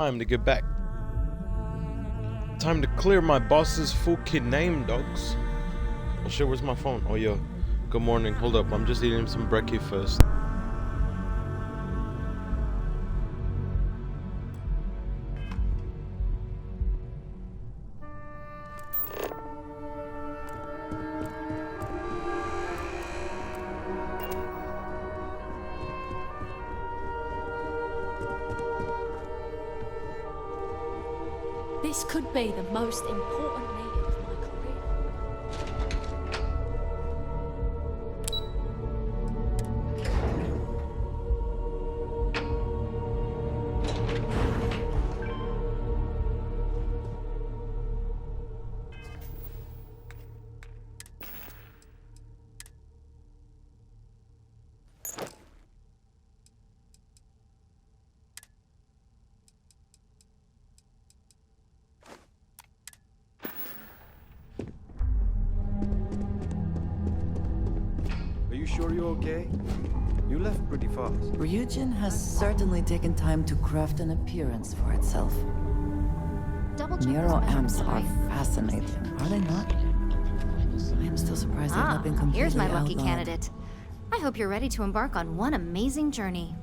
Time to get back. Time to clear my boss's full kid name, dogs. Oh shit, where's my phone? Oh yeah. Good morning. Hold up, I'm just eating some brekkie first. This could be the most important meeting of my career. Are you sure you're okay? You left pretty fast. Ryujin has certainly taken time to craft an appearance for itself. Neural amps are fascinating, are they not? I am still surprised they've not been completely Here's my lucky outlawed. candidate. I hope you're ready to embark on one amazing journey.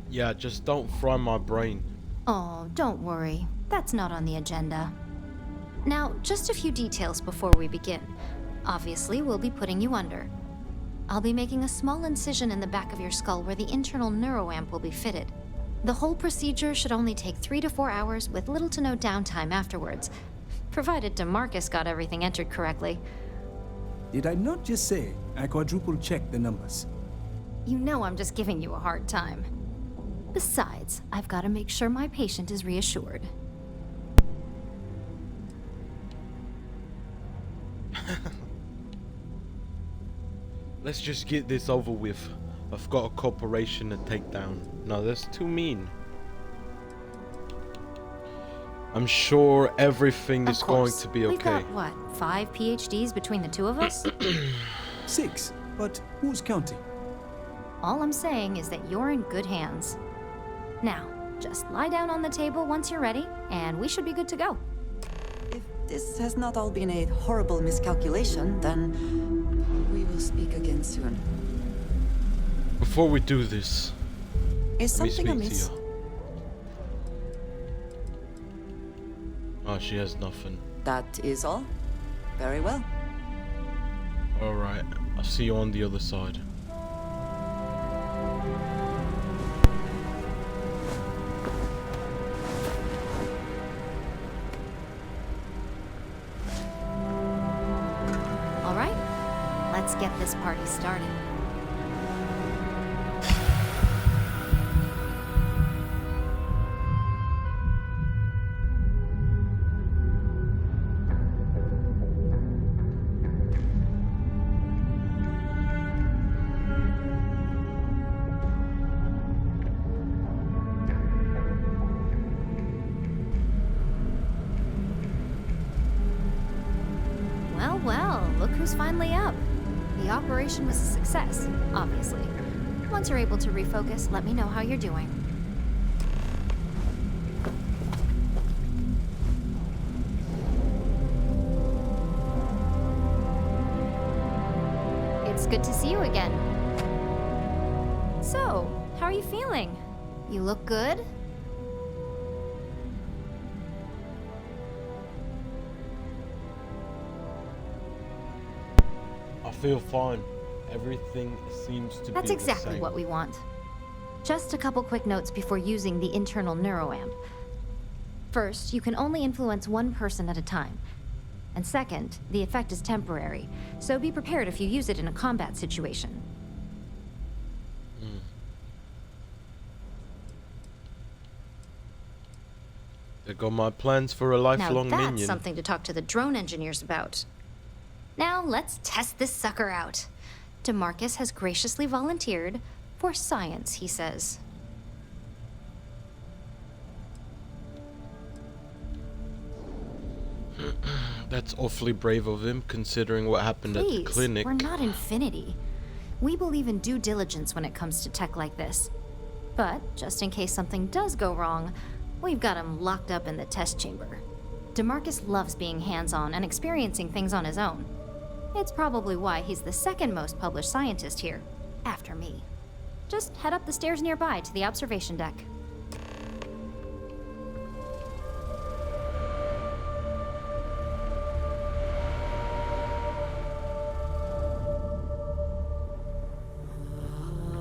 Yeah, just don't fry my brain. Oh, don't worry. That's not on the agenda. Now, just a few details before we begin. Obviously, we'll be putting you under. I'll be making a small incision in the back of your skull where the internal neuroamp will be fitted. The whole procedure should only take 3 to 4 hours with little to no downtime afterwards, provided DeMarcus got everything entered correctly. Did I not just say I quadruple checked the numbers? You know I'm just giving you a hard time. Besides, I've got to make sure my patient is reassured. Let's just get this over with. I've got a corporation to take down. No, that's too mean. I'm sure everything is going to be We've okay. got, what, 5 PhDs between the two of us? 6, but who's counting? All I'm saying is that you're in good hands. Now, just lie down on the table once you're ready, and we should be good to go. If this has not all been a horrible miscalculation, then we will speak again soon. Before we do this, Is let me something speak amiss? to you. Oh, she has nothing. That is all. Very well. Alright, I'll see you on the other side. All right? Let's get this party started. Well, well, look who's finally up. The operation was a success, obviously. Once you're able to refocus, let me know how you're doing. It's good to see you again. So, how are you feeling? You look good? I feel fine. Everything seems to That's be exactly the same. what we want. Just a couple quick notes before using the internal neuroamp. First, you can only influence one person at a time. And second, the effect is temporary, so be prepared if you use it in a combat situation. There go my plans for a Now lifelong that's minion. something to talk to the drone engineers about. Now let's test this sucker out. DeMarcus has graciously volunteered for science, he says. That's awfully brave of him, considering what happened at the Please, clinic. we're not Infinity. We believe in due diligence when it comes to tech like this. But, just in case something does go wrong, we've got him locked up in the test chamber. DeMarcus loves being hands-on and experiencing things on his own. It's probably why he's the second most published scientist here, after me. Just head up the stairs nearby to the observation deck.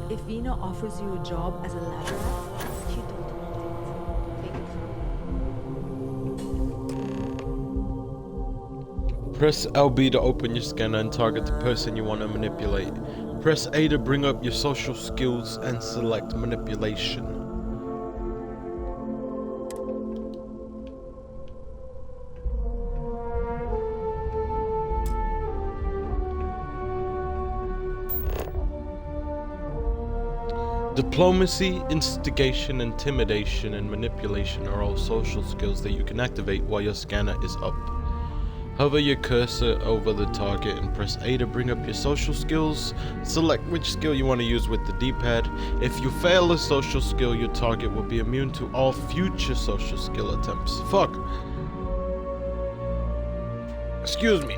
If Vina offers you a job as a lab rat, you don't want it. Take it. Press LB to open your scanner and target the person you want to manipulate. Press A to bring up your social skills and select manipulation. Diplomacy, instigation, intimidation, and manipulation are all social skills that you can activate while your scanner is up. Hover your cursor over the target and press A to bring up your social skills. Select which skill you want to use with the D-pad. If you fail a social skill, your target will be immune to all future social skill attempts. Fuck. Excuse me.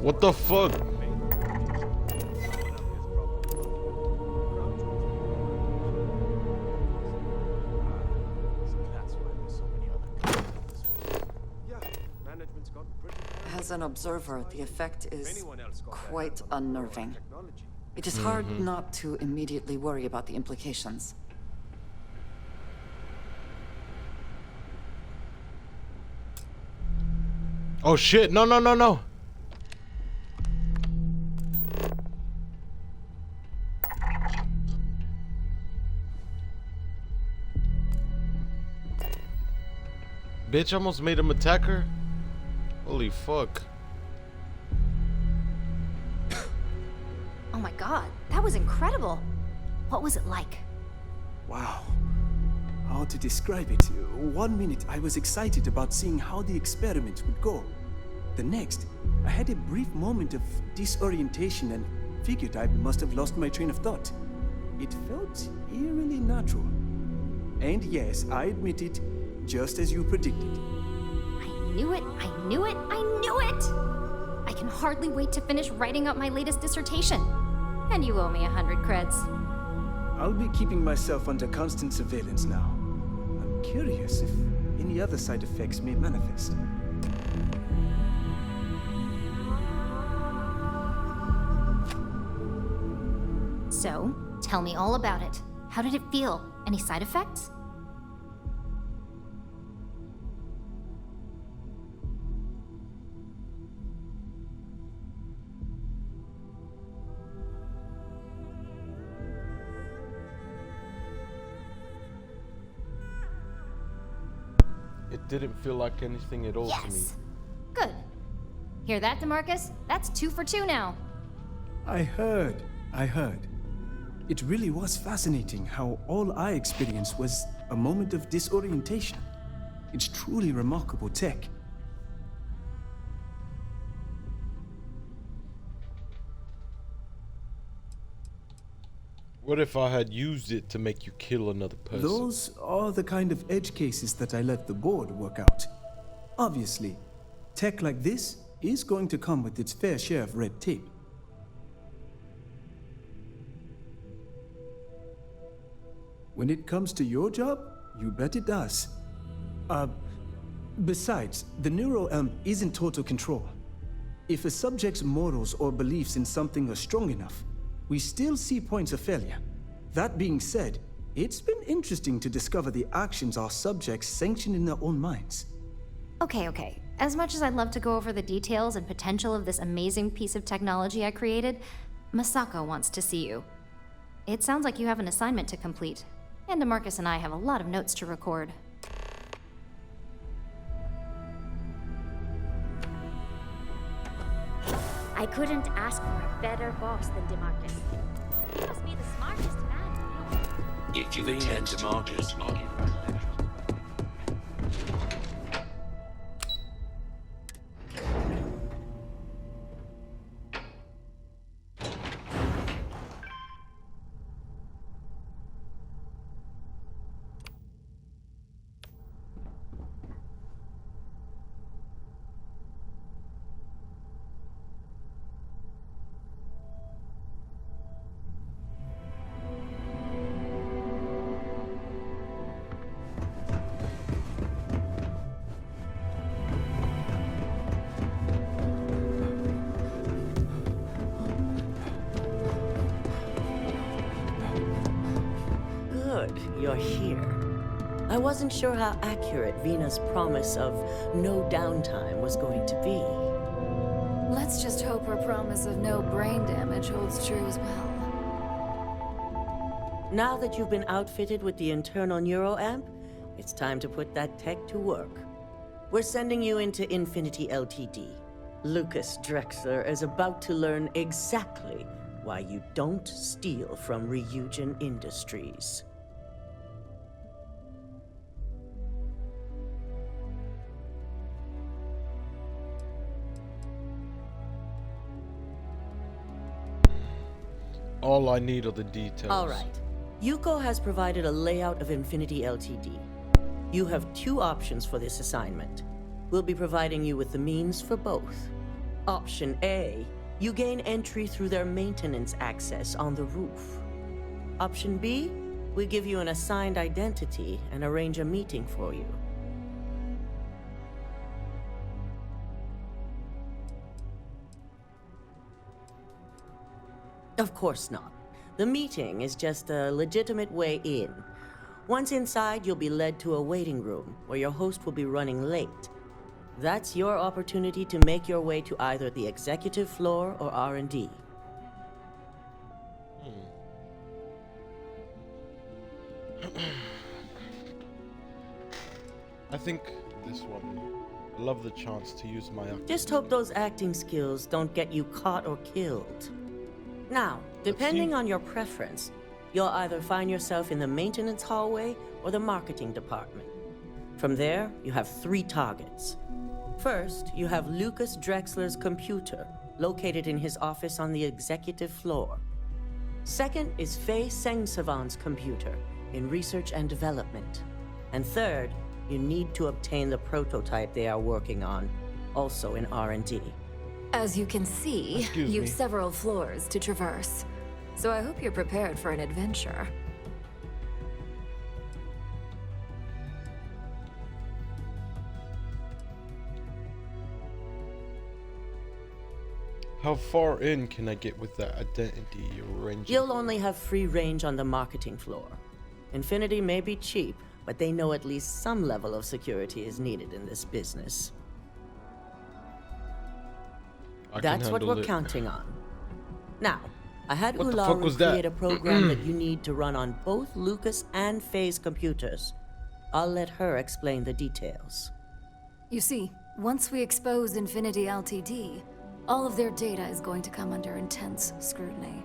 What the fuck? As an observer, the effect is quite unnerving. It is hard not to immediately worry about the implications. Oh shit, no, no, no, no. Bitch almost made him attack her. Holy fuck. Oh my god, that was incredible. What was it like? Wow. How to describe it? 1 minute I was excited about seeing how the experiment would go. The next, I had a brief moment of disorientation and figured I must have lost my train of thought. It felt eerily natural. And yes, I admit it, just as you predicted. I knew it, I knew it, I knew it! I can hardly wait to finish writing up my latest dissertation. And you owe me 100 creds. I'll be keeping myself under constant surveillance now. I'm curious if any other side effects may manifest. So, tell me all about it. How did it feel? Any side effects? It didn't feel like anything at all to me. Yes! Good. Hear that, DeMarcus? That's 2 for 2 now. I heard. It really was fascinating how all I experienced was a moment of disorientation. It's truly remarkable tech. What if I had used it to make you kill another person? Those are the kind of edge cases that I let the board work out. Obviously, tech like this is going to come with its fair share of red tape. When it comes to your job, you bet it does. Besides, the neuroamp isn't total control. If a subject's morals or beliefs in something are strong enough, we still see points of failure. That being said, it's been interesting to discover the actions our subjects sanction in their own minds. Okay. As much as I'd love to go over the details and potential of this amazing piece of technology I created, Masako wants to see you. It sounds like you have an assignment to complete, and DeMarcus and I have a lot of notes to record. I couldn't ask for a better boss than DeMarcus. He must be the smartest man. If you intend to market, Good, you're here. I wasn't sure how accurate Vina's promise of no downtime was going to be. Let's just hope her promise of no brain damage holds true as well. Now that you've been outfitted with the internal neuroamp, it's time to put that tech to work. We're sending you into Infinity Ltd. Lucas Drexler is about to learn exactly why you don't steal from Ryujin Industries. All I need are the details. All right. Yuko has provided a layout of Infinity Ltd. You have two options for this assignment. We'll be providing you with the means for both. Option A, you gain entry through their maintenance access on the roof. Option B, we give you an assigned identity and arrange a meeting for you. Of course not. The meeting is just a legitimate way in. Once inside, you'll be led to a waiting room where your host will be running late. That's your opportunity to make your way to either the executive floor or R&D. I think this one. I love the chance to use my acting. Just hope those acting skills don't get you caught or killed. Now, depending on your preference, you'll either find yourself in the maintenance hallway or the marketing department. From there, you have 3 targets. First, you have Lucas Drexler's computer, located in his office on the executive floor. Second is Faye Sengsavan's computer, in research and development. And third, you need to obtain the prototype they are working on, also in R&D. As you can see, Excuse you've me. several floors to traverse. So I hope you're prepared for an adventure. How far in can I get with that identity arrangement? You'll only have free range on the marketing floor. Infinity may be cheap, but they know at least some level of security is needed in this business. I can That's what handle we're it. counting on. Now, I had What the fuck Ularu was that? create a program that you need to run on both Lucas and Faye's computers. I'll let her explain the details. You see, once we expose Infinity Ltd, all of their data is going to come under intense scrutiny.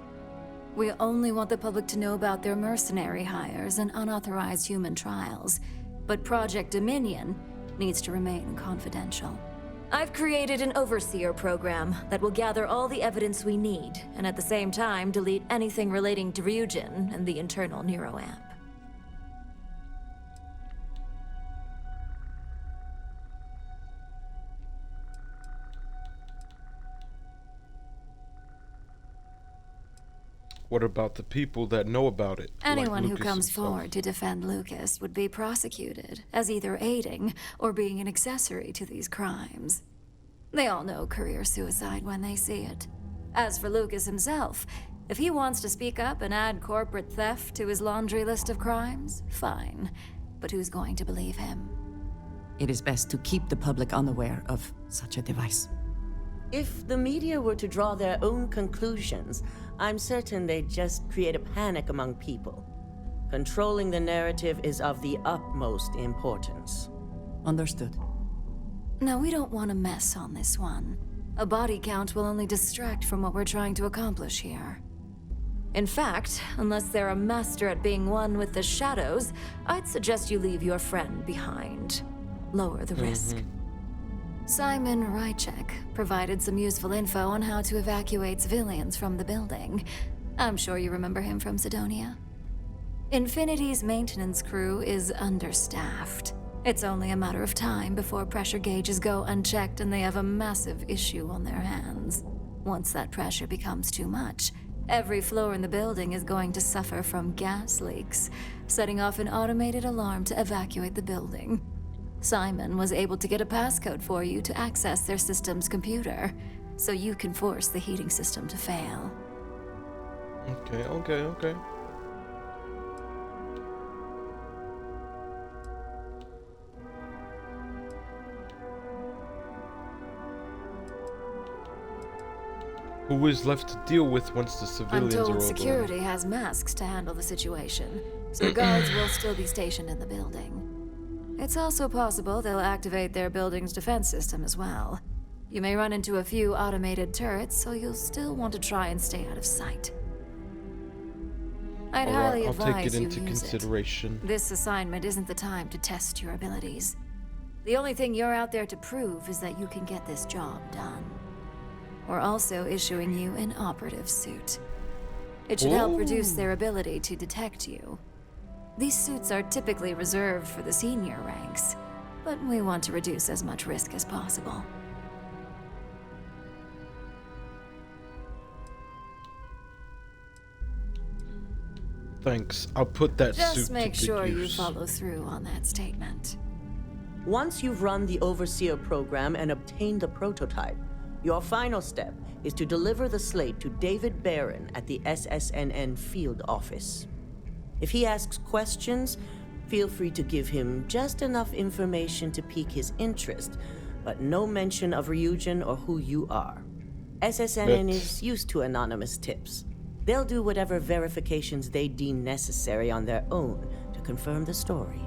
We only want the public to know about their mercenary hires and unauthorized human trials. But Project Dominion needs to remain confidential. I've created an overseer program that will gather all the evidence we need, and at the same time delete anything relating to Ryujin and the internal neuroamp. What about the people that know about it? Anyone like who Lucas comes himself? forward to defend Lucas would be prosecuted as either aiding or being an accessory to these crimes. They all know career suicide when they see it. As for Lucas himself, if he wants to speak up and add corporate theft to his laundry list of crimes, fine. But who's going to believe him? It is best to keep the public unaware of such a device. If the media were to draw their own conclusions, I'm certain they'd just create a panic among people. Controlling the narrative is of the utmost importance. Understood. No, we don't want to mess on this one. A body count will only distract from what we're trying to accomplish here. In fact, unless they're a master at being one with the shadows, I'd suggest you leave your friend behind. Lower the risk. Simon Rychek provided some useful info on how to evacuate civilians from the building. I'm sure you remember him from Sidonia. Infinity's maintenance crew is understaffed. It's only a matter of time before pressure gauges go unchecked and they have a massive issue on their hands. Once that pressure becomes too much, every floor in the building is going to suffer from gas leaks, setting off an automated alarm to evacuate the building. Simon was able to get a passcode for you to access their system's computer, so you can force the heating system to fail. Okay. Who is left to deal with once the I'm civilians are all told gone? security has masks to handle the situation, so guards will still be stationed in the building. It's also possible they'll activate their building's defense system as well. You may run into a few automated turrets, so you'll still want to try and stay out of sight. I'd highly I'll advise take it you into use consideration. it. This assignment isn't the time to test your abilities. The only thing you're out there to prove is that you can get this job done. We're also issuing you an operative suit. It should help reduce their ability to detect you. These suits are typically reserved for the senior ranks, but we want to reduce as much risk as possible. Thanks. I'll put that suit Just to make good sure you use. follow through on that statement. Once you've run the Overseer program and obtained the prototype, your final step is to deliver the slate to David Barron at the SSNN field office. If he asks questions, feel free to give him just enough information to pique his interest, but no mention of Ryujin or who you are. SSNN is used to anonymous tips. They'll do whatever verifications they deem necessary on their own to confirm the story.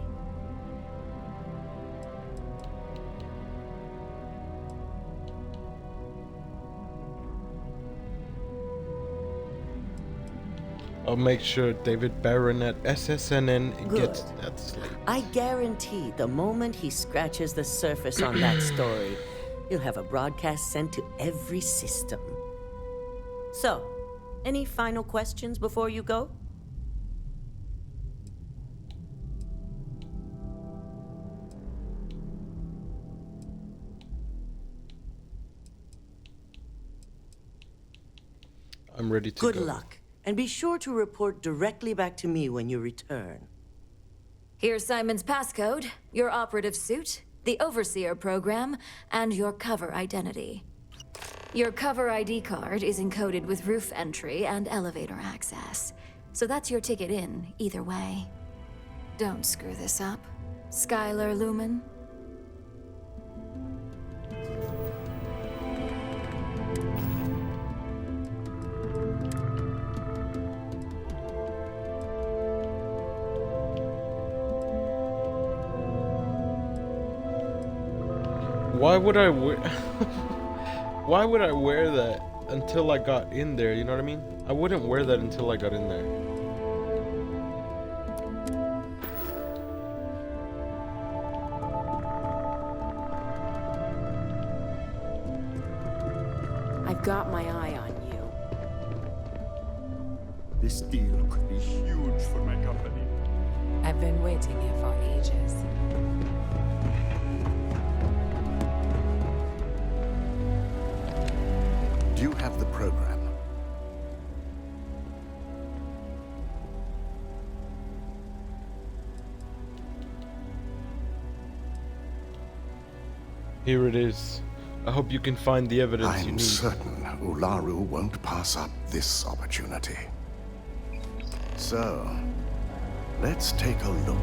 I'll make sure David Barron at SSNN gets that slate. I guarantee the moment he scratches the surface on that story, you'll have a broadcast sent to every system. So, any final questions before you go? I'm ready to Good go. luck, and be sure to report directly back to me when you return. Here's Simon's passcode, your operative suit, the Overseer program, and your cover identity. Your cover ID card is encoded with roof entry and elevator access, so that's your ticket in, either way. Don't screw this up, Skylar Lumen. Why would I wear... Why would I wear that until I got in there, you know what I mean? I wouldn't wear that until I got in there. I've got my eye on you. This deal could be huge for my company. I've been waiting here for ages. Do you have the program? Here it is. I hope you can find the evidence you I'm need. certain Ularu won't pass up this opportunity. So, let's take a look.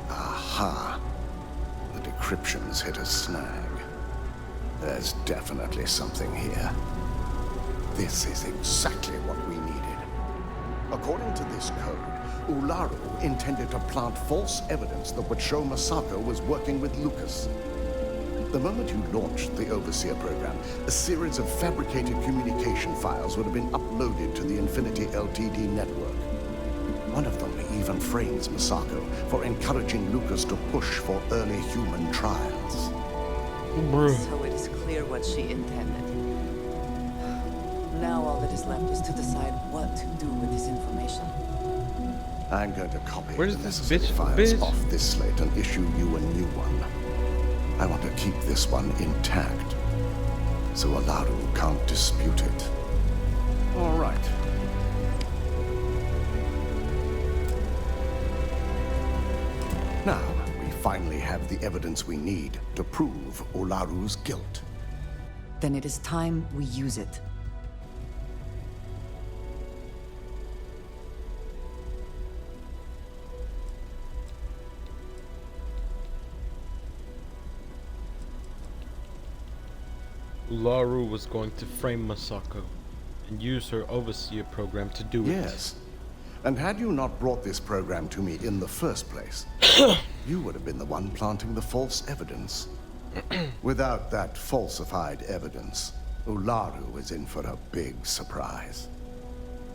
Aha! The decryption's hit a snag. There's definitely something here. This is exactly what we needed. According to this code, Ularu intended to plant false evidence that would show Masako was working with Lucas. The moment you launched the Overseer program, a series of fabricated communication files would have been uploaded to the Infinity LTD network. One of them even frames Masako for encouraging Lucas to push for early human trials. So it is clear what she intended. Now all that is left is to decide what to do with this information. I'm going to copy Where's the this necessary bitch? files off this slate and issue you a new one. I want to keep this one intact, so Ularu can't dispute it. All right. Now, we finally have the evidence we need to prove Ularu's guilt. Then it is time we use it. Ularu was going to frame Masako and use her Overseer program to do it. Yes. And had you not brought this program to me in the first place, you would have been the one planting the false evidence. Without that falsified evidence, Ularu is in for a big surprise.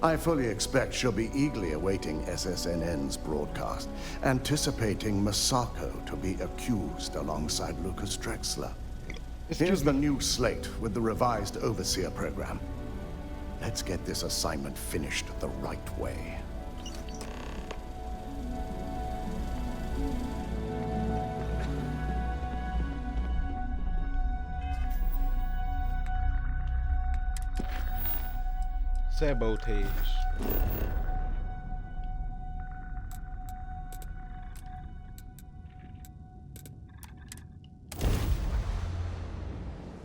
I fully expect she'll be eagerly awaiting SSNN's broadcast, anticipating Masako to be accused alongside Lucas Drexler. Here's the new slate with the revised Overseer program. Let's get this assignment finished the right way. Sabotage.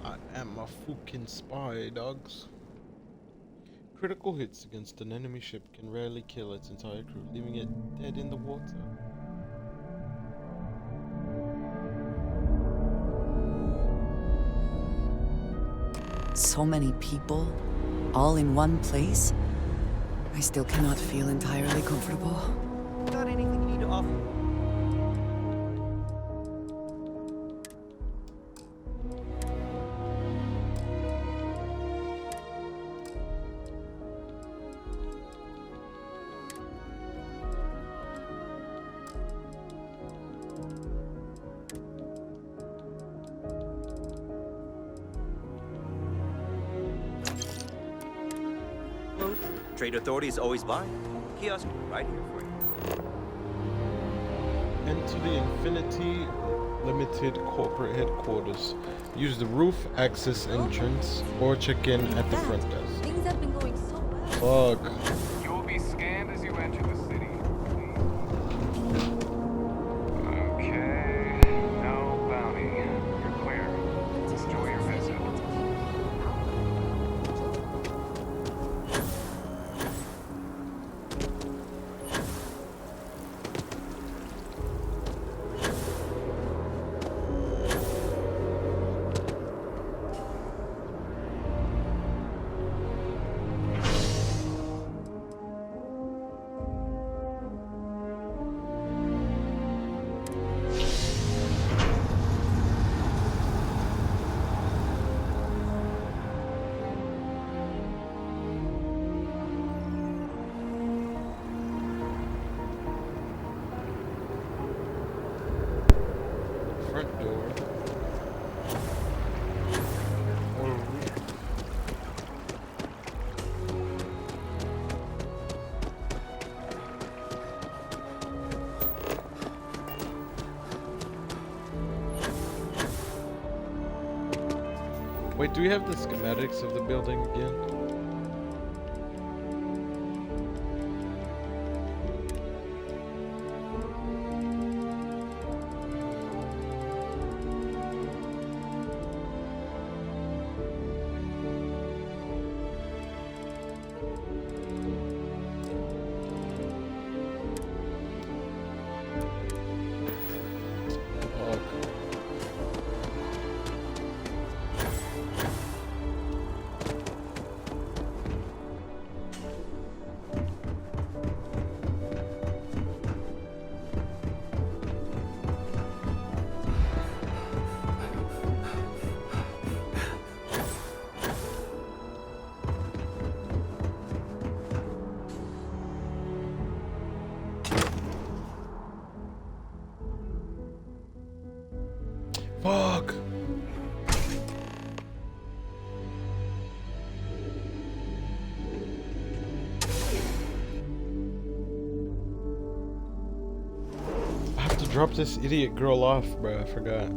I am a fucking spy, dogs. Critical hits against an enemy ship can rarely kill its entire crew, leaving it dead in the water. So many people, all in one place? I still cannot feel entirely comfortable. Got anything you need to offer? Trade authorities always buy. Kiosk right here for you. Enter the Infinity Limited corporate headquarters. Use the roof access entrance or check in at the front desk. Things have been going so well. Fuck. You will be scanned as you enter the city. Okay, no bounty. You're clear. Enjoy your visit. Wait, do we have the schematics of the building again? Fuck! I have to drop this idiot girl off, bro. I forgot.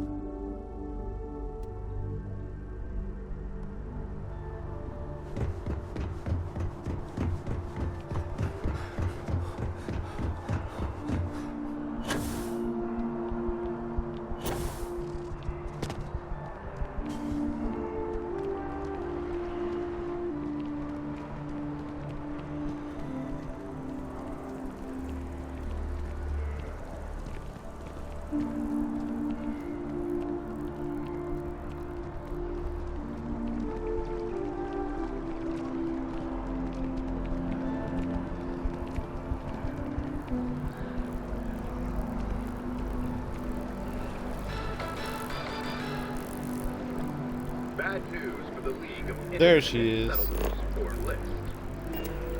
Bad news for the League of There she is. Or List.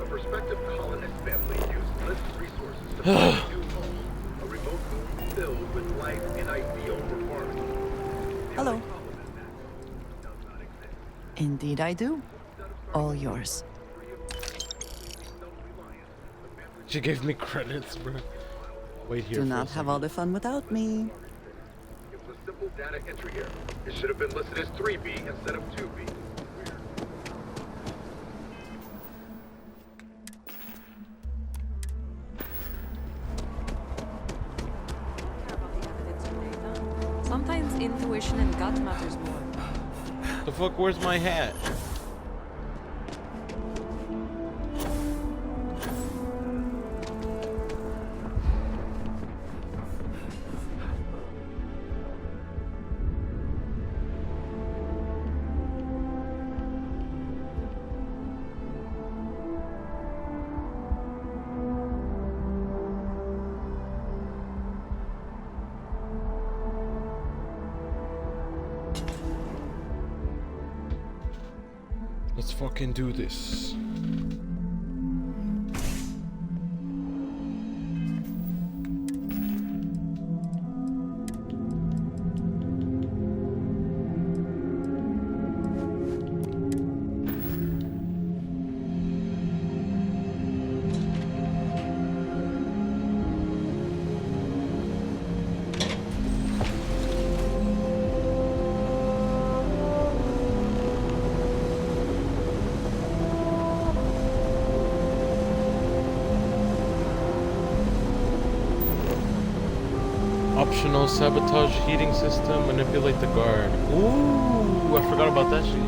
A prospective colonist family used List resources to find a new home, a remote moon filled with life and ideal performance. Hello. Indeed I do. All yours. She gave me credits, bro. Wait here. Do for not a have all second. the fun without me. It was a simple data entry error. It should have been listed as 3B instead of 2B. Sometimes intuition and gut matters more. The fuck? Where's my hat? Let's fucking do this. Optional sabotage heating system, manipulate the guard. Ooh, I forgot about that shit.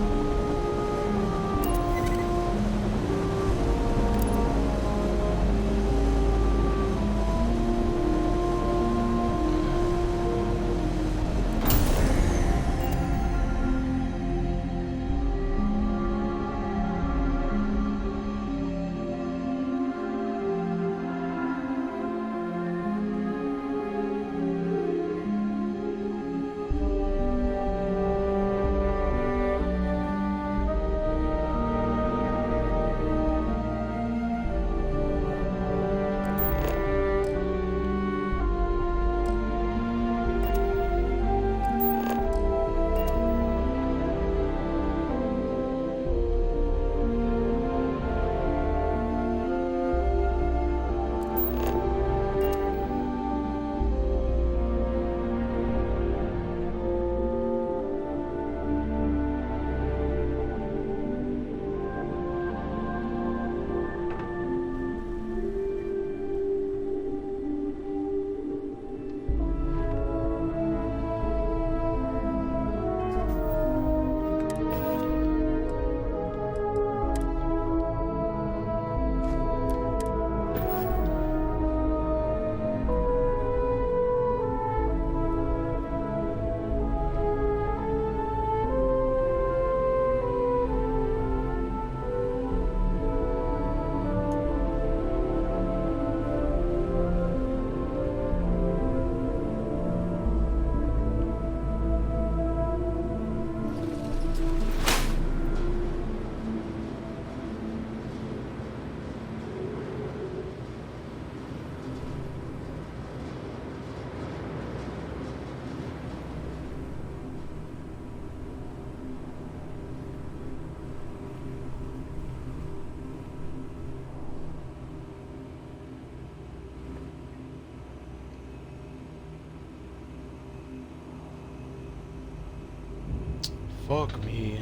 Fuck me.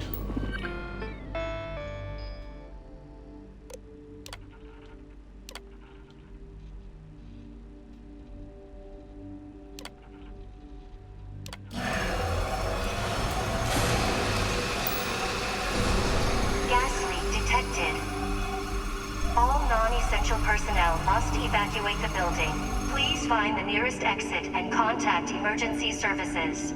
Gas leak detected. All non-essential personnel must evacuate the building. Please find the nearest exit and contact emergency services.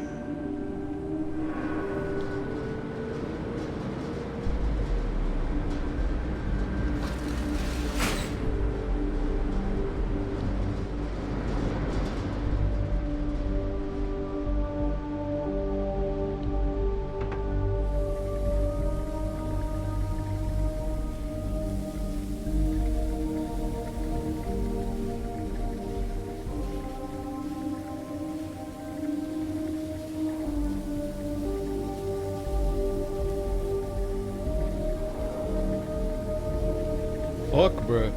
Fuck, bruh.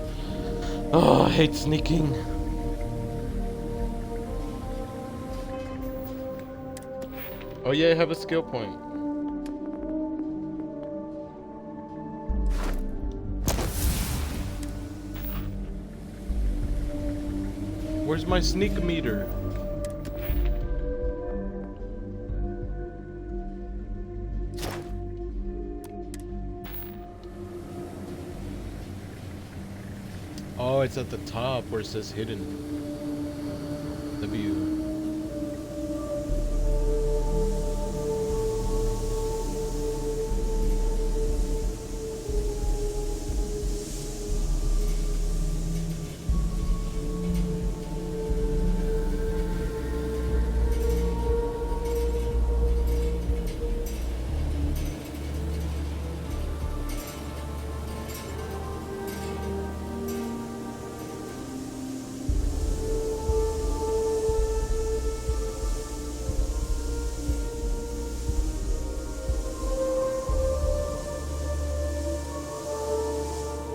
Oh, I hate sneaking. Oh yeah, I have a skill point. Where's my sneak meter? Oh, it's at the top where it says hidden. W.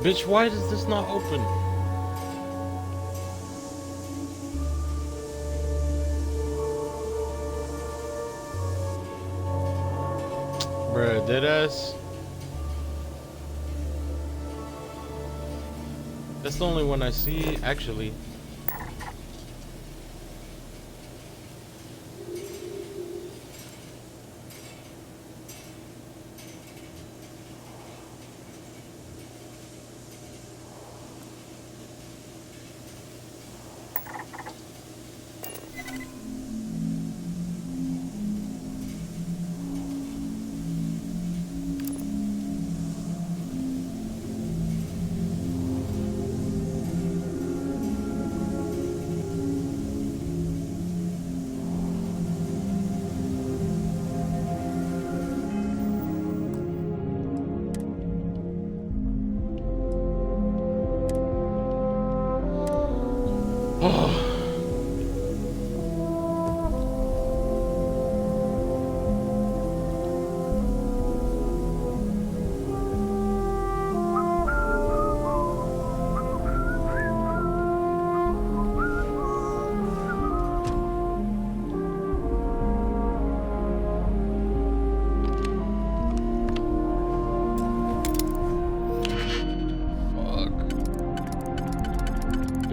Bitch, why does this not open? Bruh, deadass. That's the only one I see, actually.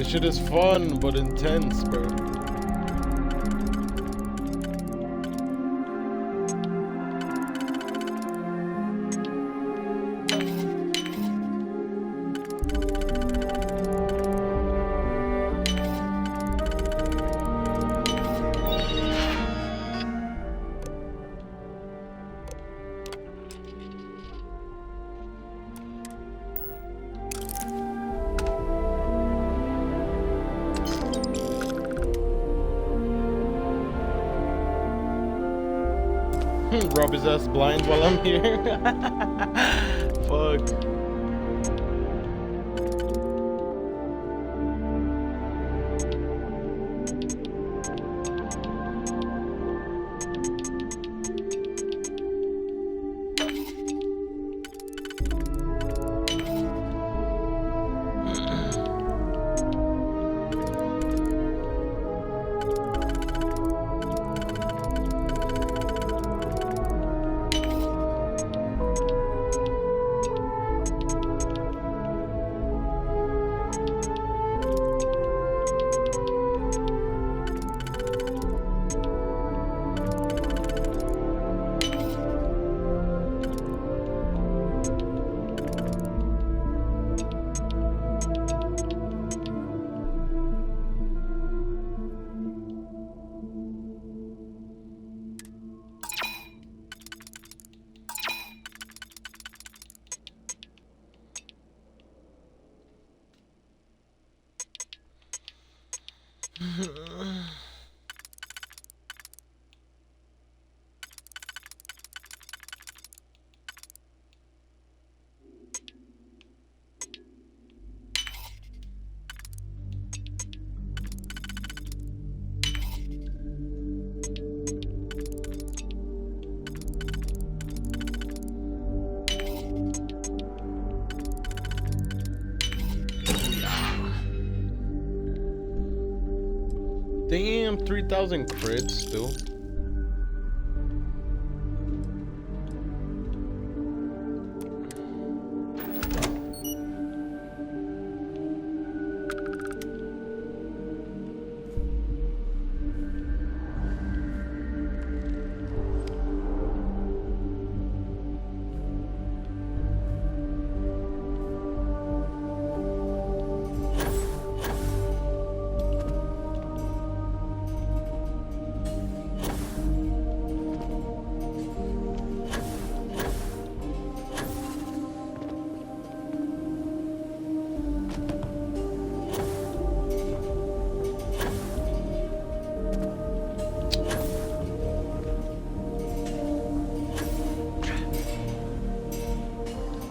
This shit is fun, but intense, bro. Rob his ass blind while I'm here. Fuck. Damn, 3,000 crits still.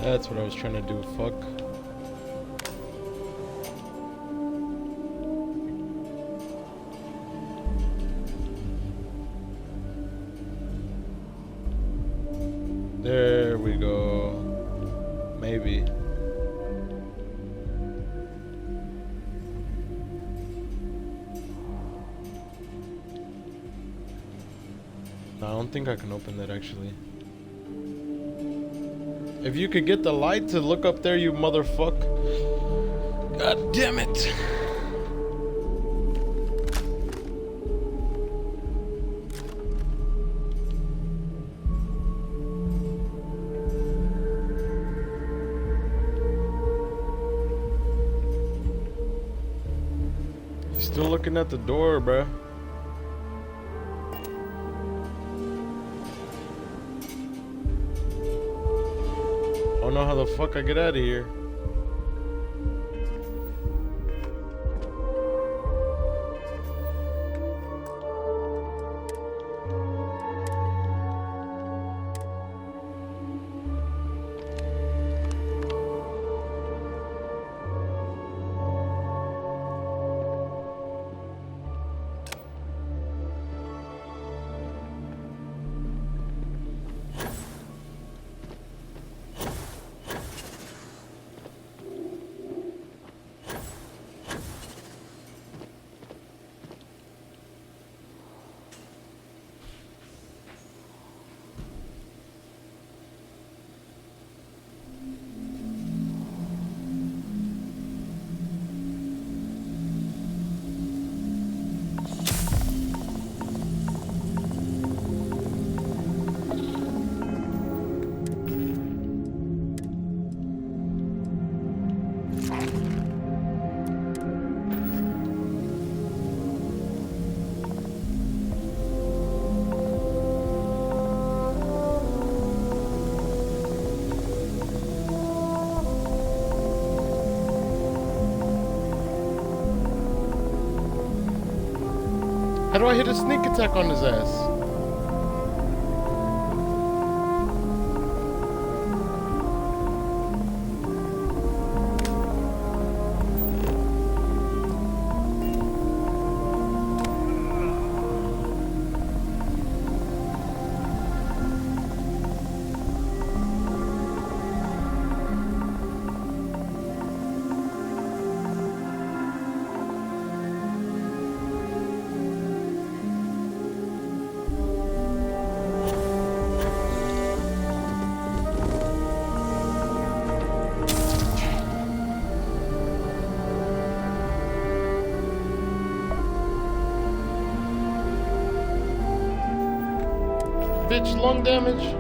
That's what I was trying to do, fuck. There we go. Maybe. No, I don't think I can open that actually. If you could get the light to look up there, you motherfuck. God damn it. He's still looking at the door, bruh. I don't know how the fuck I get out of here. How do I hit a sneak attack on his ass? bitch, lung damage.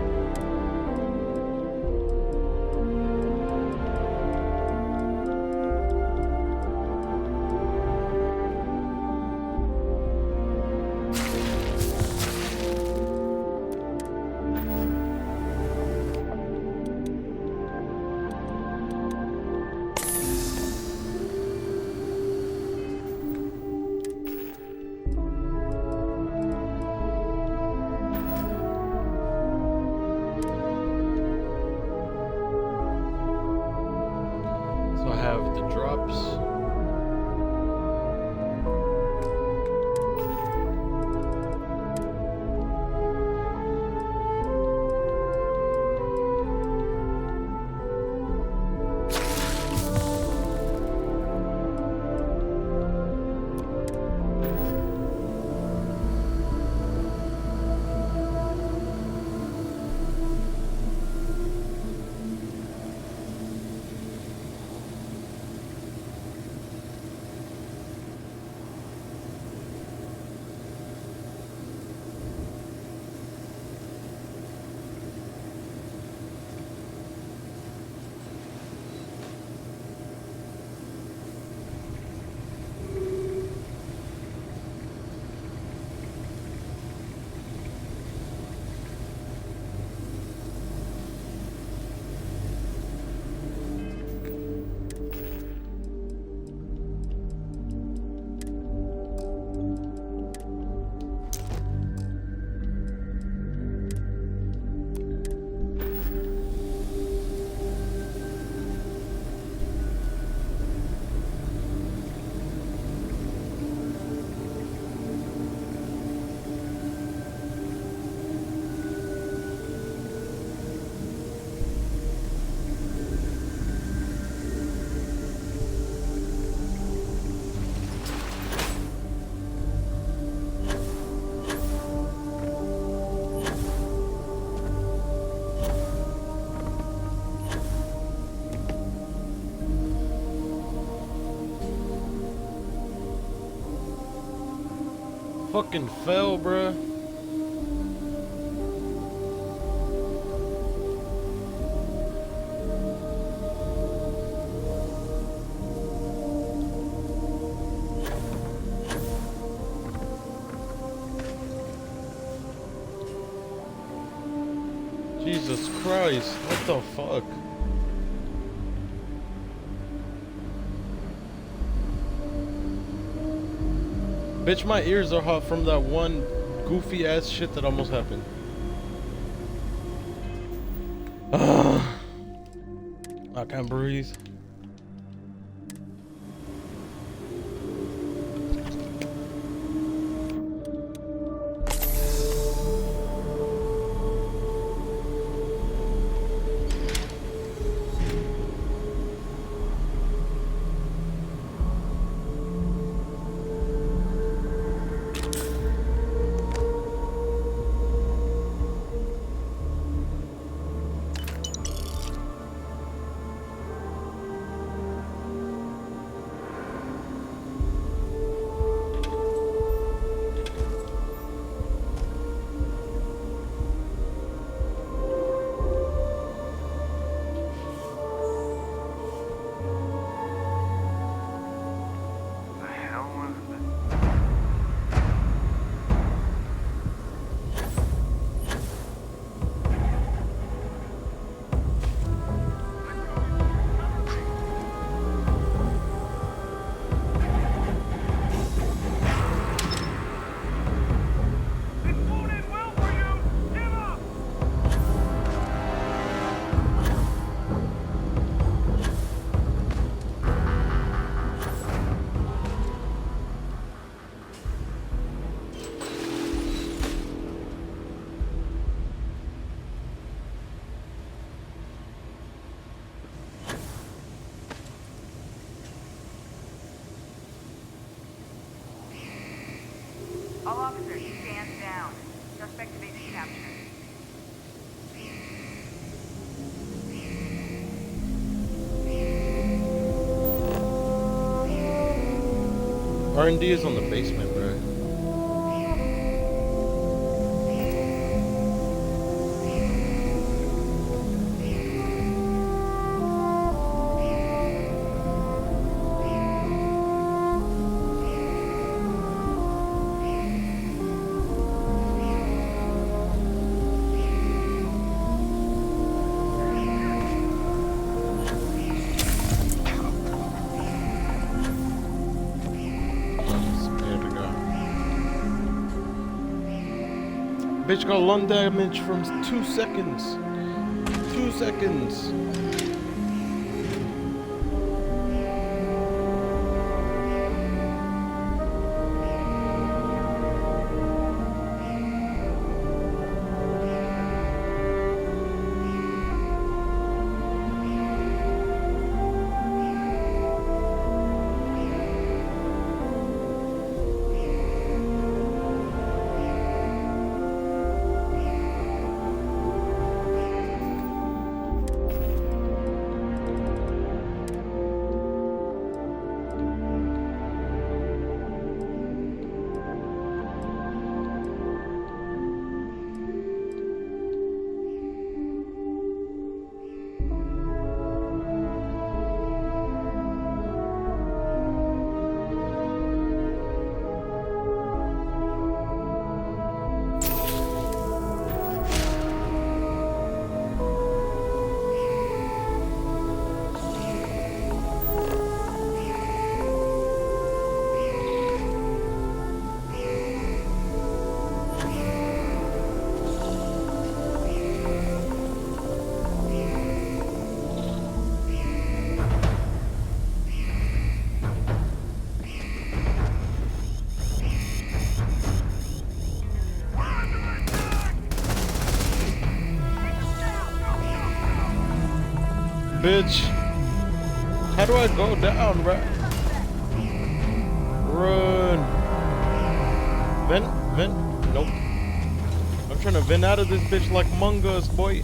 So I have the drops. Fucking fell, bruh. Jesus Christ, what the fuck? Bitch, my ears are hot from that one goofy ass shit that almost happened. I can't breathe. All officers, stand down. Suspect evaded capture. R&D is on the basement, bro. bitch got lung damage from 2 seconds. 2 seconds. Bitch, how do I go down, right? Run. Vent, nope. I'm trying to vent out of this bitch like Mungus, boy.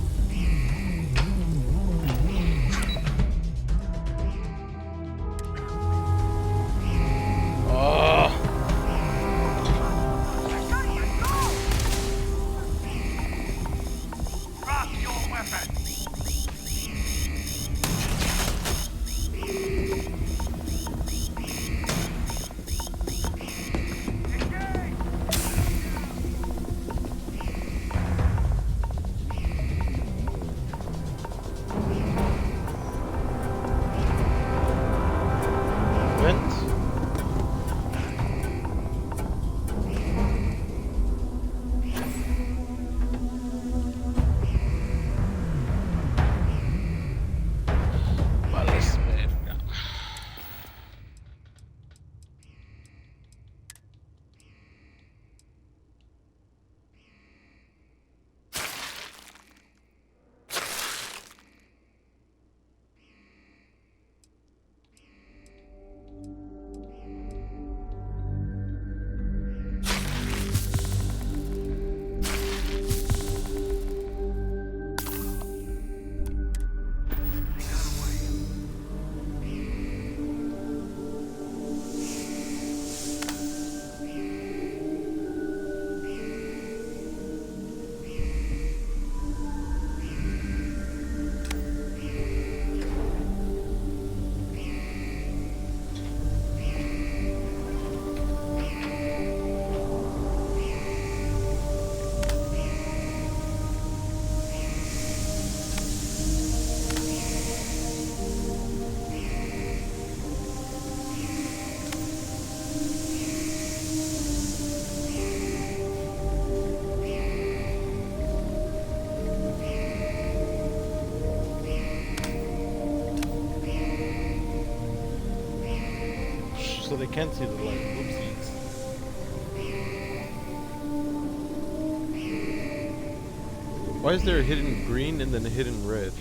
So they can't see the light. Whoopsies. Why is there a hidden green and then a hidden red?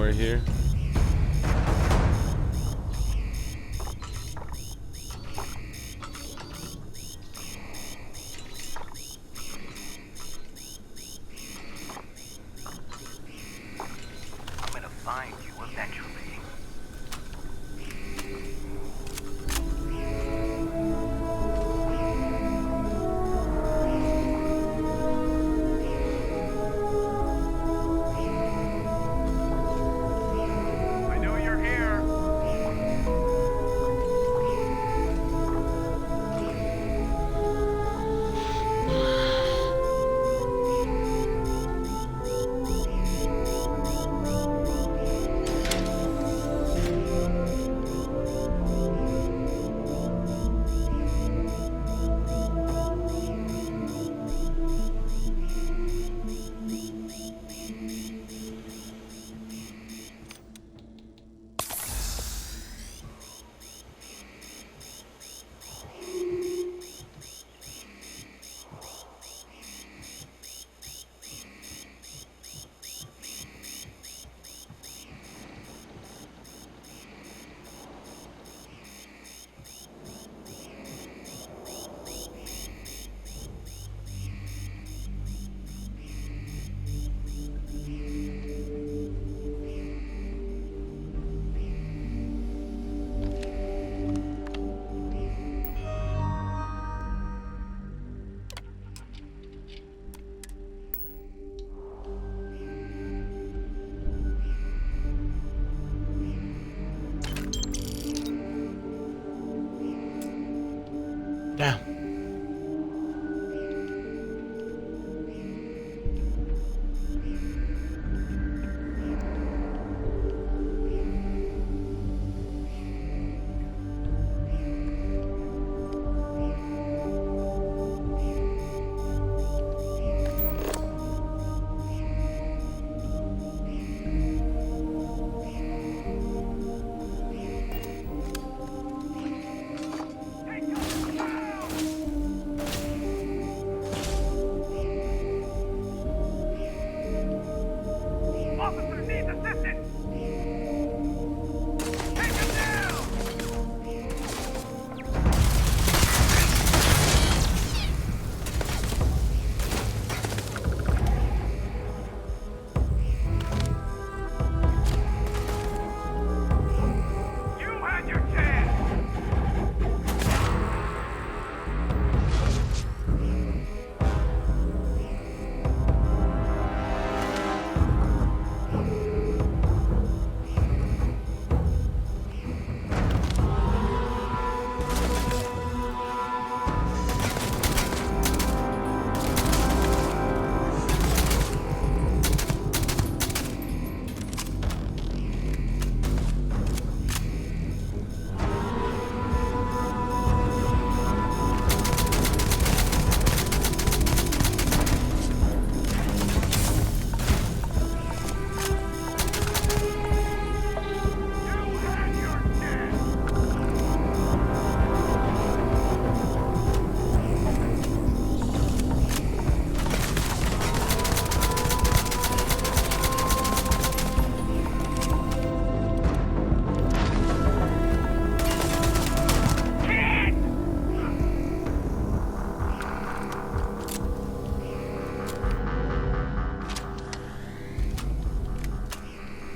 right here. I'm gonna find you eventually. I know you're here. Damn. Officer needs assistance! Take him down! You had your chance!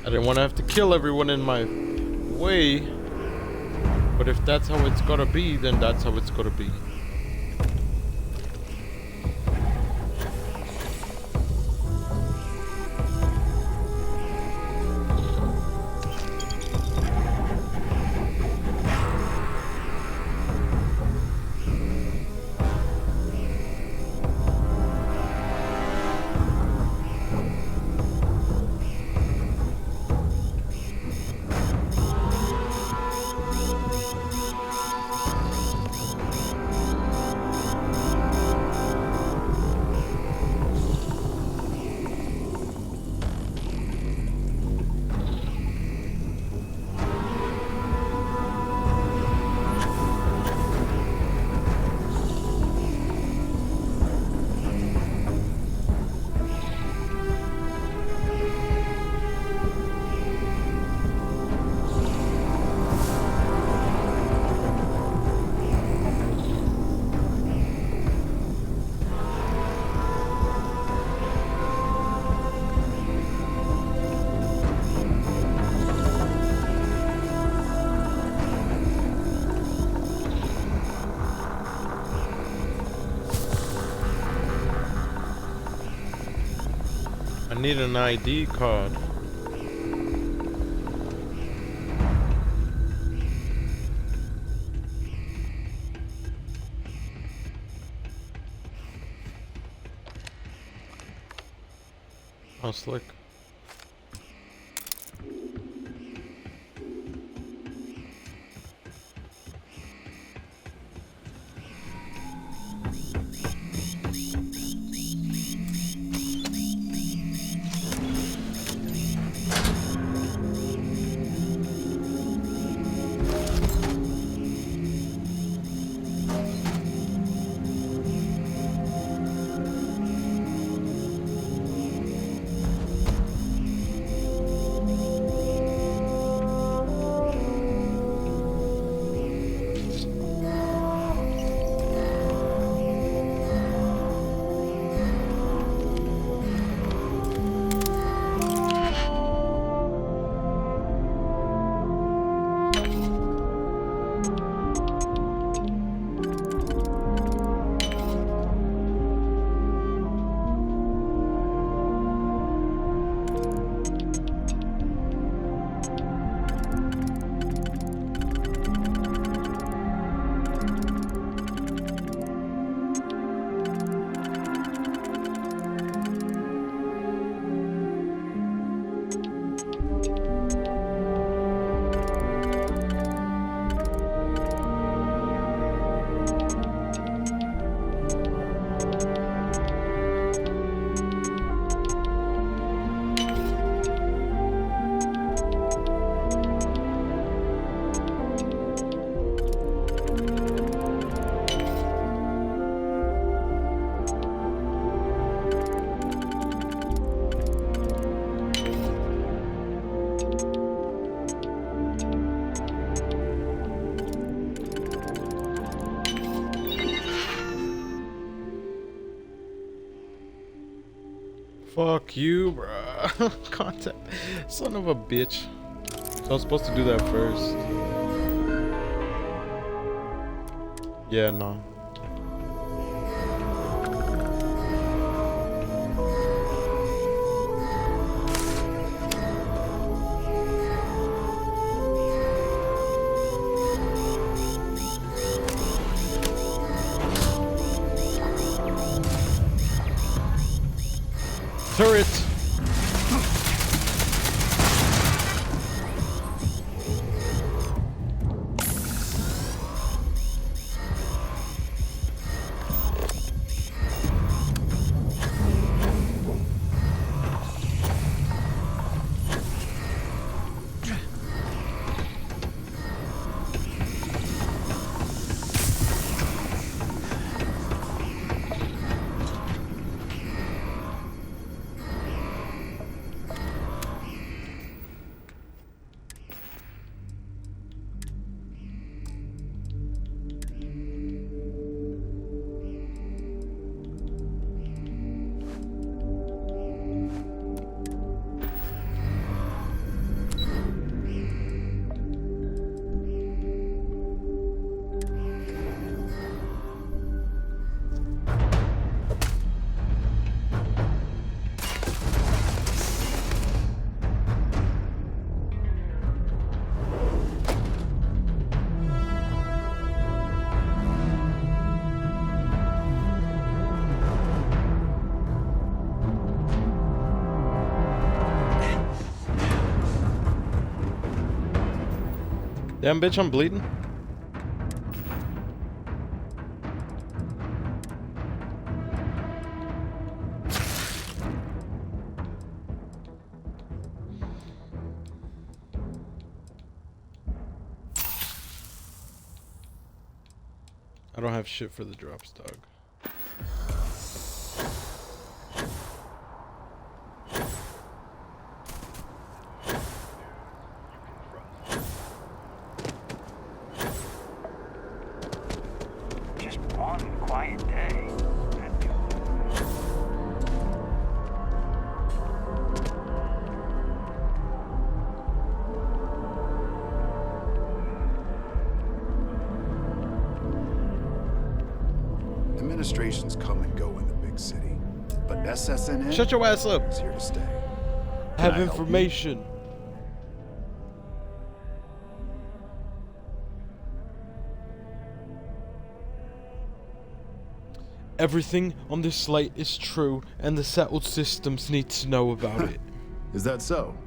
I didn't want to have to kill everyone in my way, but if that's how it's gotta be, then that's how it's gotta be. need an ID card. Oh, slick. Fuck you, bruh. Contact. Son of a bitch. So I was supposed to do that first. Yeah, no. Turret! Damn, bitch, I'm bleeding. I don't have shit for the drops, dog. Administrations come and go in the big city, but SSNN Shut your ass up. is here to stay. I have I help you? information. Everything on this slate is true, and the settled systems need to know about it. Is that so?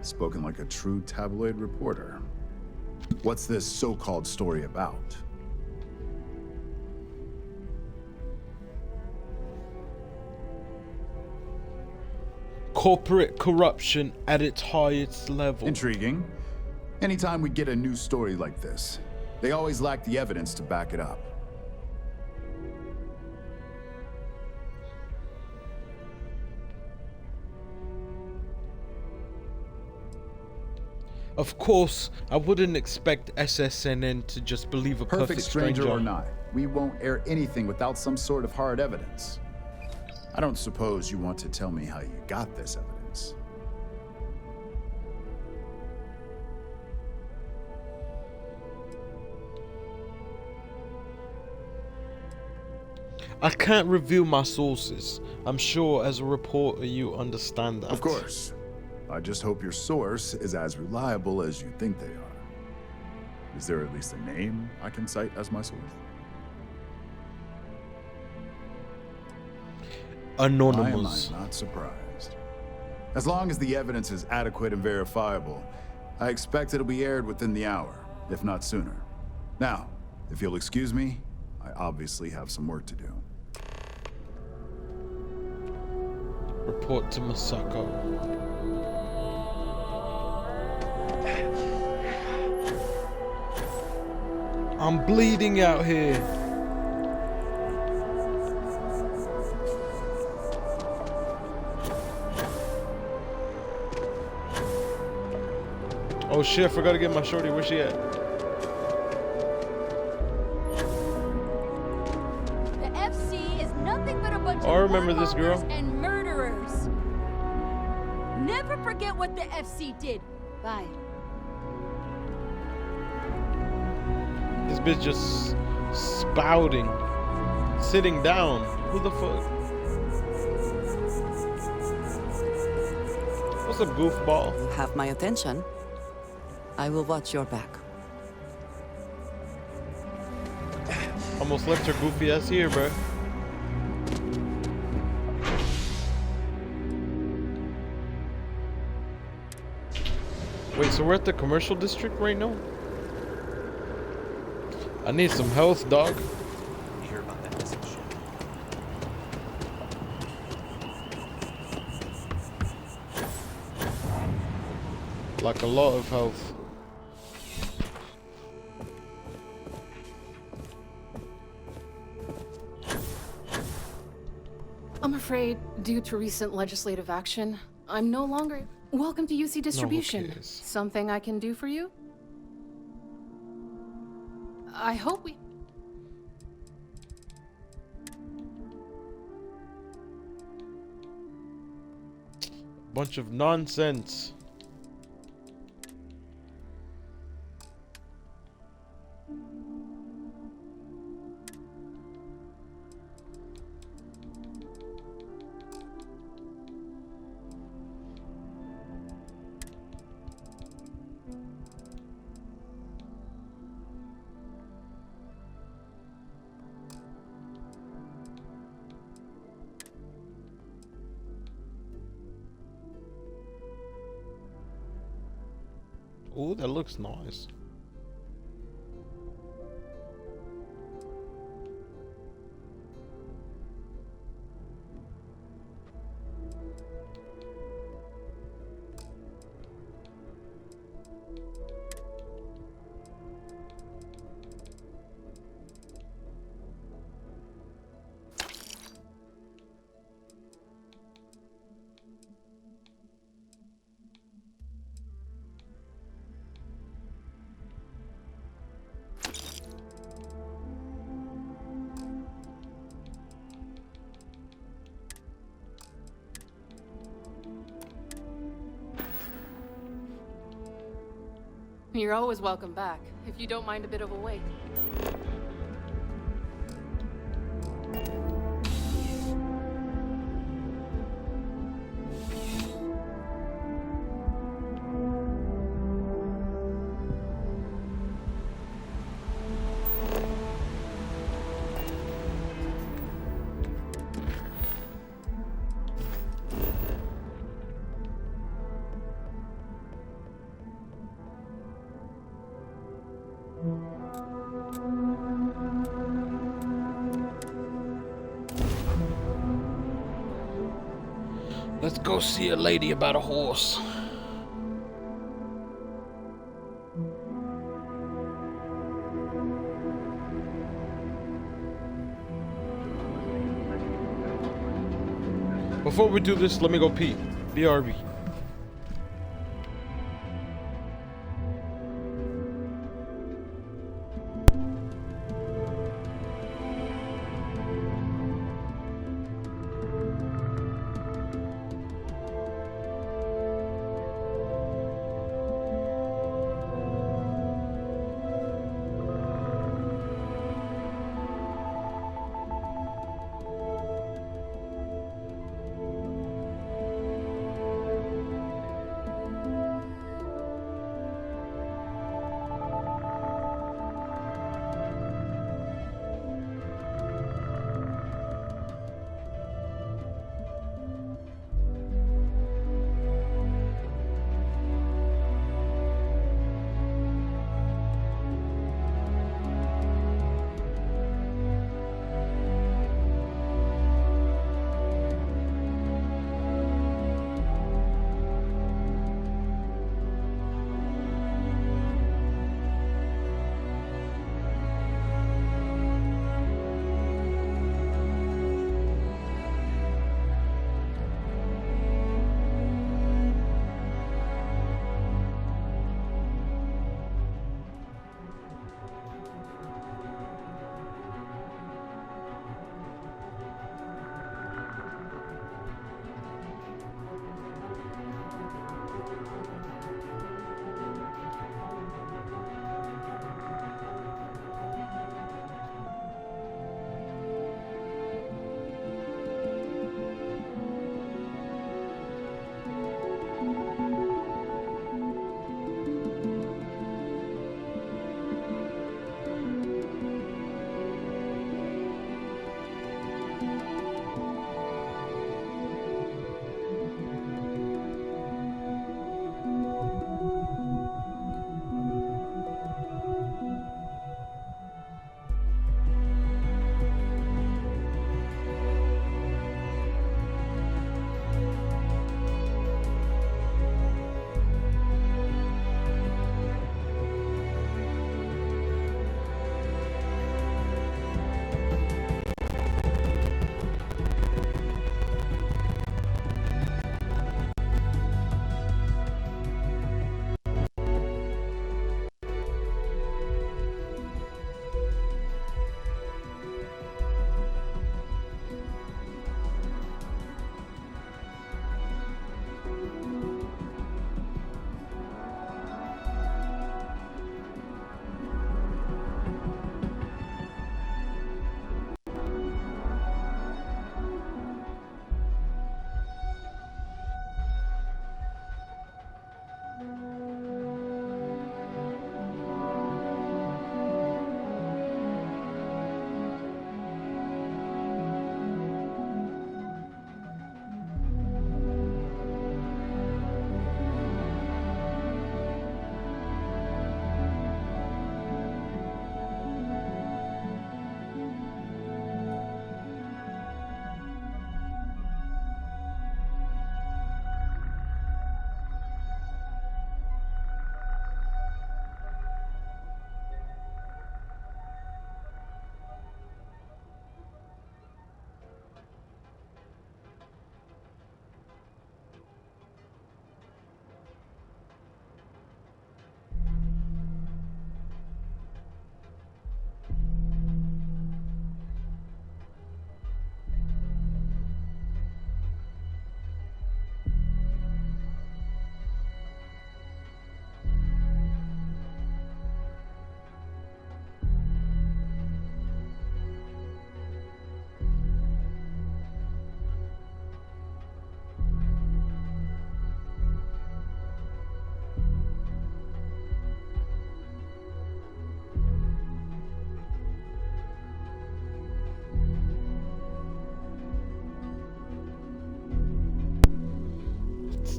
Spoken like a true tabloid reporter. What's this so-called story about? Corporate corruption at its highest level. Intriguing. Anytime we get a news story like this, they always lack the evidence to back it up. Of course, I wouldn't expect SSNN to just believe a perfect stranger. or not, we won't air anything without some sort of hard evidence. I don't suppose you want to tell me how you got this evidence. I can't reveal my sources. I'm sure as a reporter you understand that. Of course. I just hope your source is as reliable as you think they are. Is there at least a name I can cite as my source? Anonymous. I am not surprised. As long as the evidence is adequate and verifiable, I expect it'll be aired within the hour, if not sooner. Now, if you'll excuse me, I obviously have some work to do. Report to Masako. I'm bleeding out here. Oh shit, I forgot to get my shorty. Where's she at? The FC is nothing but a bunch I of remember this girl. warmongers and murderers. Never forget what the FC did. Bye. This bitch just spouting. Sitting down. Who the fuck? What's up, goofball? You have my attention. I will watch your back. Almost left her goofy ass here, bro. Wait, so we're at the commercial district right now? I need some health, dog. You hear about that message? Like a lot of health. I'm afraid, due to recent legislative action, I'm no longer... Welcome to UC Distribution. cares? Something I can do for you? I hope we... Bunch of nonsense. Ooh, that looks nice. You're always welcome back, if you don't mind a bit of a wait. Let's go see a lady about a horse. Before we do this, let me go pee. BRB.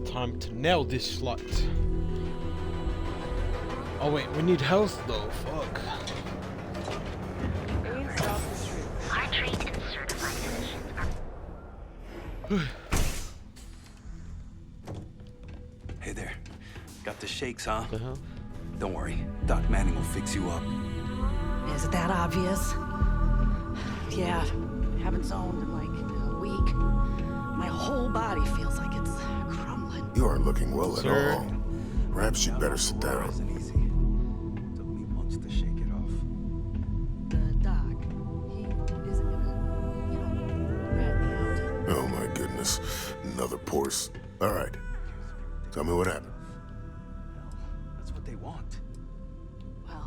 Time to nail this slut. Oh wait, we need health though. Fuck. Our trained and certified physicians are... Hey there. Got the shakes, huh? The hell? Don't worry. Doc Manning will fix you up. Is it that obvious? Yeah, haven't zoned in like a week. My whole body feels like it's crumbling. You aren't looking well at Sir. all. Perhaps you'd better sit down. Took me months to shake it off. The doc, he isn't gonna, rat me out. Oh my goodness. Another Porsche. All right. Tell me what happened. That's what they want.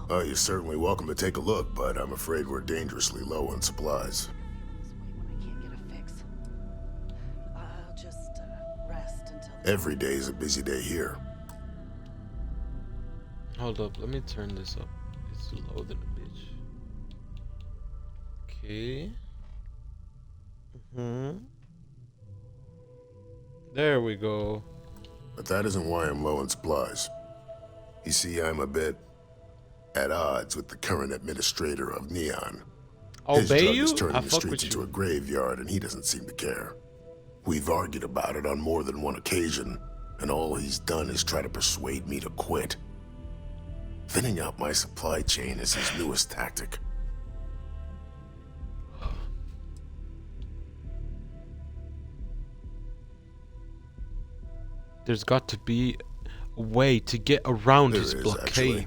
Oh, you're certainly welcome to take a look, but I'm afraid we're dangerously low on supplies. I'll just rest until... Every day is a busy day here. Hold up, let me turn this up. It's too low than a bitch. Okay. There we go. But that isn't why I'm low on supplies. You see, I'm a bit at odds with the current administrator of Neon. His Obey drug you? is turning I the fuck streets with into you. a graveyard, and he doesn't seem to care. We've argued about it on more than one occasion, and all he's done is try to persuade me to quit. Thinning out my supply chain is his newest tactic. There's got to be a way to get around There his is, blockade. actually,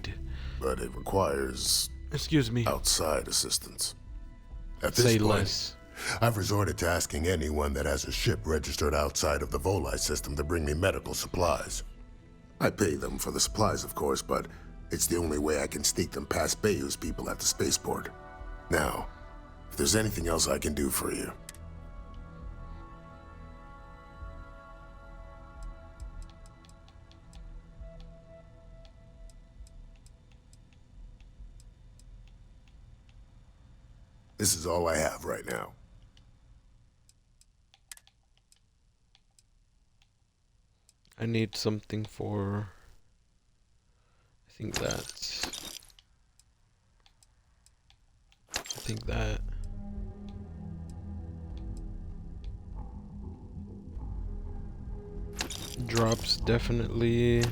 but it requires Excuse me. outside assistance. At this Say point, less. I've resorted to asking anyone that has a ship registered outside of the Volai system to bring me medical supplies. I pay them for the supplies, of course, but it's the only way I can sneak them past Bayou's people at the spaceport. Now, if there's anything else I can do for you. This is all I have right now. I need something for... I think that. Drops definitely.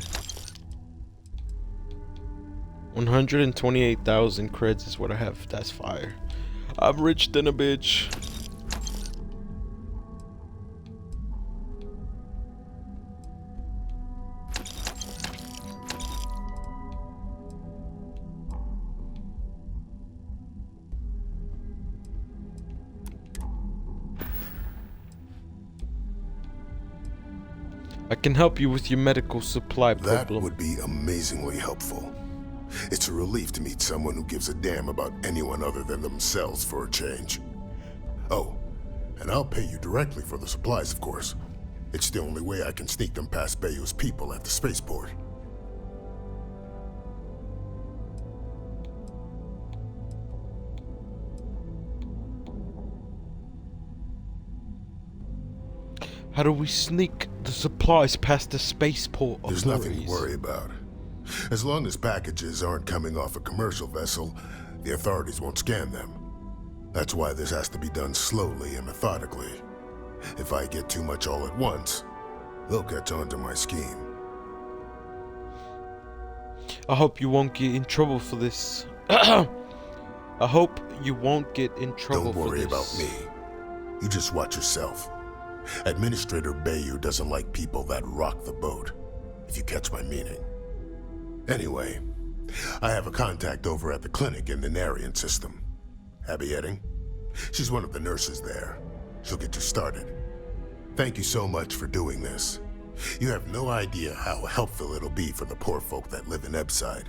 128,000 creds is what I have. That's fire. I'm rich than a bitch. I can help you with your medical supply problem. That would be amazingly helpful. It's a relief to meet someone who gives a damn about anyone other than themselves for a change. Oh, and I'll pay you directly for the supplies, of course. It's the only way I can sneak them past Bayou's people at the spaceport. How do we sneak the supplies past the spaceport? There's nothing to worry about. As long as packages aren't coming off a commercial vessel, the authorities won't scan them. That's why this has to be done slowly and methodically. If I get too much all at once, they'll catch on to my scheme. I hope you won't get in trouble for this. I hope you won't get in trouble for this. Don't worry about me. You just watch yourself. Administrator Bayou doesn't like people that rock the boat, if you catch my meaning. Anyway, I have a contact over at the clinic in the Narian system. Abby Edding? She's one of the nurses there. She'll get you started. Thank you so much for doing this. You have no idea how helpful it'll be for the poor folk that live in Ebside.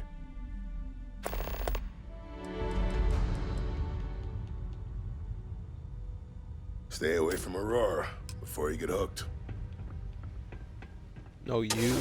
Stay away from Aurora before you get hooked. No, you.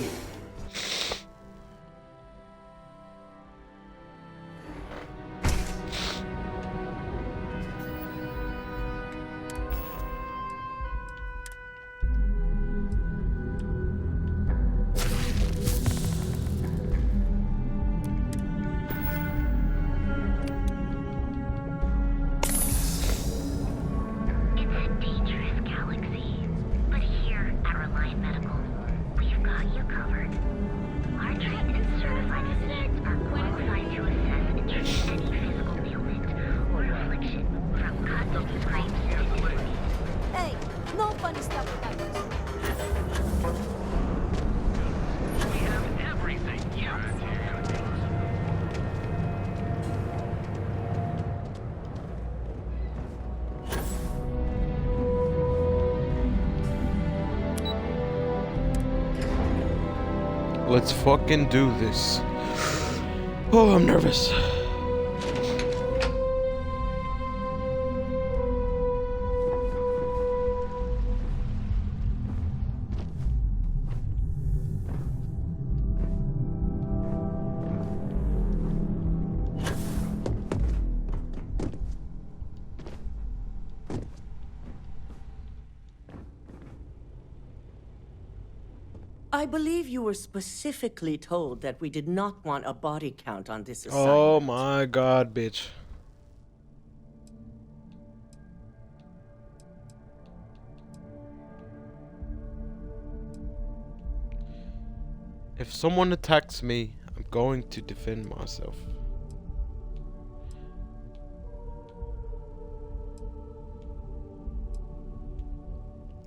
Let's fucking do this. Oh, I'm nervous. I believe you were specifically told that we did not want a body count on this assignment. Oh my god, bitch. If someone attacks me, I'm going to defend myself.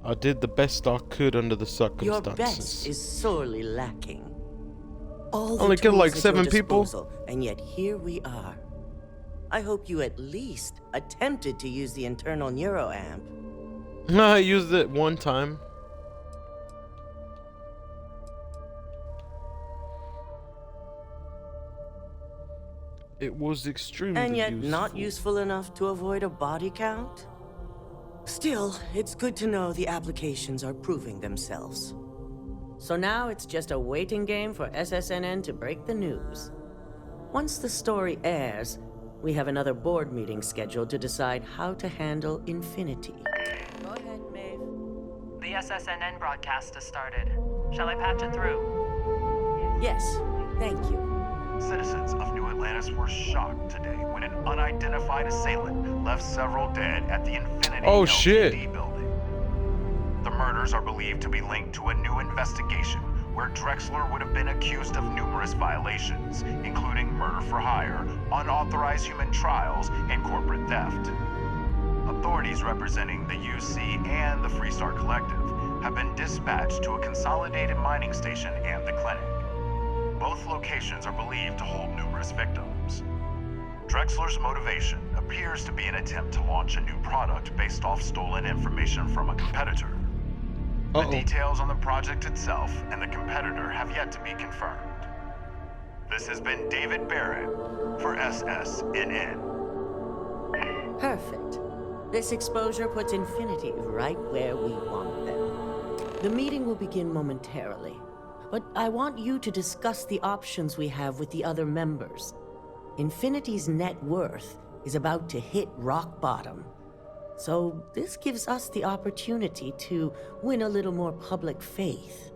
I did the best I could under the circumstances. Your best is sorely lacking. All Only the killed like tools at your 7 people. disposal, and yet here we are. I hope you at least attempted to use the internal neuroamp. I used it one time. It was extremely And yet useful. not useful enough to avoid a body count? Still, it's good to know the applications are proving themselves. So now it's just a waiting game for SSNN to break the news. Once the story airs, we have another board meeting scheduled to decide how to handle Infinity. Go ahead, Maeve. The SSNN broadcast has started. Shall I patch it through? Yes, thank you. Citizens of New Atlantis were shocked today when an unidentified assailant left several dead at the Infinity LTD building. The murders are believed to be linked to a new investigation where Drexler would have been accused of numerous violations, including murder for hire, unauthorized human trials, and corporate theft. Authorities representing the UC and the Freestar Collective have been dispatched to a consolidated mining station and the clinic. Both locations are believed to hold numerous victims. Drexler's motivation appears to be an attempt to launch a new product based off stolen information from a competitor. The details on the project itself and the competitor have yet to be confirmed. This has been David Barrett for SSNN. Perfect. This exposure puts Infinity right where we want them. The meeting will begin momentarily. But I want you to discuss the options we have with the other members. Infinity's net worth is about to hit rock bottom. So this gives us the opportunity to win a little more public faith.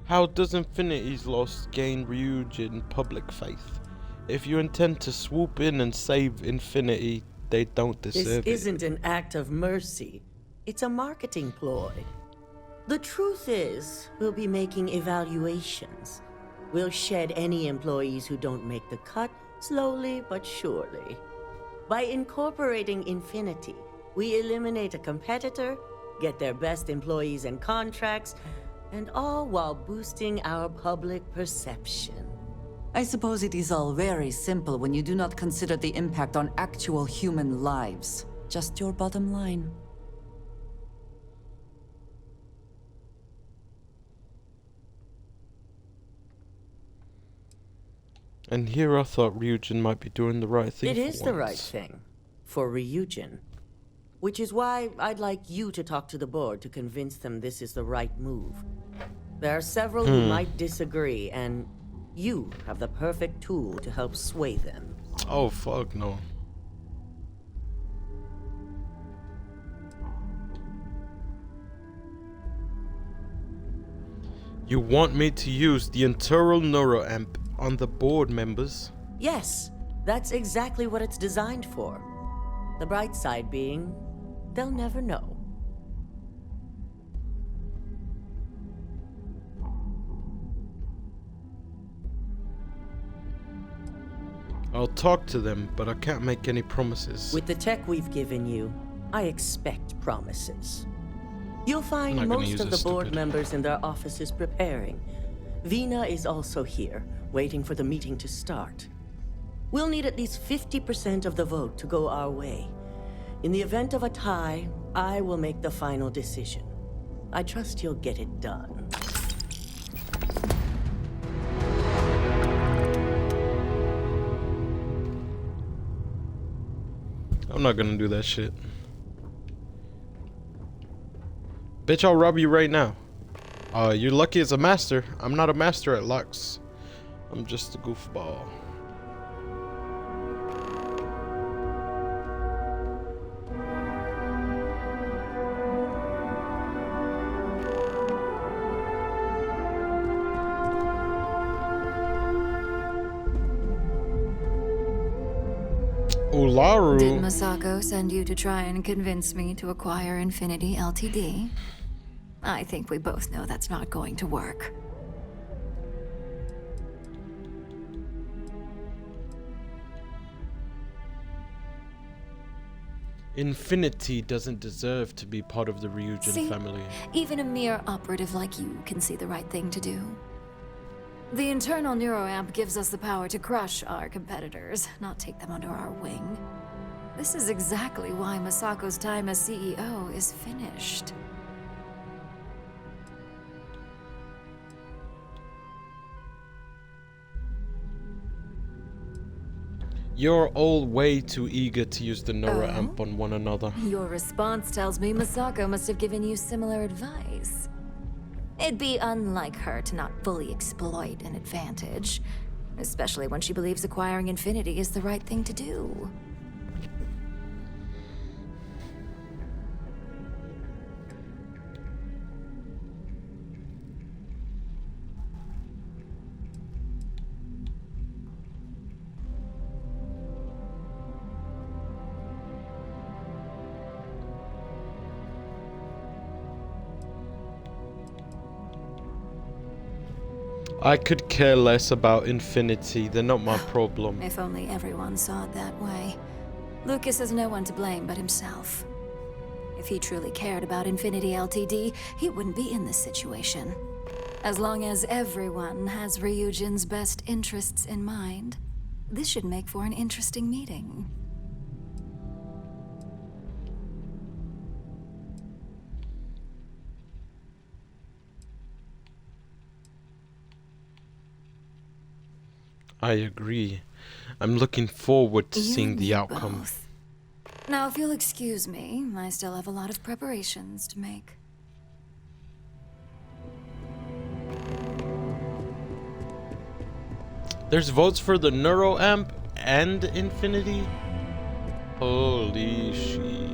How does Infinity's loss gain Ryujin public faith? If you intend to swoop in and save Infinity, they don't deserve it. This isn't an act of mercy. It's a marketing ploy. The truth is, we'll be making evaluations. We'll shed any employees who don't make the cut, slowly but surely. By incorporating Infinity, we eliminate a competitor, get their best employees and contracts, and all while boosting our public perception. I suppose it is all very simple when you do not consider the impact on actual human lives. Just your bottom line. And here I thought Ryujin might be doing the right thing. It is the right thing. For Ryujin. Which is why I'd like you to talk to the board to convince them this is the right move. There are several who might disagree, and you have the perfect tool to help sway them. Oh, fuck no. You want me to use the internal neuroamp on the board members? Yes, that's exactly what it's designed for. The bright side being, they'll never know. I'll talk to them, but I can't make any promises. With the tech we've given you, I expect promises. You'll find most of the board members in their offices preparing. Vina is also here, waiting for the meeting to start. We'll need at least 50% of the vote to go our way. In the event of a tie, I will make the final decision. I trust you'll get it done. I'm not gonna do that shit. Bitch, I'll rob you right now. You're lucky as a master. I'm not a master at locks. I'm just a goofball. Ularu. Did Masako send you to try and convince me to acquire Infinity Ltd? I think we both know that's not going to work. Infinity doesn't deserve to be part of the Ryujin family. Even a mere operative like you can see the right thing to do. The internal neuroamp gives us the power to crush our competitors, not take them under our wing. This is exactly why Masako's time as CEO is finished. You're all way too eager to use the neuroamp on one another. Your response tells me Masako must have given you similar advice. It'd be unlike her to not fully exploit an advantage, especially when she believes acquiring Infinity is the right thing to do. I could care less about Infinity. They're not my problem. If only everyone saw it that way. Lucas has no one to blame but himself. If he truly cared about Infinity Ltd, he wouldn't be in this situation. As long as everyone has Ryujin's best interests in mind, this should make for an interesting meeting. I agree. I'm looking forward to seeing the outcome. Both. Now, if you'll excuse me, I still have a lot of preparations to make. There's votes for the neuroamp and Infinity? Holy shit.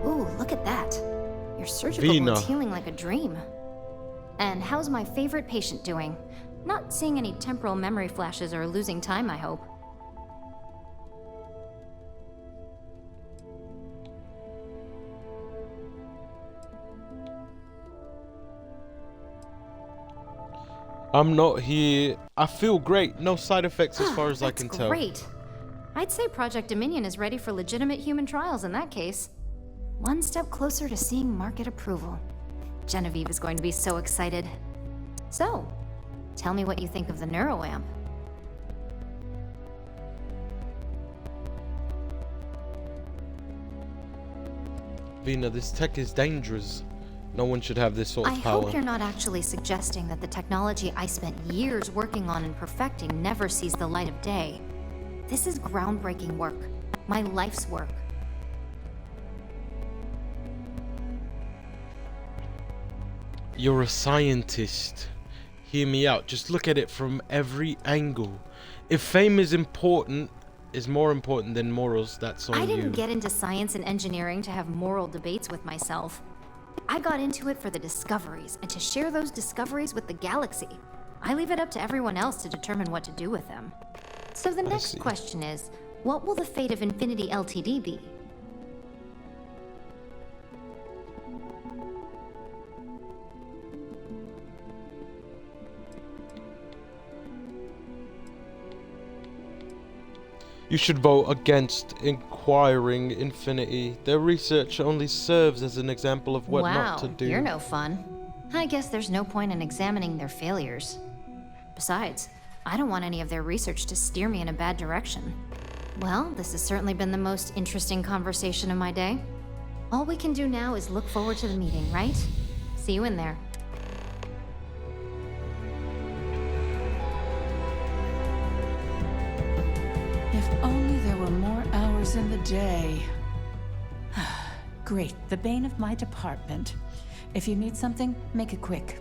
Ooh, look at that. Your surgical Vina. wound's healing like a dream. And how's my favorite patient doing? Not seeing any temporal memory flashes or losing time, I hope. I'm not here. I feel great. No side effects as far as I can tell. Great. I'd say Project Dominion is ready for legitimate human trials in that case. One step closer to seeing market approval. Genevieve is going to be so excited. So, tell me what you think of the neuroamp. Vina, this tech is dangerous. No one should have this sort of I power. hope you're not actually suggesting that the technology I spent years working on and perfecting never sees the light of day. This is groundbreaking work. My life's work. You're a scientist. Hear me out. Just look at it from every angle. If fame is more important than morals, that's on you. I didn't get into science and engineering to have moral debates with myself. I got into it for the discoveries and to share those discoveries with the galaxy. I leave it up to everyone else to determine what to do with them. So the next question is, what will the fate of Infinity Ltd be? You should vote against acquiring Infinity. Their research only serves as an example of what not to do. Wow, you're no fun. I guess there's no point in examining their failures. Besides, I don't want any of their research to steer me in a bad direction. Well, this has certainly been the most interesting conversation of my day. All we can do now is look forward to the meeting, right? See you in there. If only there were more hours in the day. Great, the bane of my department. If you need something, make it quick.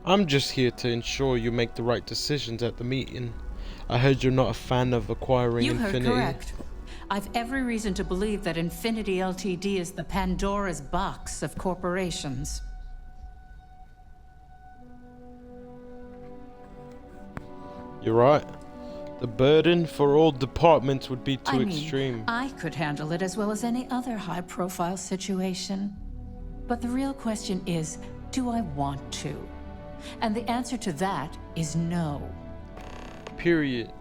I'm just here to ensure you make the right decisions at the meeting. I heard you're not a fan of acquiring Infinity. You heard correct. I've every reason to believe that Infinity Ltd. Is the Pandora's box of corporations. You're right. The burden for all departments would be too extreme. I could handle it as well as any other high-profile situation. But the real question is, do I want to? And the answer to that is no. Period.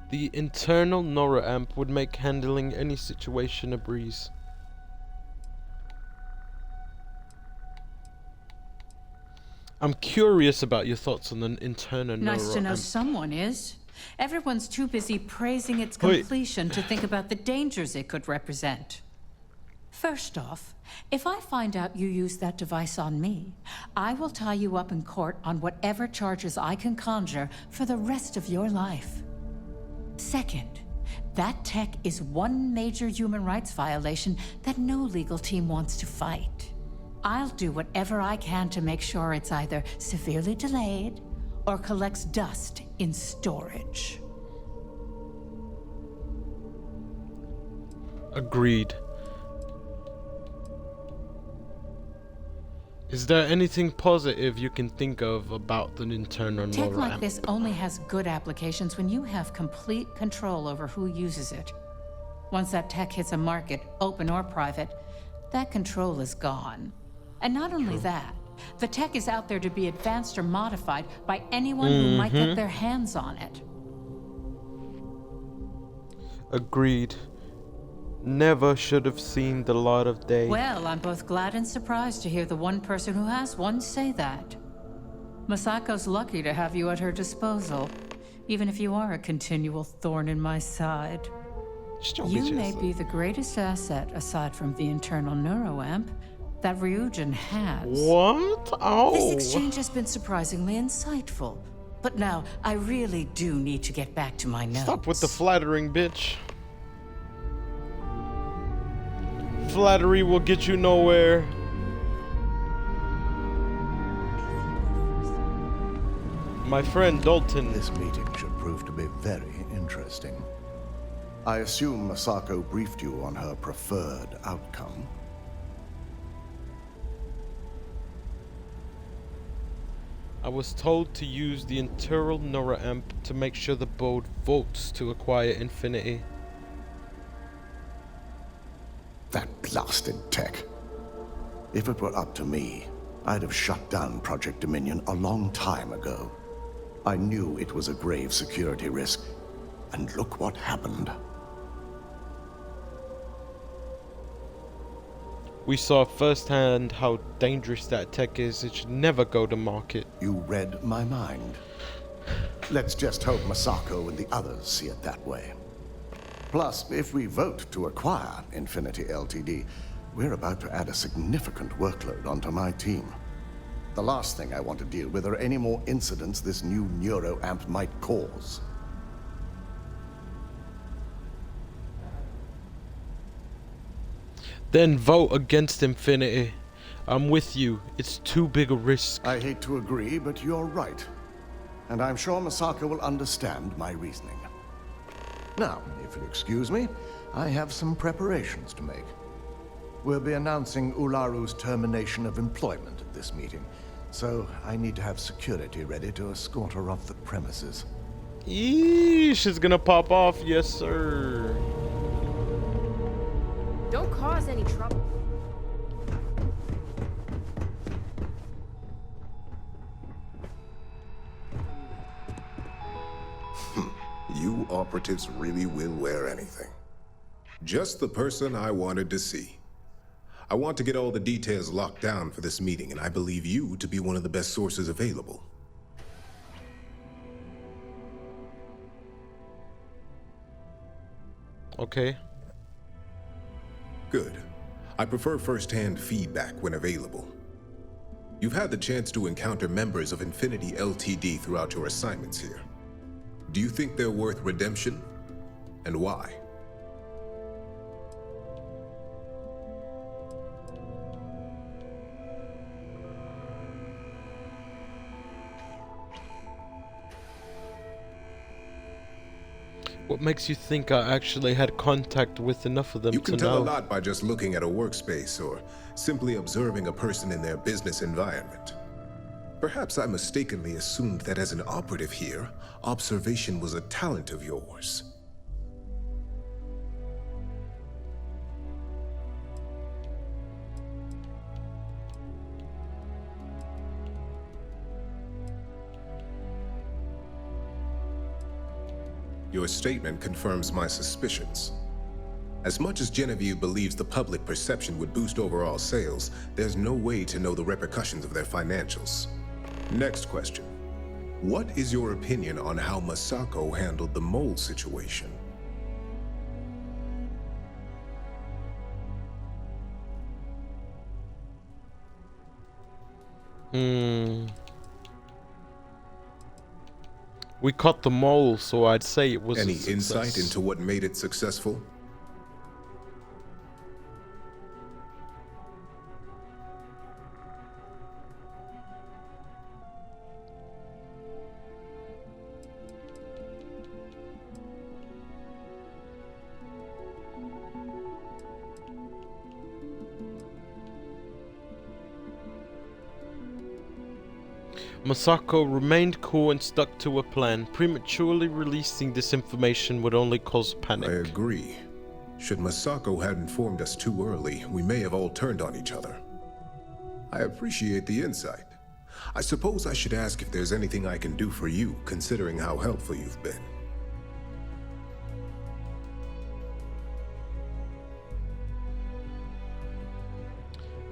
The internal Nora amp would make handling any situation a breeze. I'm curious about your thoughts on the internal Nora Nice to know amp. someone is. Everyone's too busy praising its completion to think about the dangers it could represent. First off, if I find out you used that device on me, I will tie you up in court on whatever charges I can conjure for the rest of your life. Second, that tech is one major human rights violation that no legal team wants to fight. I'll do whatever I can to make sure it's either severely delayed or collects dust in storage. Agreed. Is there anything positive you can think of about the internal Tech Nora like amp? this only has good applications when you have complete control over who uses it. Once that tech hits a market, open or private, that control is gone. And not only that, the tech is out there to be advanced or modified by anyone who might get their hands on it. Agreed. Never should have seen the light of day. Well, I'm both glad and surprised to hear the one person who has one say that. Masako's lucky to have you at her disposal, even if you are a continual thorn in my side. You may be the greatest asset, aside from the internal neuroamp, that Ryujin has. What? Oh. This exchange has been surprisingly insightful. But now, I really do need to get back to my notes. Stop with the flattering, bitch. Flattery will get you nowhere. My friend Dalton. This meeting should prove to be very interesting. I assume Masako briefed you on her preferred outcome. I was told to use the internal Nora amp to make sure the board votes to acquire Infinity. That blasted tech. If it were up to me, I'd have shut down Project Dominion a long time ago. I knew it was a grave security risk, and look what happened. We saw firsthand how dangerous that tech is. It should never go to market. You read my mind. Let's just hope Masako and the others see it that way. Plus, if we vote to acquire Infinity Ltd., we're about to add a significant workload onto my team. The last thing I want to deal with are any more incidents this new neuroamp might cause. Then vote against Infinity. I'm with you. It's too big a risk. I hate to agree, but you're right. And I'm sure Masako will understand my reasoning. Now, if you'll excuse me, I have some preparations to make. We'll be announcing Ularu's termination of employment at this meeting, so I need to have security ready to escort her off the premises. Eesh, it's gonna pop off. Yes, sir. Don't cause any trouble. You operatives really will wear anything. Just the person I wanted to see. I want to get all the details locked down for this meeting, and I believe you to be one of the best sources available. Okay. Good. I prefer first-hand feedback when available. You've had the chance to encounter members of Infinity LTD throughout your assignments here. Do you think they're worth redemption? And why? What makes you think I actually had contact with enough of them to know? You can tell a lot by just looking at a workspace or simply observing a person in their business environment. Perhaps I mistakenly assumed that as an operative here, observation was a talent of yours. Your statement confirms my suspicions. As much as Genevieve believes the public perception would boost overall sales, there's no way to know the repercussions of their financials. Next question. What is your opinion on how Masako handled the mole situation? We caught the mole, so I'd say it was Any a success. insight into what made it successful? Masako remained cool and stuck to a plan. Prematurely releasing this information would only cause panic. I agree. Should Masako have informed us too early, we may have all turned on each other. I appreciate the insight. I suppose I should ask if there's anything I can do for you, considering how helpful you've been.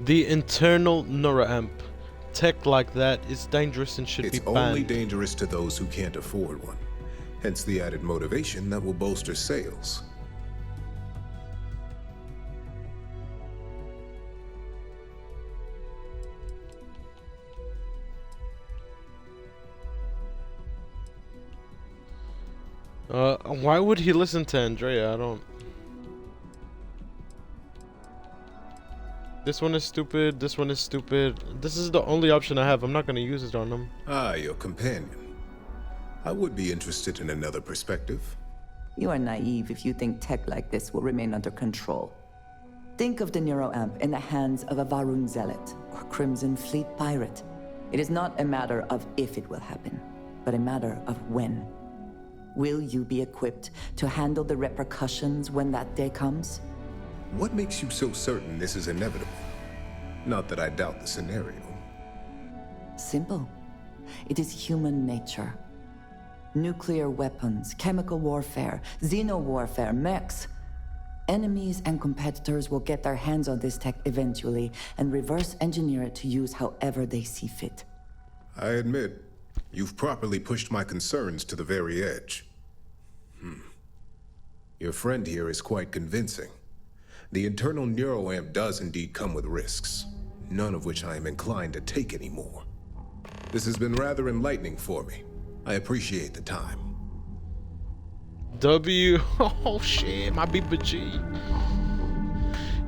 The internal neuroamp. Tech like that is dangerous and should be banned. It's only dangerous to those who can't afford one. Hence the added motivation that will bolster sales. Why would he listen to Andrea? I don't... This one is stupid, this one is stupid. This is the only option I have. I'm not gonna use it on them. Ah, your companion. I would be interested in another perspective. You are naive if you think tech like this will remain under control. Think of the neuroamp in the hands of a Varun Zealot or Crimson Fleet pirate. It is not a matter of if it will happen, but a matter of when. Will you be equipped to handle the repercussions when that day comes? What makes you so certain this is inevitable? Not that I doubt the scenario. Simple. It is human nature. Nuclear weapons, chemical warfare, xeno-warfare, mechs. Enemies and competitors will get their hands on this tech eventually and reverse engineer it to use however they see fit. I admit, you've properly pushed my concerns to the very edge. Your friend here is quite convincing. The internal neuroamp does indeed come with risks, none of which I am inclined to take anymore. This has been rather enlightening for me. I appreciate the time. W. Oh shit, my BBG.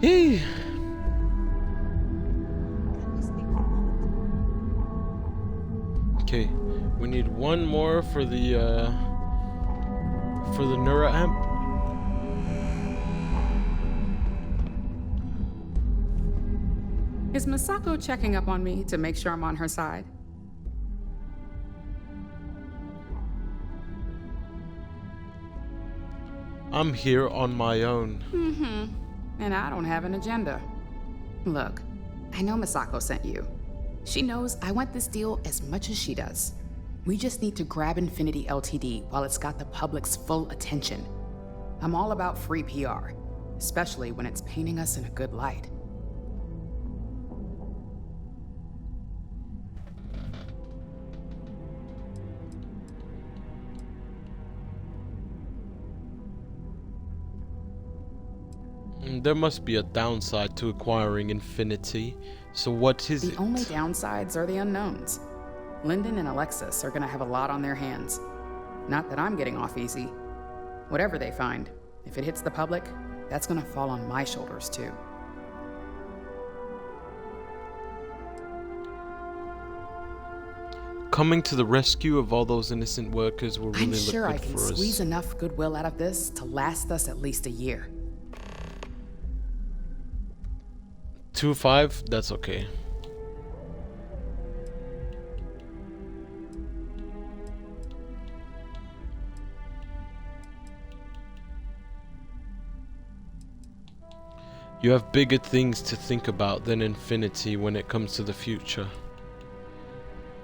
Hey. Okay, we need one more for the neuroamp. Is Masako checking up on me to make sure I'm on her side? I'm here on my own. And I don't have an agenda. Look, I know Misako sent you. She knows I want this deal as much as she does. We just need to grab Infinity Ltd. while it's got the public's full attention. I'm all about free PR, especially when it's painting us in a good light. There must be a downside to acquiring Infinity. So what is it? The only downsides are the unknowns. Lyndon and Alexis are gonna have a lot on their hands. Not that I'm getting off easy. Whatever they find, if it hits the public, that's gonna fall on my shoulders too. Coming to the rescue of all those innocent workers will really I'm look sure good I can for us. squeeze enough goodwill out of this to last us at least a year. 2-5, that's okay. You have bigger things to think about than Infinity when it comes to the future.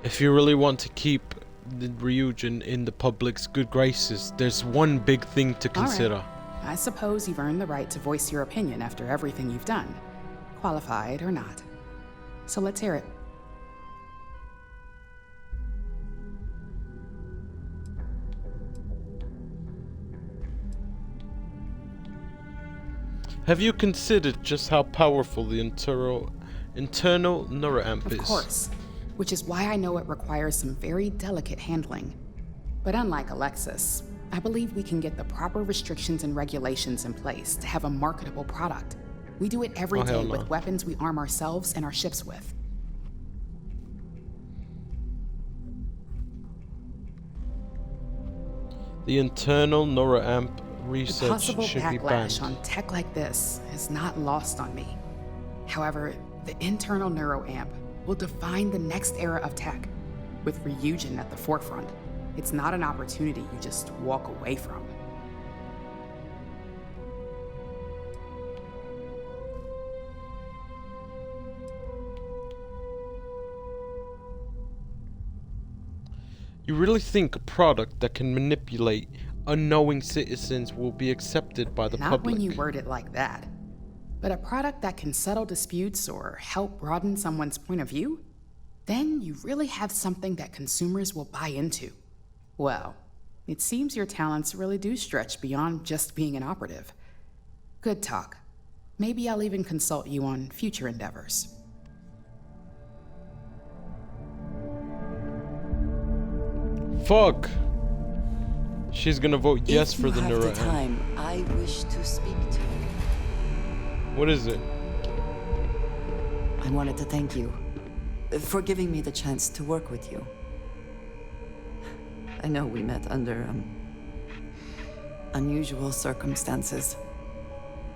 If you really want to keep the Ryujin in the public's good graces, there's one big thing to consider. All right. I suppose you've earned the right to voice your opinion after everything you've done, qualified or not. So let's hear it. Have you considered just how powerful the internal neuroamp is? Of course, which is why I know it requires some very delicate handling. But unlike Alexis, I believe we can get the proper restrictions and regulations in place to have a marketable product. We do it every day with weapons we arm ourselves and our ships with. The internal neuroamp The research possible should be backlash banned. on tech like this is not lost on me. However, the internal neuroamp will define the next era of tech, with Ryujin at the forefront. It's not an opportunity you just walk away from. You really think a product that can manipulate unknowing citizens will be accepted by the Not public? when you word it like that. But a product that can settle disputes or help broaden someone's point of view? Then you really have something that consumers will buy into. Well, it seems your talents really do stretch beyond just being an operative. Good talk. Maybe I'll even consult you on future endeavors. Fuck! She's gonna vote yes for the If you have the neuroamp. time, I wish to speak to you. What is it? I wanted to thank you for giving me the chance to work with you. I know we met under unusual circumstances.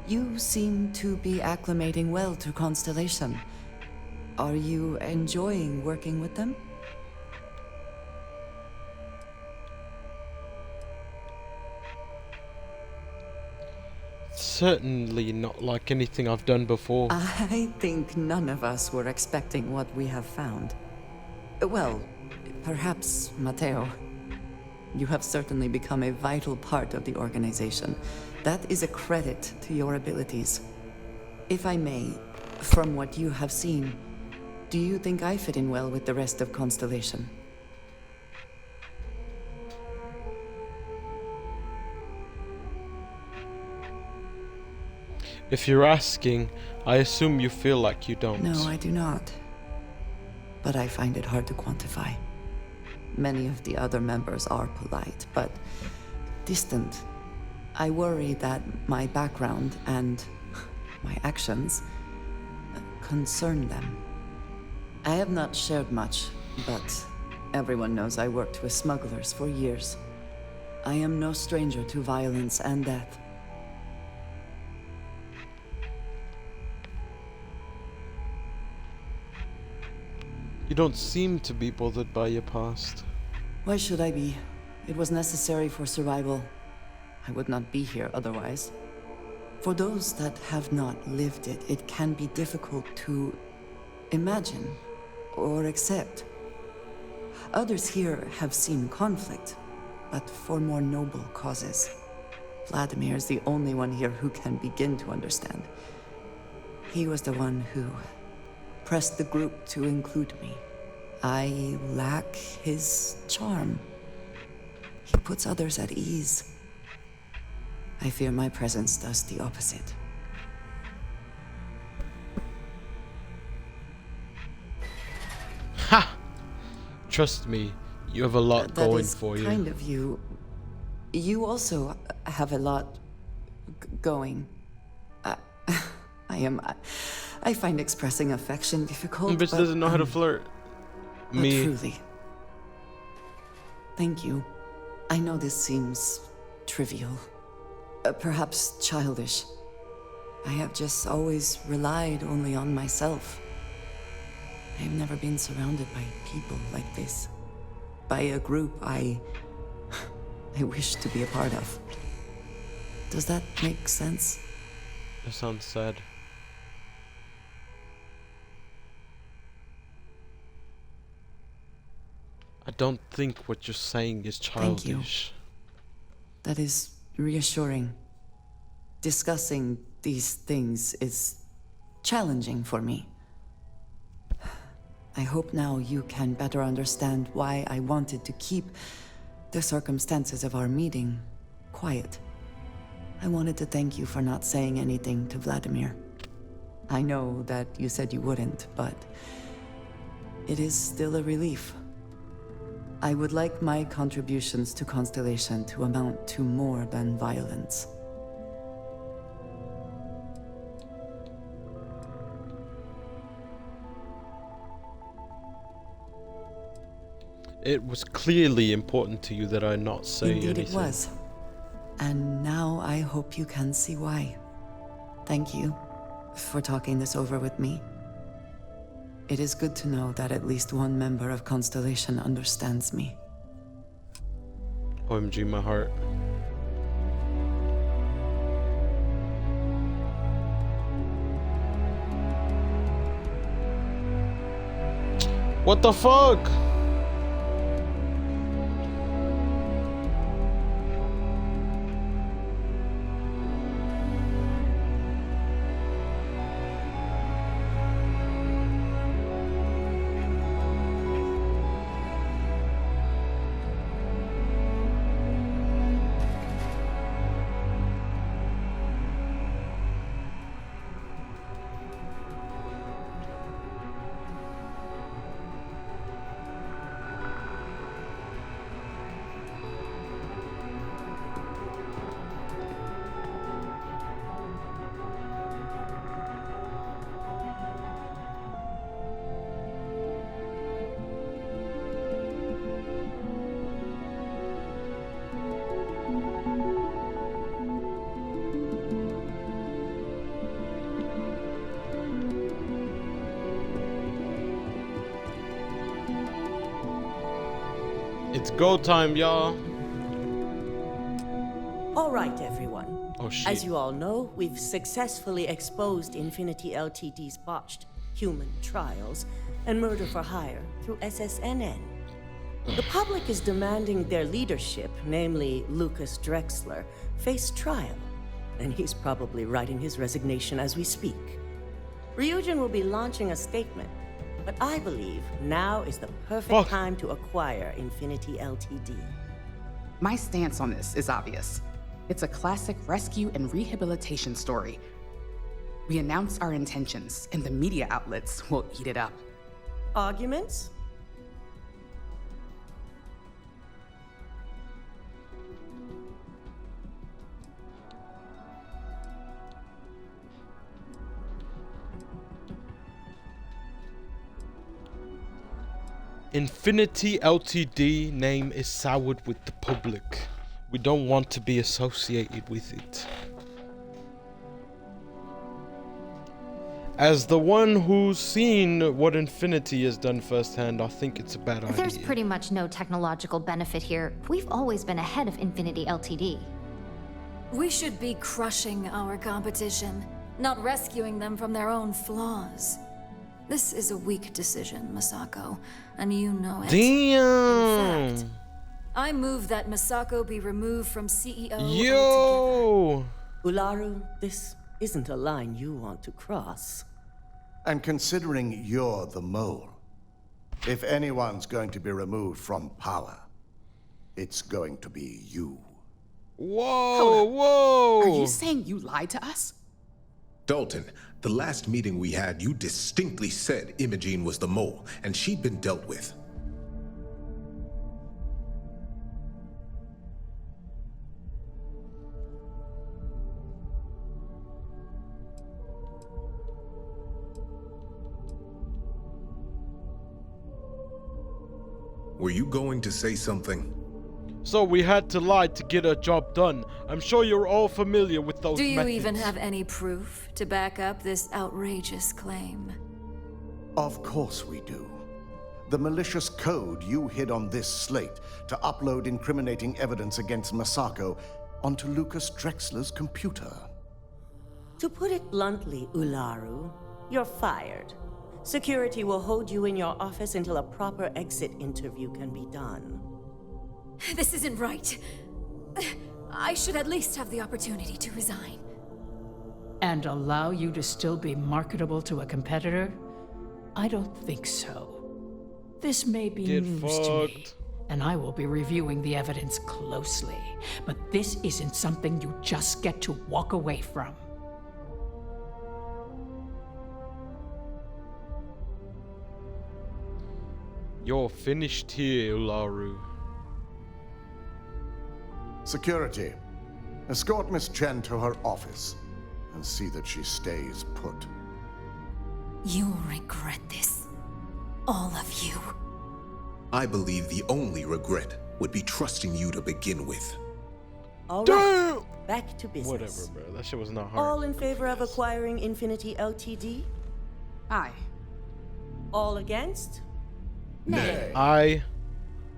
You seem to be acclimating well to Constellation. Are you enjoying working with them? Certainly not like anything I've done before. I think none of us were expecting what we have found. Well, perhaps Matteo. You have certainly become a vital part of the organization. That is a credit to your abilities. If I may, from what you have seen, do you think I fit in well with the rest of Constellation? If you're asking, I assume you feel like you don't. No, I do not. But I find it hard to quantify. Many of the other members are polite, but distant. I worry that my background and my actions concern them. I have not shared much, but everyone knows I worked with smugglers for years. I am no stranger to violence and death. You don't seem to be bothered by your past. Why should I be? It was necessary for survival. I would not be here otherwise. For those that have not lived it, it can be difficult to imagine or accept. Others here have seen conflict, but for more noble causes. Vladimir is the only one here who can begin to understand. He was the one who pressed the group to include me. I lack his charm. He puts others at ease. I fear my presence does the opposite. Ha! Trust me, you have a lot going for you. That is kind of you. You also have a lot going. I find expressing affection difficult. Bitch doesn't know how to flirt. Me. Truly. Thank you. I know this seems trivial. Perhaps childish. I have just always relied only on myself. I have never been surrounded by people like this. By a group I wish to be a part of. Does that make sense? That sounds sad. I don't think what you're saying is childish. Thank you. That is reassuring. Discussing these things is challenging for me. I hope now you can better understand why I wanted to keep the circumstances of our meeting quiet. I wanted to thank you for not saying anything to Vladimir. I know that you said you wouldn't, but it is still a relief. I would like my contributions to Constellation to amount to more than violence. It was clearly important to you that I not say anything. Indeed it was. And now I hope you can see why. Thank you for talking this over with me. It is good to know that at least one member of Constellation understands me. OMG, my heart. What the fuck? It's go time, y'all. All right, everyone. Oh, shit. As you all know, we've successfully exposed Infinity Ltd's botched human trials and murder for hire through SSNN. The public is demanding their leadership, namely Lucas Drexler, face trial, and he's probably writing his resignation as we speak. Ryujin will be launching a statement, but I believe now is the perfect time to acquire Infinity Ltd. My stance on this is obvious. It's a classic rescue and rehabilitation story. We announce our intentions, and the media outlets will eat it up. Arguments? Infinity Ltd name is soured with the public. We don't want to be associated with it. As the one who's seen what Infinity has done firsthand, I think it's a bad idea. There's pretty much no technological benefit here. We've always been ahead of Infinity Ltd. We should be crushing our competition, not rescuing them from their own flaws. This is a weak decision, Masako, and you know it. Damn! In fact, I move that Masako be removed from CEO Yo! Ularu, this isn't a line you want to cross. And considering you're the mole, if anyone's going to be removed from power, it's going to be you. Whoa, whoa! Are you saying you lied to us? Dalton, the last meeting we had, you distinctly said Imogene was the mole, and she'd been dealt with. Were you going to say something? So we had to lie to get a job done. I'm sure you're all familiar with those Do you methods. even have any proof to back up this outrageous claim? Of course we do. The malicious code you hid on this slate to upload incriminating evidence against Masako onto Lucas Drexler's computer. To put it bluntly, Ularu, you're fired. Security will hold you in your office until a proper exit interview can be done. This isn't right. I should at least have the opportunity to resign. And allow you to still be marketable to a competitor? I don't think so. This may be Get news to me, fucked. and I will be reviewing the evidence closely. But this isn't something you just get to walk away from. You're finished here, Ularu. Security, escort Miss Chen to her office and see that she stays put. You'll regret this. All of you. I believe the only regret would be trusting you to begin with. All right, back to business. Whatever, bro. That shit was not hard. All in favor of acquiring Infinity Ltd? Aye. All against?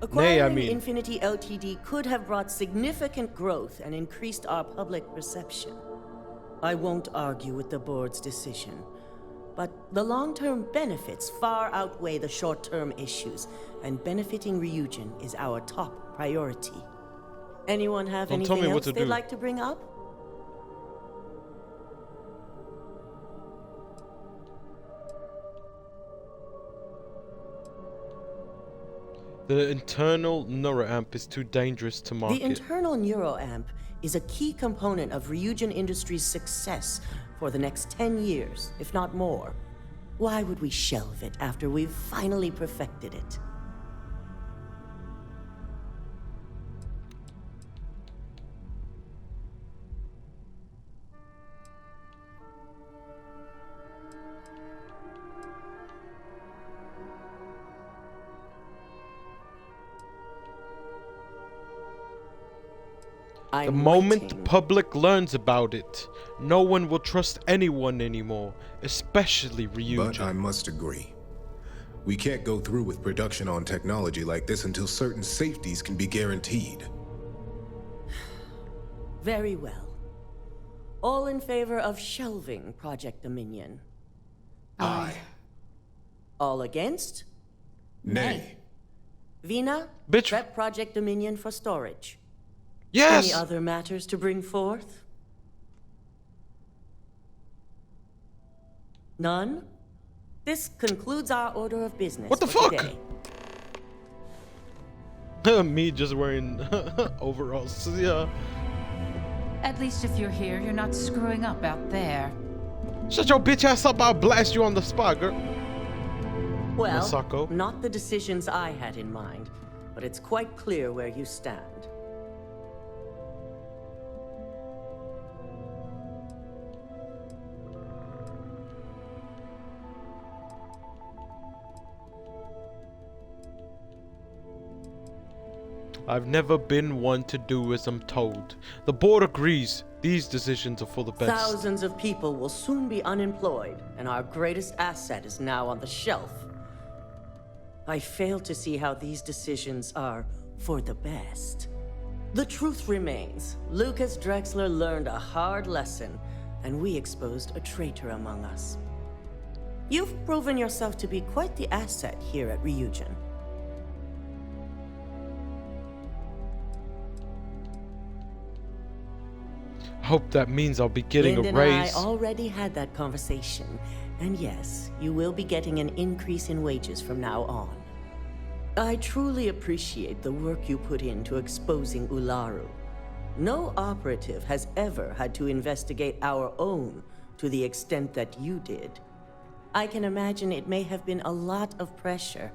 Acquiring Infinity Ltd could have brought significant growth and increased our public perception. I won't argue with the board's decision, but the long-term benefits far outweigh the short-term issues, and benefiting Ryujin is our top priority. Anyone have Don't tell anything me what else to they'd do. like to bring up? The internal neuroamp is too dangerous to market. The internal neuroamp is a key component of Ryujin Industries' success for the next 10 years, if not more. Why would we shelve it after we've finally perfected it? The moment the public learns about it, no one will trust anyone anymore, especially Ryujin. But I must agree. We can't go through with production on technology like this until certain safeties can be guaranteed. Very well. All in favor of shelving Project Dominion? Aye. All against? Nay. Vina, Bitch. prep Project Dominion for storage. Yes! Any other matters to bring forth? None? This concludes our order of business. What the for fuck? Today. Me just wearing overalls. Yeah. At least if you're here, you're not screwing up out there. Shut your bitch ass up, I'll blast you on the spot, girl. Well, Masako. not the decisions I had in mind, but it's quite clear where you stand. I've never been one to do as I'm told. The board agrees. These decisions are for the best. Thousands of people will soon be unemployed, and our greatest asset is now on the shelf. I fail to see how these decisions are for the best. The truth remains, Lucas Drexler learned a hard lesson, and we exposed a traitor among us. You've proven yourself to be quite the asset here at Ryujin. I hope that means I'll be getting Lind a raise. and I already had that conversation, and yes, you will be getting an increase in wages from now on. I truly appreciate the work you put into exposing Ularu. No operative has ever had to investigate our own to the extent that you did. I can imagine it may have been a lot of pressure,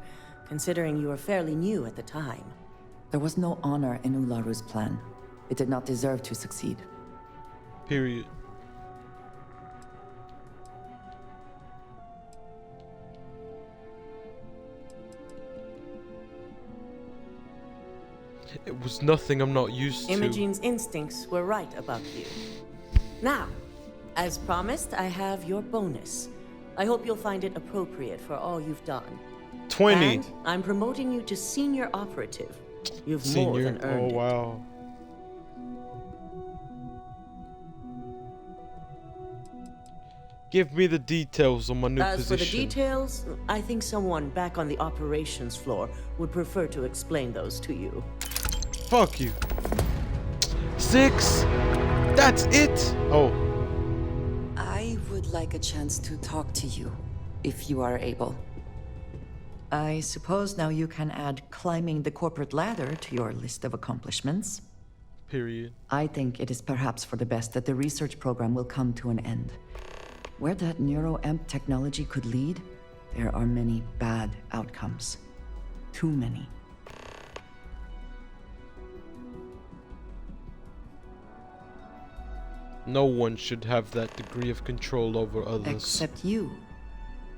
considering you were fairly new at the time. There was no honor in Ularu's plan. It did not deserve to succeed. Period. It was nothing I'm not used to. Imogene's instincts were right about you. Now, as promised, I have your bonus. I hope you'll find it appropriate for all you've done. 20. And I'm promoting you to senior operative. You've Senior. more than earned Oh wow. Give me the details on my new As position. for the details, I think someone back on the operations floor would prefer to explain those to you. Fuck you. 6. That's it. Oh. I would like a chance to talk to you, if you are able. I suppose now you can add climbing the corporate ladder to your list of accomplishments. Period. I think it is perhaps for the best that the research program will come to an end. Where that neuroamp technology could lead, there are many bad outcomes. Too many. No one should have that degree of control over others. Except you,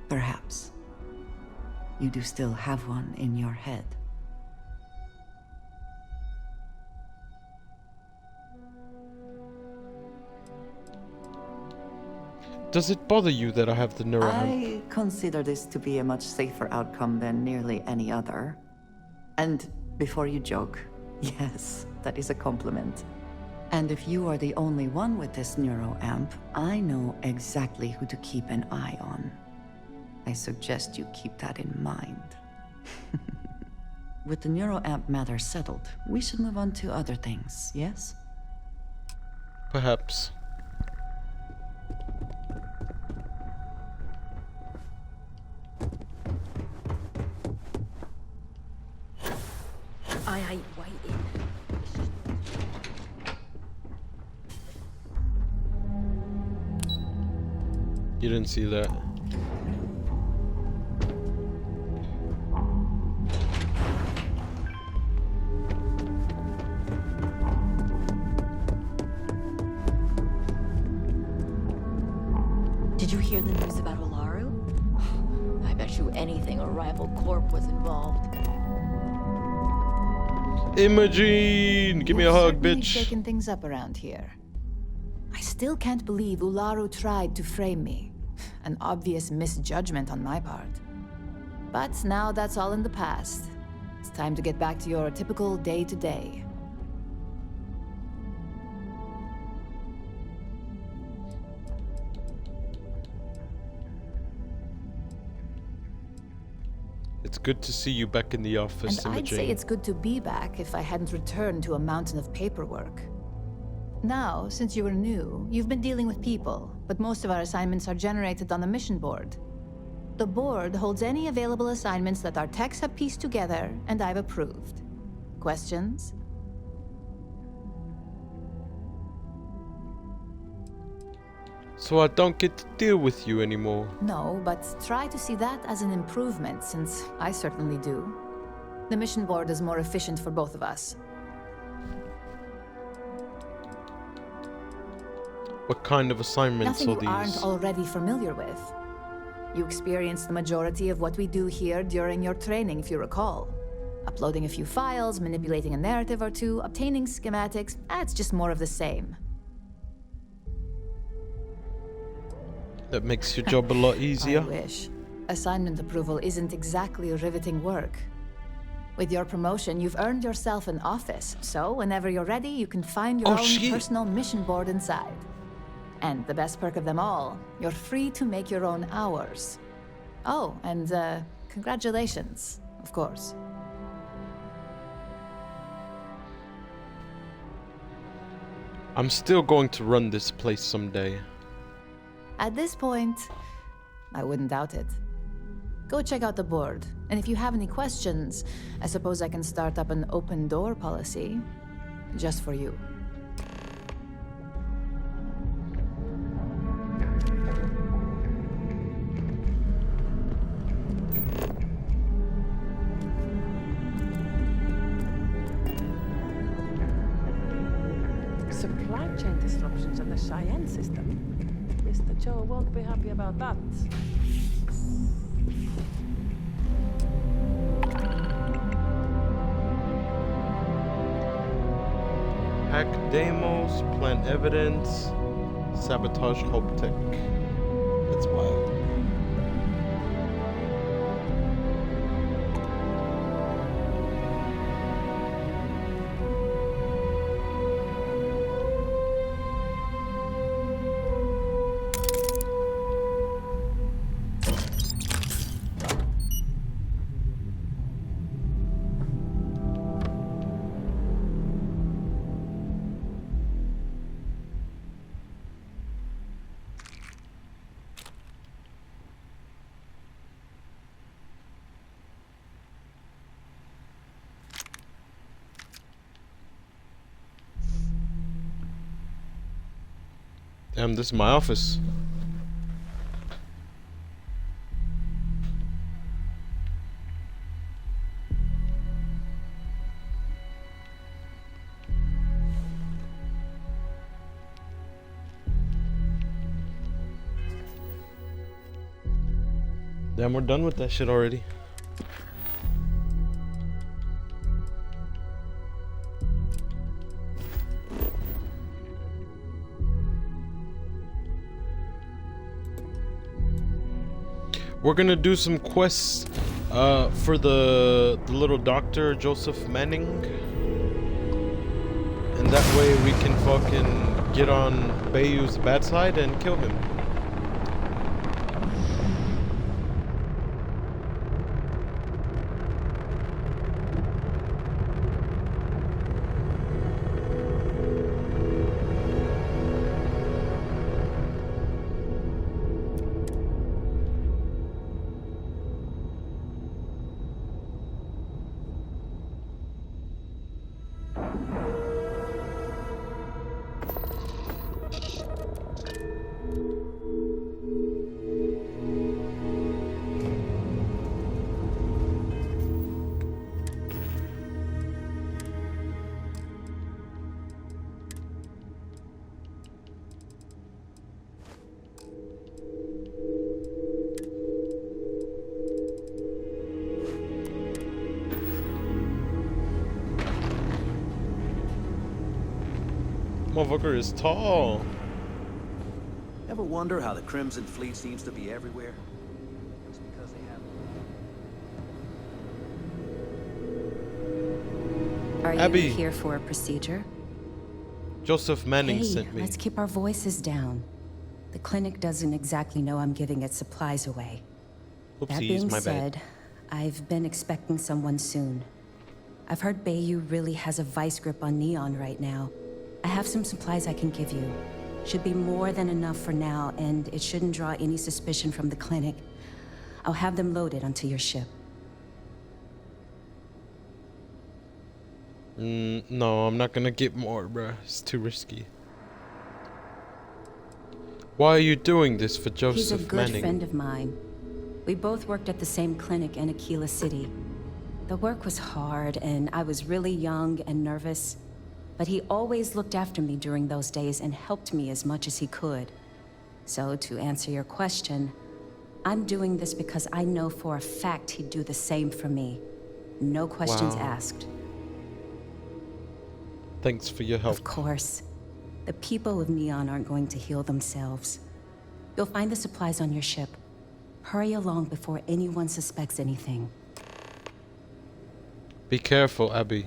perhaps. You do still have one in your head. Does it bother you that I have the neuroamp? I consider this to be a much safer outcome than nearly any other. And before you joke, yes, that is a compliment. And if you are the only one with this neuroamp, I know exactly who to keep an eye on. I suggest you keep that in mind. With the neuroamp matter settled, we should move on to other things, yes? Perhaps. I ain't waiting. You didn't see that. Did you hear the news about Olaru? I bet you anything a rival corp was involved. Imogene! Give me a hug, Certainly bitch. shaken things up around here. I still can't believe Ularu tried to frame me. An obvious misjudgment on my part. But now that's all in the past. It's time to get back to your typical day-to-day. It's good to see you back in the office, And I'd Imogene. say it's good to be back if I hadn't returned to a mountain of paperwork. Now, since you were new, you've been dealing with people, but most of our assignments are generated on the mission board. The board holds any available assignments that our techs have pieced together, and I've approved. Questions? So I don't get to deal with you anymore. No, but try to see that as an improvement, since I certainly do. The mission board is more efficient for both of us. What kind of assignments Nothing are you these? aren't already familiar with. You experienced the majority of what we do here during your training, if you recall. Uploading a few files, manipulating a narrative or two, obtaining schematics, it's just more of the same. That makes your job a lot easier. I wish. Assignment approval isn't exactly riveting work. With your promotion, you've earned yourself an office, so whenever you're ready, you can find your own personal mission board inside. And the best perk of them all, you're free to make your own hours. Oh, and congratulations, of course. I'm still going to run this place someday. At this point, I wouldn't doubt it. Go check out the board, and if you have any questions, I suppose I can start up an open door policy, just for you. Supply chain disruptions on the Cheyenne system. Mr. Joe won't be happy about that. Hack demos, plant evidence, sabotage Hope Tech. That's wild. Damn, this is my office. Damn, we're done with that shit already. We're gonna do some quests for the little doctor, Joseph Manning. And that way we can fucking get on Bayou's bad side and kill him. Motherfucker is tall. Ever wonder how the Crimson Fleet seems to be everywhere? It's because they have... Are Abby. you here for a procedure? Joseph Manning Hey, sent me. let's keep our voices down. The clinic doesn't exactly know I'm giving its supplies away. That Oopsies, being my bad. said, I've been expecting someone soon. I've heard Bayou really has a vice grip on Neon right now. I have some supplies I can give you. Should be more than enough for now, and it shouldn't draw any suspicion from the clinic. I'll have them loaded onto your ship. No, I'm not gonna get more, bruh. It's too risky. Why are you doing this for Joseph He's a good Manning? friend of mine. We both worked at the same clinic in Aquila City. The work was hard, and I was really young and nervous. But he always looked after me during those days and helped me as much as he could. So to answer your question, I'm doing this because I know for a fact he'd do the same for me. No questions Wow. asked. Thanks for your help. Of course. The people of Neon aren't going to heal themselves. You'll find the supplies on your ship. Hurry along before anyone suspects anything. Be careful, Abby.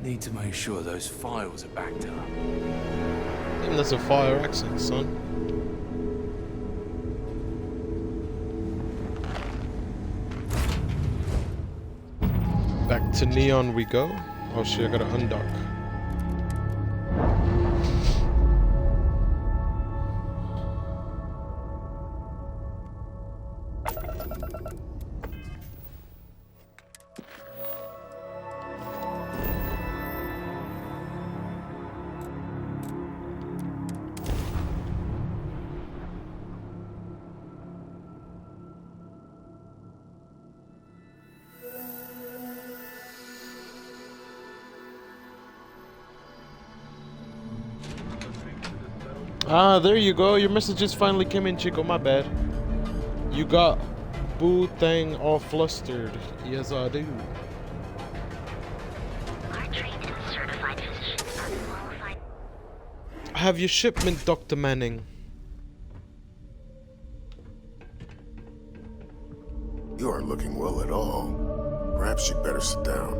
Need to make sure those files are backed up. Damn, that's a fire accent, son. Back to Neon we go. Oh shit, I gotta undock. Ah, there you go. Your messages finally came in, Chico. My bad. You got Boo Thang all flustered. Yes, I do. I have your shipment, Dr. Manning. You aren't looking well at all. Perhaps you'd better sit down.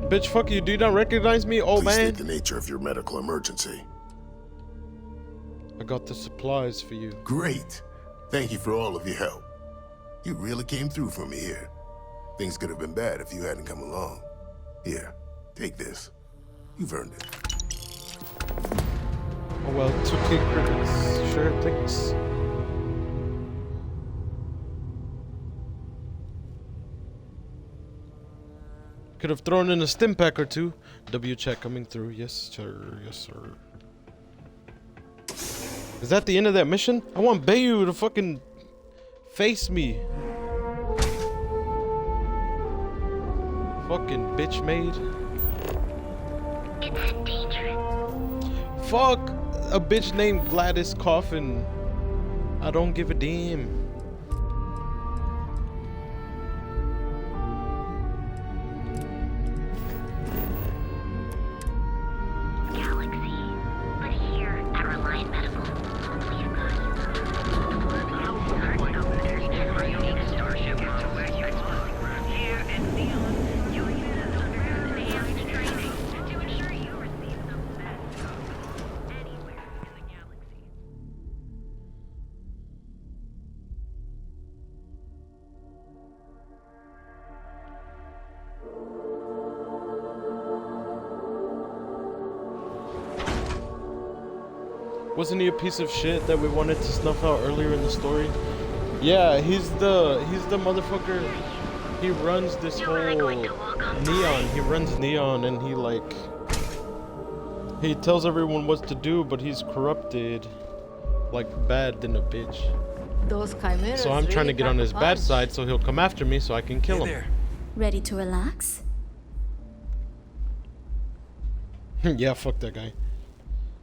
Bitch, fuck you. Do you not recognize me, old Please man? state the nature of your medical emergency. I got the supplies for you. Great. Thank you for all of your help. You really came through for me here. Things could have been bad if you hadn't come along. Here, take this. You've earned it. Oh well, 2K credits. Sure, thanks. Could have thrown in a stim pack or two. W check coming through. Yes, sir. Yes, sir. Is that the end of that mission? I want Bayu to fucking face me. Fucking bitch made. It's dangerous. Fuck a bitch named Gladys Coffin. I don't give a damn. Wasn't he a piece of shit that we wanted to snuff out earlier in the story? Yeah, he's the motherfucker. He runs this whole Neon. He runs Neon and he tells everyone what to do, but he's corrupted like bad than a bitch. Those chimeras. So I'm trying to get on his bad side so he'll come after me so I can kill him. Ready to relax? Yeah, fuck that guy.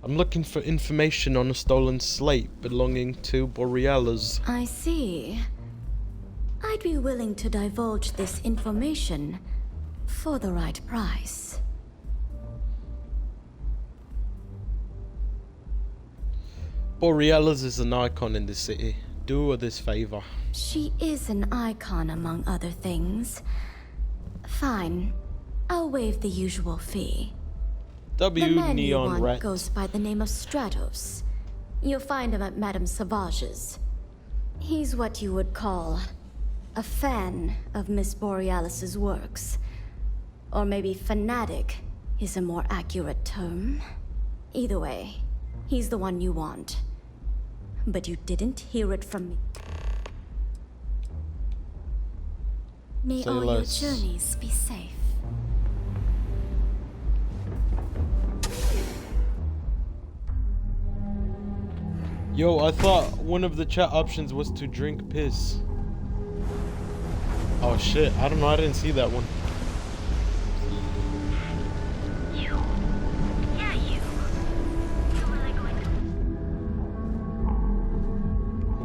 I'm looking for information on a stolen slate belonging to Borealis. I see. I'd be willing to divulge this information for the right price. Borealis is an icon in the city. Do her this favor. She is an icon among other things. Fine. I'll waive the usual fee. The man you want Rat. goes by the name of Stratos. You'll find him at Madame Savage's. He's what you would call a fan of Miss Borealis's works. Or maybe fanatic is a more accurate term. Either way, he's the one you want. But you didn't hear it from me. May Say all less. your journeys be safe. Yo, I thought one of the chat options was to drink piss. Oh shit, I don't know, I didn't see that one.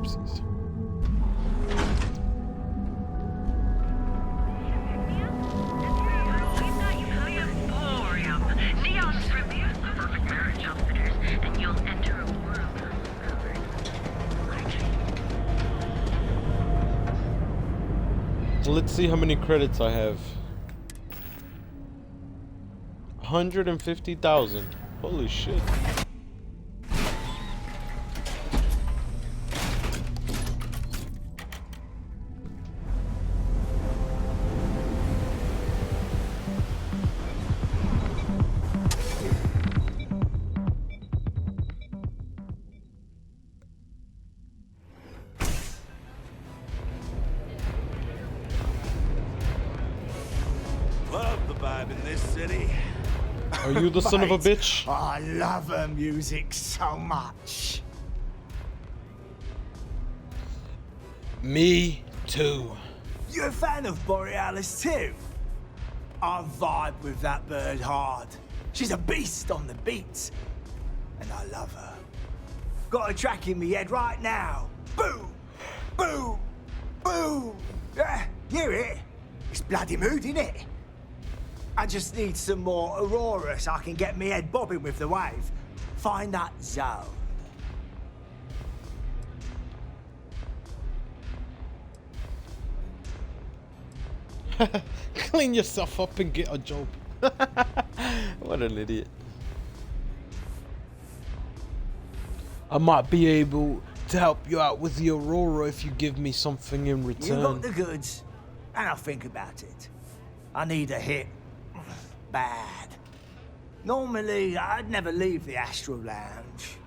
Oopsies. Let's see how many credits I have. 150,000. Holy shit. Love the vibe in this city. Are you the son of a Mate, bitch? I love her music so much. Me too. You a fan of Borealis too? I vibe with that bird hard. She's a beast on the beats. And I love her. Got a track in me head right now. Boom! Boom! Boom! Yeah, hear it? It's bloody mood, innit? I just need some more Aurora so I can get me head bobbing with the wave. Find that zone. Clean yourself up and get a job. What an idiot. I might be able to help you out with the Aurora if you give me something in return. You got the goods, and I'll think about it. I need a hit. Bad. Normally, I'd never leave the Astral Lounge.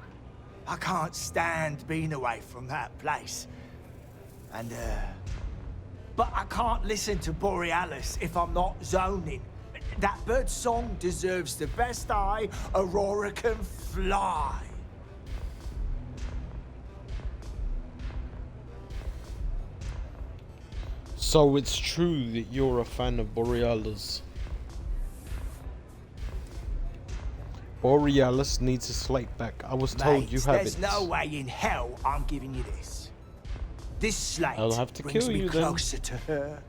I can't stand being away from that place. And, but I can't listen to Borealis if I'm not zoning. That bird's song deserves the best eye Aurora can fly. So it's true that you're a fan of Borealis. Borealis needs a slate back. I was told Mate, you have there's it. no way in hell I'm giving you this. This slate I'll have to brings kill me you then. closer to her.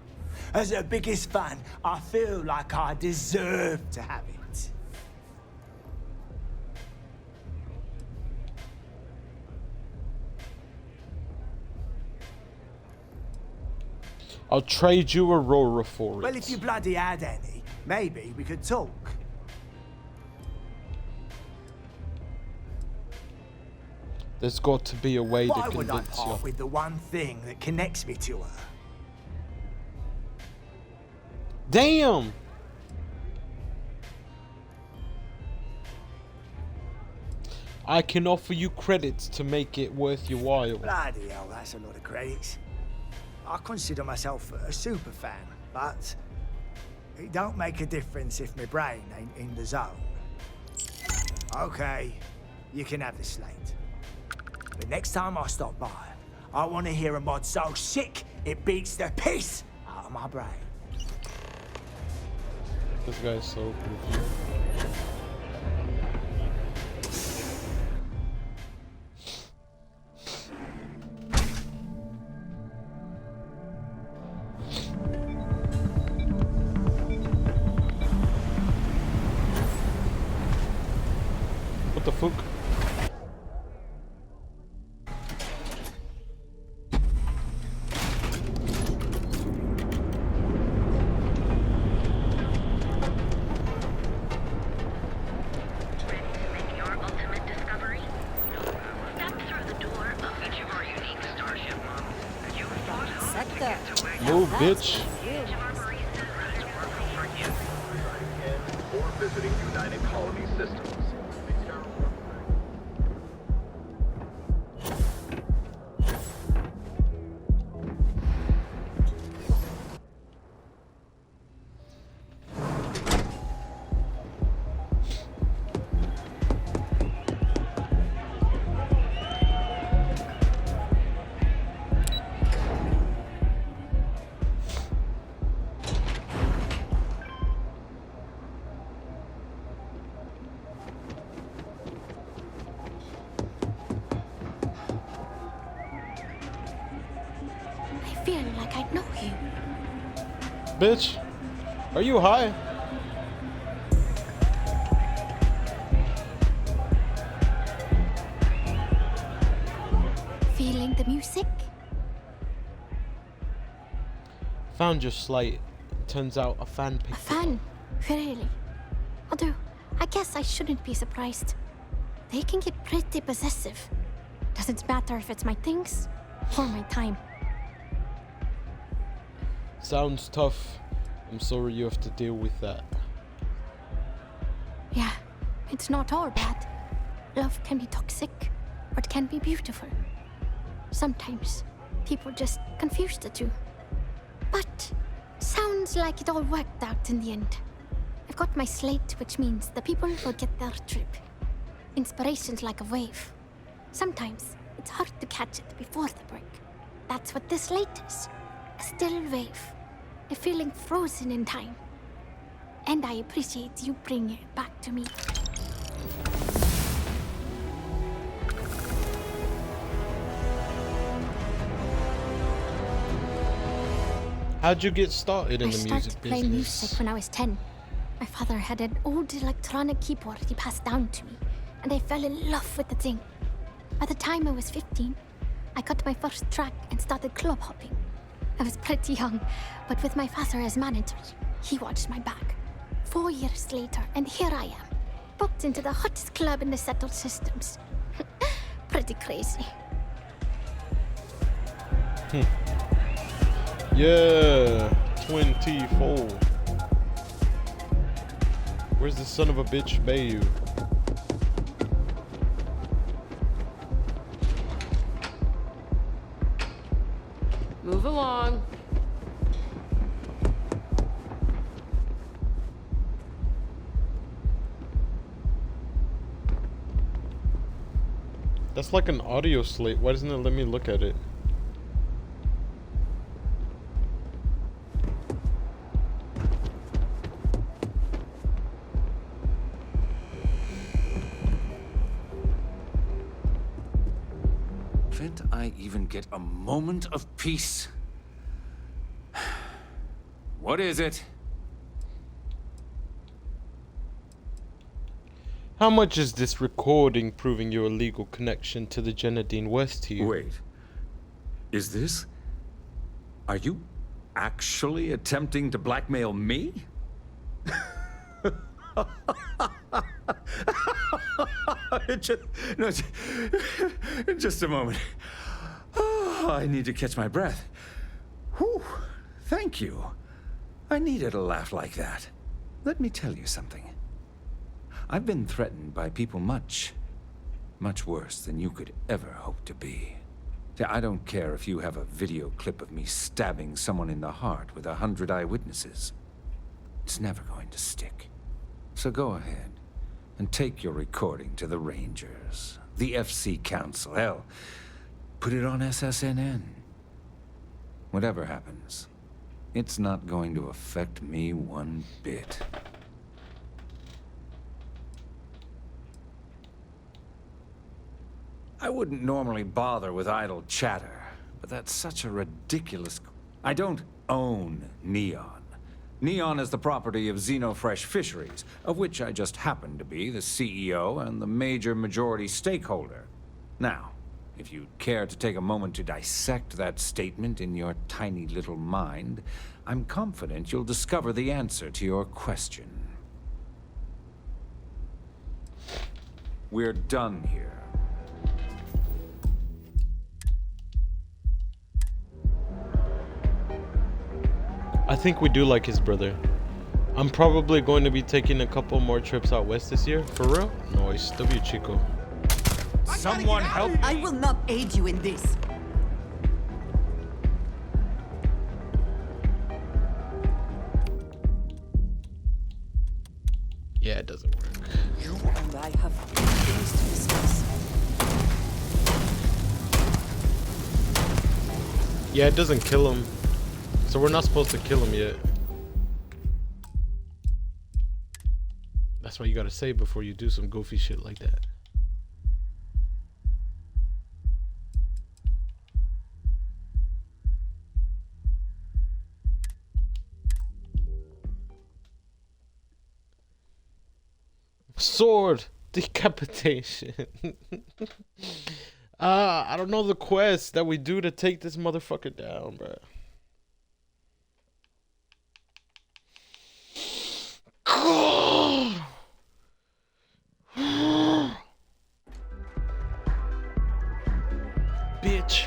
As her biggest fan, I feel like I deserve to have it. I'll trade you Aurora for it. Well, if you bloody had any, maybe we could talk. There's got to be a way Why to would I convince you. part with the one thing that connects me to her? Damn! I can offer you credits to make it worth your while. Bloody hell, that's a lot of credits. I consider myself a super fan, but it don't make a difference if my brain ain't in the zone. Okay, you can have the slate. But next time I stop by, I want to hear a mod so sick it beats the piss out of my brain. This guy's so confused. What the fuck? Move, bitch. Or visiting United Colony Systems. I feel like I know you. Bitch, are you high? Feeling the music? Found your slate. Turns out a fan picked it up. Fan? Really? What do I guess I shouldn't be surprised. They can get pretty possessive. Doesn't matter if it's my things or my time. Sounds tough. I'm sorry you have to deal with that. Yeah, it's not all bad. Love can be toxic, or it can be beautiful. Sometimes people just confuse the two. But sounds like it all worked out in the end. I've got my slate, which means the people will get their trip. Inspiration's like a wave. Sometimes it's hard to catch it before the break. That's what this slate is. A still wave. A feeling frozen in time. And I appreciate you bringing it back to me. How'd you get started in the music I started playing business? music when I was 10. My father had an old electronic keyboard he passed down to me, and I fell in love with the thing. By the time I was 15, I got my first track and started club hopping. I was pretty young, but with my father as manager, he watched my back. 4 years later, and here I am, booked into the hottest club in the settled systems. Pretty crazy. Yeah, 24. Where's the son of a bitch Bayou? Move along. That's like an audio slate. Why doesn't it let me look at it? Can't I even get a moment of peace? What is it? How much is this recording proving your illegal connection to the Genadine West to you? Wait. Is this... Are you actually attempting to blackmail me? Just a moment. Oh, I need to catch my breath. Whew. Thank you. I needed a laugh like that. Let me tell you something. I've been threatened by people much worse than you could ever hope to be. I don't care if you have a video clip of me stabbing someone in the heart with 100 eyewitnesses. It's never going to stick. So go ahead and take your recording to the Rangers, the FC Council, hell, put it on SSNN. Whatever happens, it's not going to affect me one bit. I wouldn't normally bother with idle chatter, but that's such a ridiculous... I don't own Neon. Neon is the property of Xenofresh Fisheries, of which I just happen to be the CEO and the major majority stakeholder. Now, if you'd care to take a moment to dissect that statement in your tiny little mind, I'm confident you'll discover the answer to your question. We're done here. I think we do like his brother. I'm probably going to be taking a couple more trips out west this year. For real? Nice. W Chico. Someone help me! I will not aid you in this. Yeah, it doesn't work. You and I have things to discuss. Yeah, it doesn't kill him. So we're not supposed to kill him yet. That's what you gotta say before you do some goofy shit like that. Sword decapitation. I don't know the quest that we do to take this motherfucker down, bro. bitch.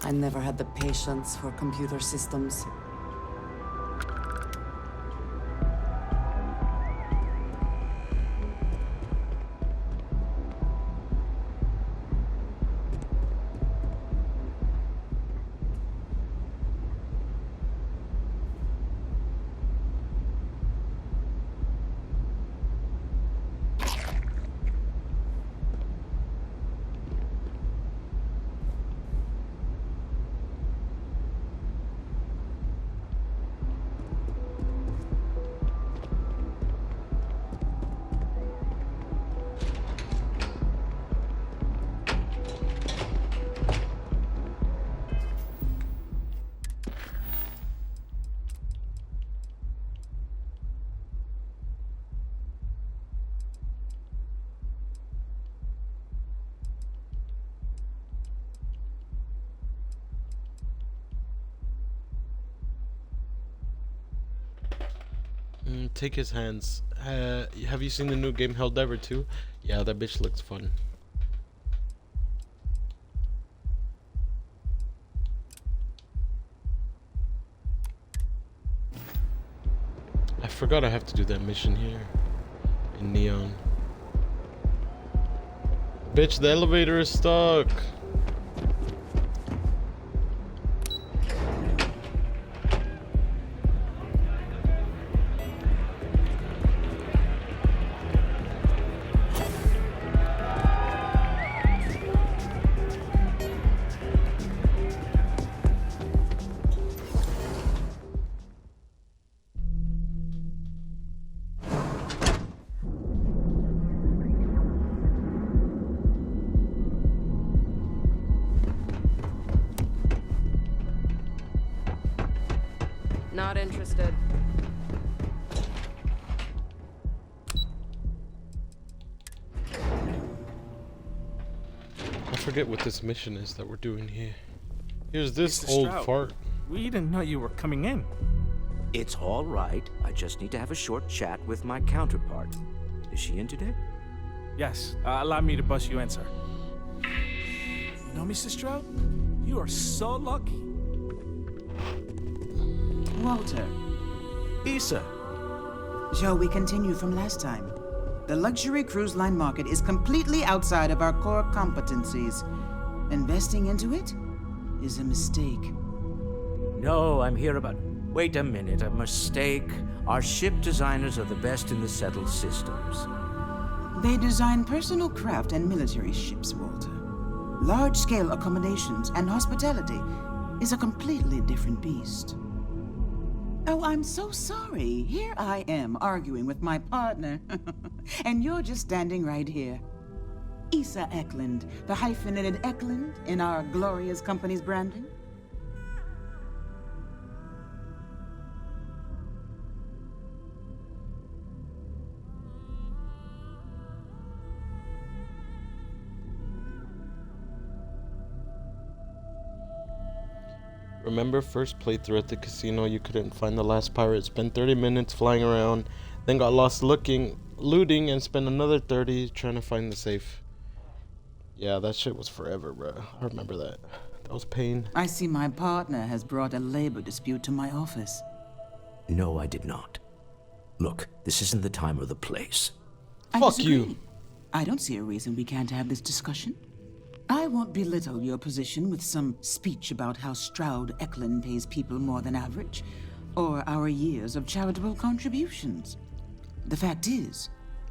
I never had the patience for computer systems. Take his hands. Have you seen the new game Helldiver 2? Yeah, that bitch looks fun. I forgot I have to do that mission here in Neon. Bitch, the elevator is stuck. Not interested. I forget what this mission is that we're doing here. Here's this old Stroud, fart. We didn't know you were coming in. It's all right. I just need to have a short chat with my counterpart. Is she in today? Yes, allow me to bust you in, sir. You know, Mr. Stroud, you are so lucky. Walter. Issa. Shall we continue from last time? The luxury cruise line market is completely outside of our core competencies. Investing into it is a mistake. No, I'm here about... Wait a minute, a mistake. Our ship designers are the best in the settled systems. They design personal craft and military ships, Walter. Large-scale accommodations and hospitality is a completely different beast. Oh, I'm so sorry. Here I am arguing with my partner. And you're just standing right here. Issa Eklund, the hyphenated Eklund in our glorious company's branding. Remember first playthrough at the casino, you couldn't find the last pirate, spent 30 minutes flying around, then got lost looting, and spent another 30 trying to find the safe. Yeah, that shit was forever, bro. I remember that. That was pain. I see my partner has brought a labor dispute to my office. No, I did not. Look, this isn't the time or the place. Fuck you. I don't see a reason we can't have this discussion. I won't belittle your position with some speech about how Stroud Eklund pays people more than average, or our years of charitable contributions. The fact is,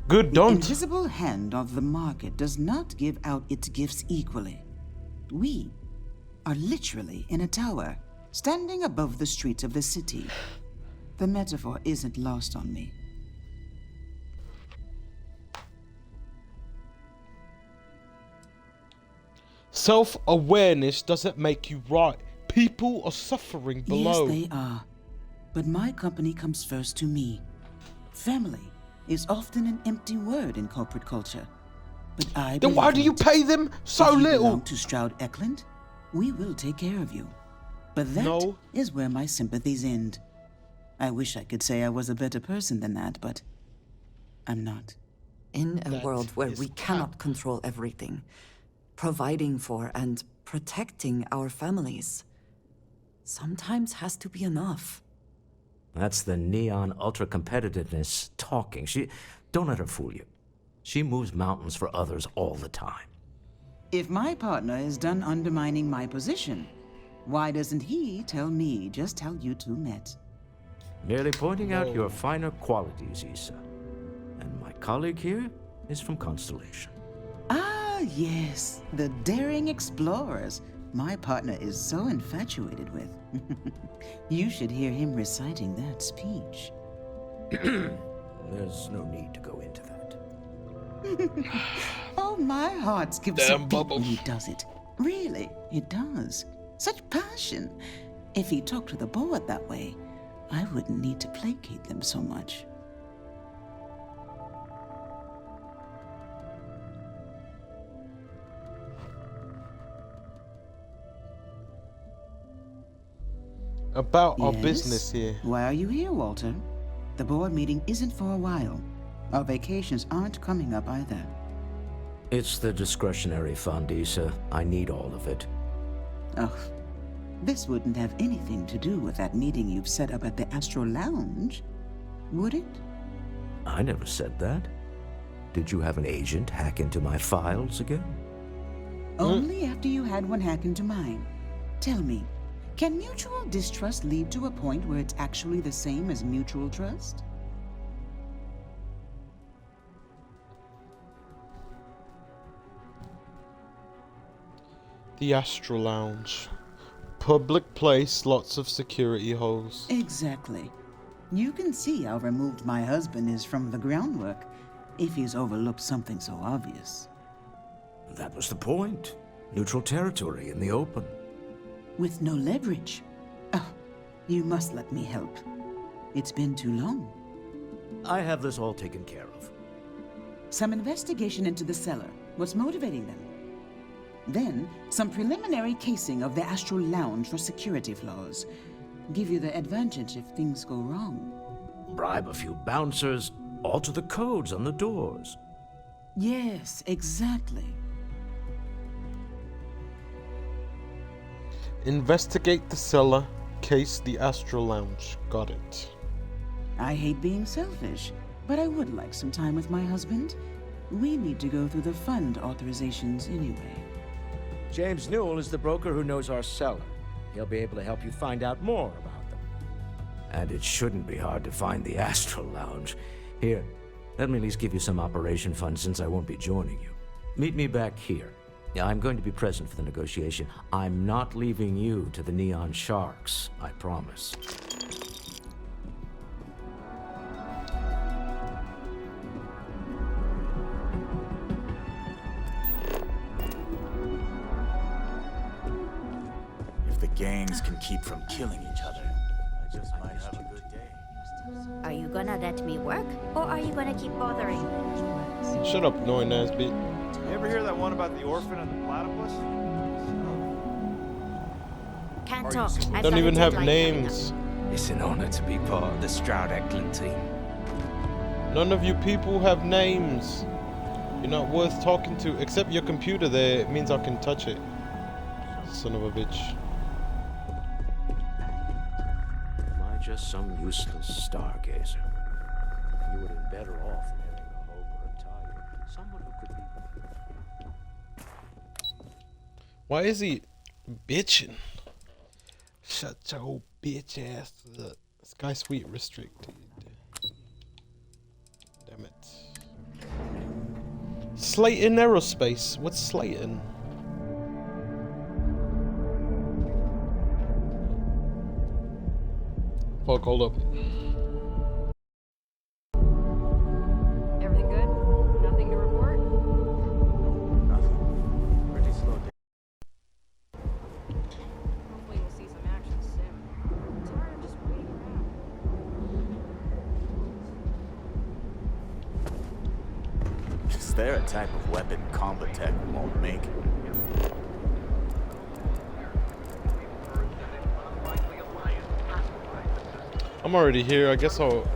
Good, the don't. invisible hand of the market does not give out its gifts equally. We are literally in a tower, standing above the streets of the city. The metaphor isn't lost on me. Self-awareness doesn't make you right. People are suffering below. Yes, they are. But my company comes first to me. Family is often an empty word in corporate culture. But I Then why do you pay them so if you little? belong to Stroud Eklund, we will take care of you. But that is where my sympathies end. I wish I could say I was a better person than that, but I'm not. In a world where we cannot control everything, providing for and protecting our families sometimes has to be enough. That's the Neon ultra-competitiveness talking. Don't let her fool you. She moves mountains for others all the time. If my partner is done undermining my position, why doesn't he tell me just how you two met? Merely pointing out your finer qualities, Issa. And my colleague here is from Constellation. Ah, yes, the daring explorers my partner is so infatuated with. You should hear him reciting that speech. There's no need to go into that. Oh, my heart skips a beat when he does it. Really, it does. Such passion. If he talked to the board that way, I wouldn't need to placate them so much. About our business here. Why are you here, Walter? The board meeting isn't for a while. Our vacations aren't coming up either. It's the discretionary fund, Issa. I need all of it. Oh, this wouldn't have anything to do with that meeting you've set up at the Astro Lounge, would it? I never said that. Did you have an agent hack into my files again? Only after you had one hack into mine. Tell me, can mutual distrust lead to a point where it's actually the same as mutual trust? The Astro Lounge. Public place, lots of security holes. Exactly. You can see how removed my husband is from the groundwork if he's overlooked something so obvious. That was the point. Neutral territory in the open. With no leverage. Oh, you must let me help. It's been too long. I have this all taken care of. Some investigation into the seller. What's motivating them? Then, some preliminary casing of the Astral Lounge for security flaws. Give you the advantage if things go wrong. Bribe a few bouncers, alter the codes on the doors. Yes, exactly. Investigate the cellar, case the Astral Lounge. Got it. I hate being selfish, but I would like some time with my husband. We need to go through the fund authorizations anyway. James Newell is the broker who knows our seller. He'll be able to help you find out more about them. And it shouldn't be hard to find the Astral Lounge. Here, let me at least give you some operation funds since I won't be joining you. Meet me back here. I'm going to be present for the negotiation. I'm not leaving you to the Neon Sharks, I promise. If the gangs can keep from killing each other, I just might have a good day. Are you gonna let me work, or are you gonna keep bothering? Shut up, annoying ass bitch. You ever hear that one about the orphan and the platypus? Can't talk. I've Don't got even a have deadline names. It's an honor to be part of the Stroud Eklund team. None of you people have names. You're not worth talking to. Except your computer there, it means I can touch it. Son of a bitch. Am I just some useless stargazer? You would have been better off marrying a hope or a tiger. Someone who could be... Why is he bitching? Shut your bitch ass up. Sky Suite restricted. Damn it. Slayton Aerospace. What's Slayton? Fuck, hold up. They're a type of weapon combat tech won't make. I'm already here. I guess I'll...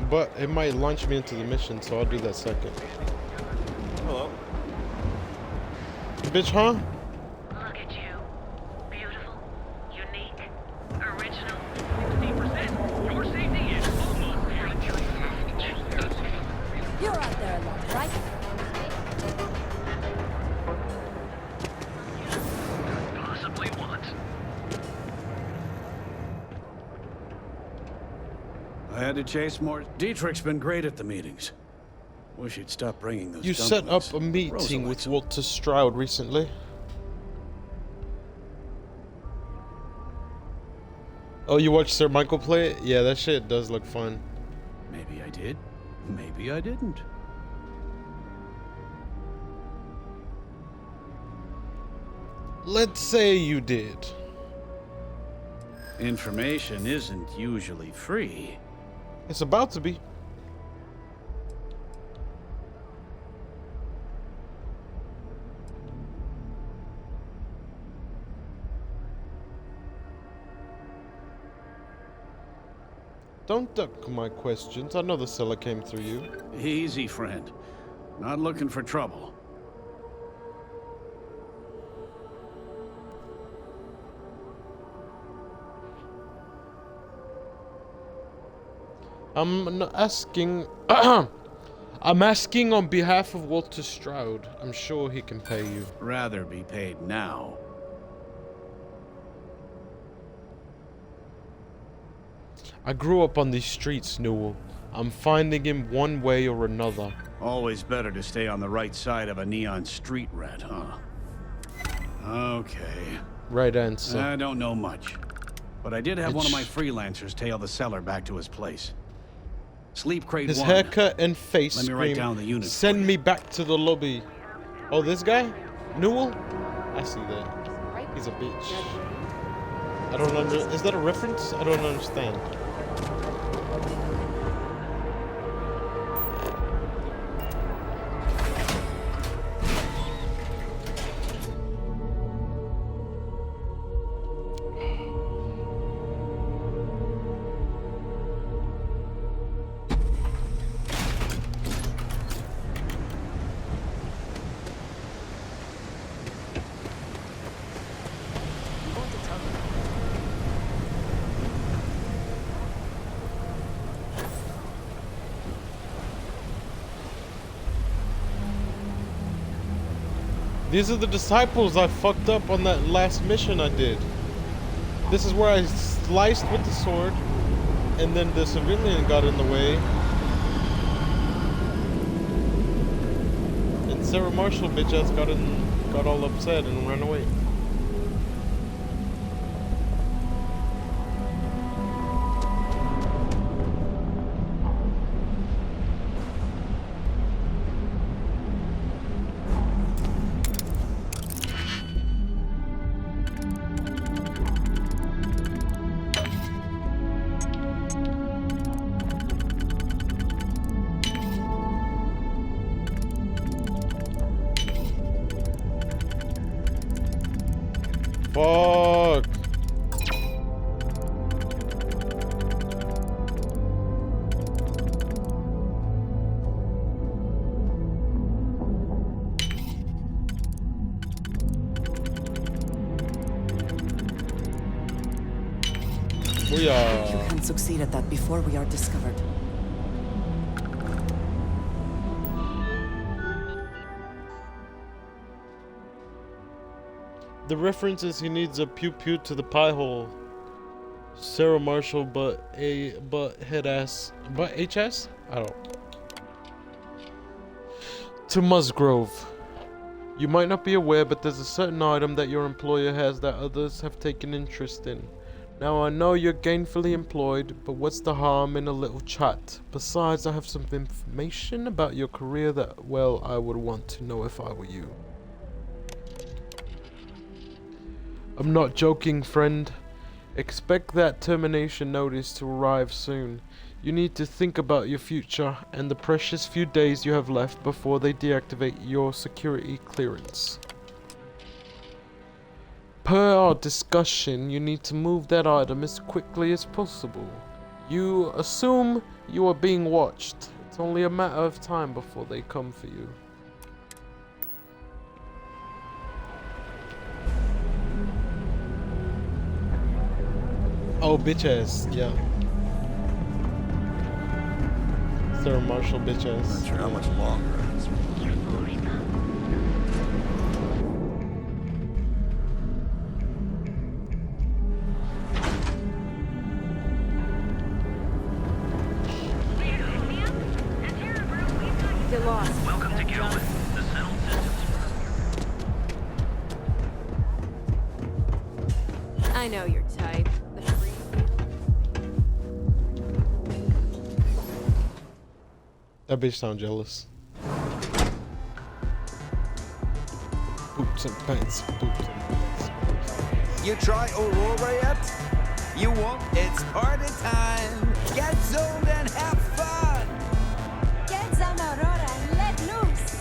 But it might launch me into the mission, so I'll do that second. Hello. Bitch, huh? Look at you. Beautiful, unique, original, 60%. Your safety is almost guaranteed. You're out there alone, right? Possibly want. I had to chase more. Dietrich's been great at the meetings. Wish he'd stop bringing those. You set up a meeting with Walter Stroud recently. Oh, you watched Sir Michael play it? Yeah, that shit does look fun. Maybe I did. Maybe I didn't. Let's say you did. Information isn't usually free. It's about to be. Don't duck my questions. I know the seller came through you. Easy, friend. Not looking for trouble. I'm not asking... I'm asking on behalf of Walter Stroud. I'm sure he can pay you. Rather be paid now. I grew up on these streets, Newell. I'm finding him one way or another. Always better to stay on the right side of a neon street rat, huh? Okay. Right answer. I don't know much. But I did have one of my freelancers tail the seller back to his place. Sleep crate His 1. haircut and face Let me write down the unit. Send me back to the lobby. Oh, this guy? Newell? I see that. He's a bitch. I don't understand. Is that a reference? I don't understand. These are the disciples I fucked up on that last mission I did. This is where I sliced with the sword, and then the civilian got in the way. And Sarah Marshall bitch ass got all upset and ran away. Fuck. We are. You can succeed at that before we are discovered. The reference is he needs a pew-pew to the pie hole. Sarah Marshall, but head ass, but HS? I don't. To Musgrove. You might not be aware, but there's a certain item that your employer has that others have taken interest in. Now I know you're gainfully employed, but what's the harm in a little chat? Besides, I have some information about your career that, well, I would want to know if I were you. I'm not joking, friend. Expect that termination notice to arrive soon. You need to think about your future and the precious few days you have left before they deactivate your security clearance. Per our discussion, you need to move that item as quickly as possible. You assume you are being watched. It's only a matter of time before they come for you. Oh, bitch ass, yeah. Sarah Marshall, bitch ass. Not sure how much longer. Get lost. Welcome to Gilman. The settled systems. I know your type. The free That bitch sound jealous. Boots and pants, boots and pants. You try Aurora yet? You won't? It's party time. Get zoned and have fun. Get some Aurora and let loose.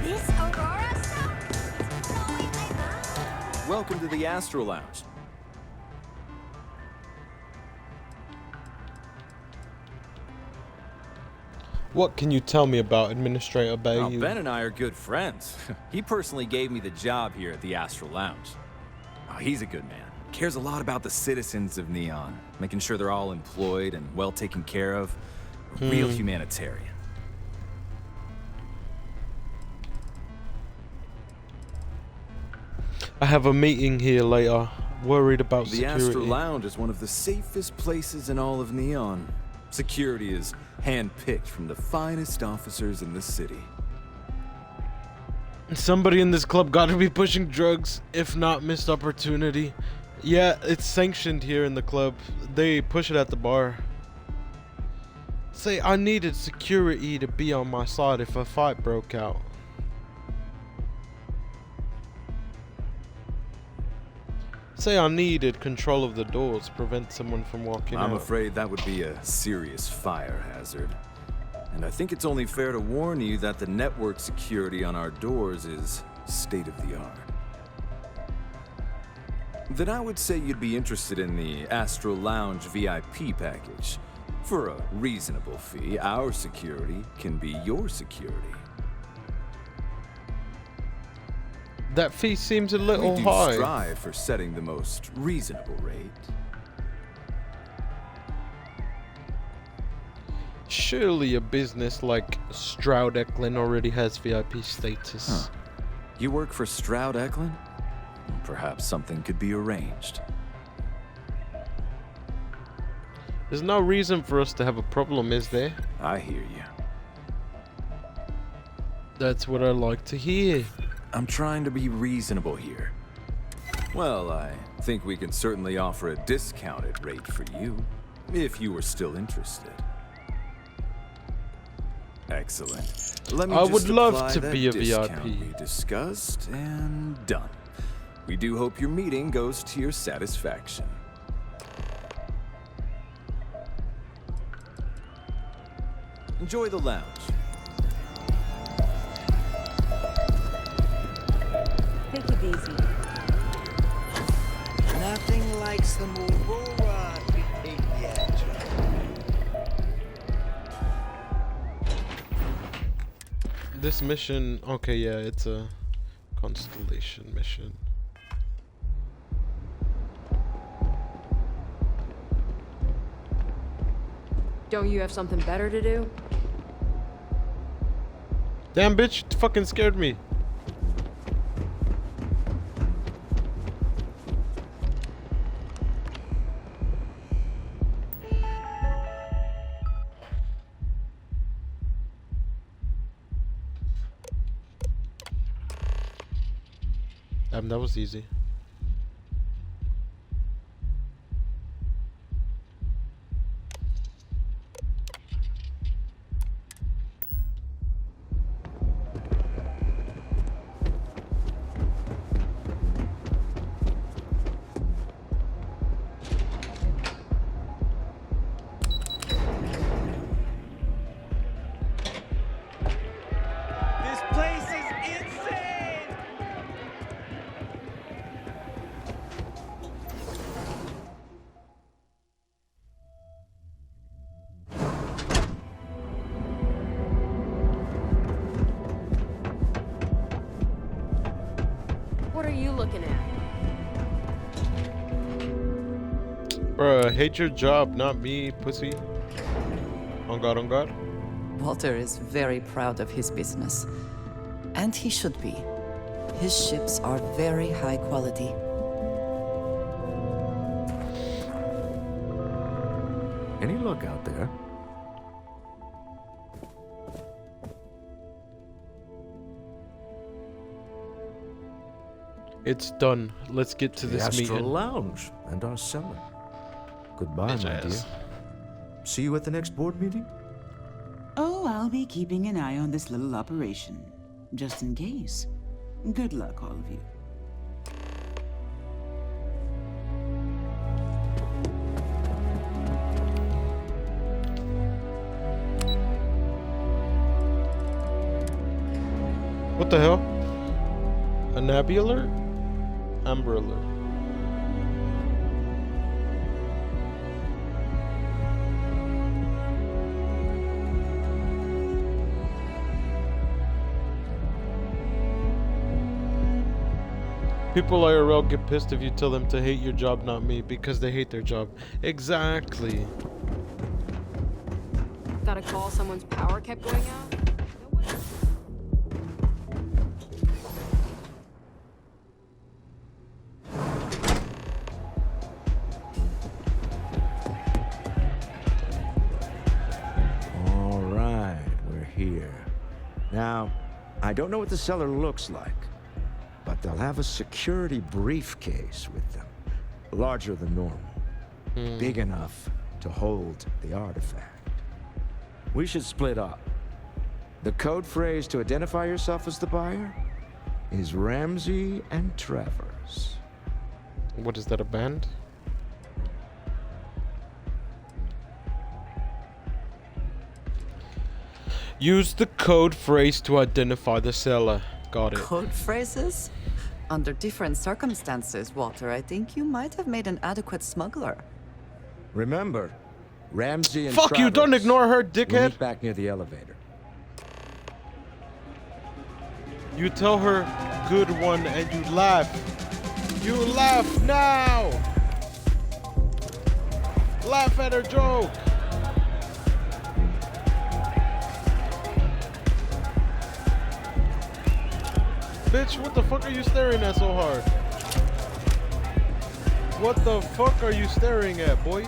This Aurora stuff is blowing my mind. Welcome to the Astro Lounge. What can you tell me about Administrator Bayou? Well, Ben and I are good friends. He personally gave me the job here at the Astro Lounge. Oh, he's a good man. Cares a lot about the citizens of Neon, making sure they're all employed and well taken care of. A real humanitarian. I have a meeting here later. Worried about The security. Astro Lounge is one of the safest places in all of Neon. Security is handpicked from the finest officers in the city. Somebody in this club gotta be pushing drugs, if not missed opportunity. Yeah, it's sanctioned here in the club. They push it at the bar. Say I needed security to be on my side if a fight broke out. Say I needed control of the doors, prevent someone from walking out. I'm afraid that would be a serious fire hazard. And I think it's only fair to warn you that the network security on our doors is state of the art. Then I would say you'd be interested in the Astro Lounge VIP package. For a reasonable fee, our security can be your security. That fee seems a little We do high. strive for setting the most reasonable rate. Surely a business like Stroud Eklund already has VIP status. Huh. You work for Stroud Eklund? Perhaps something could be arranged. There's no reason for us to have a problem, is there? I hear you. That's what I like to hear. I'm trying to be reasonable here. Well, I think we can certainly offer a discounted rate for you, if you were still interested. Excellent. Let me I just would love apply to that be a discount VIP. we discussed, and done. We do hope your meeting goes to your satisfaction. Enjoy the lounge. Take it easy. Nothing like some Aurora to take the edge. This mission, okay, yeah, it's a Constellation mission. Don't you have something better to do? Damn bitch, you fucking scared me. That was easy. you looking at? Bruh, hate your job, not me, pussy. On God, on God. Walter is very proud of his business. And he should be. His ships are very high quality. Any luck out there? It's done. Let's get to The this Astral meeting. Lounge and our cellar. Goodbye, my dear. See you at the next board meeting? Oh, I'll be keeping an eye on this little operation, just in case. Good luck, all of you. What the hell? A nebular? Umbrella. People IRL get pissed if you tell them to hate your job, not me, because they hate their job. Exactly. Got a call someone's power kept going out? All right, we're here. Now, I don't know what the cellar looks like, but they'll have a security briefcase with them. Larger than normal. Big enough to hold the artifact. We should split up. The code phrase to identify yourself as the buyer is Ramsey and Travers. What is that, a band? Use the code phrase to identify the seller. Got it. Code phrases? Under different circumstances, Walter, I think you might have made an adequate smuggler. Remember, Ramsey and Fuck Travers. you, don't ignore her, We'll dickhead. meet back near the elevator. You tell her good one and you laugh. You laugh now. Laugh at her joke. Bitch, what the fuck are you staring at so hard? What the fuck are you staring at, boy?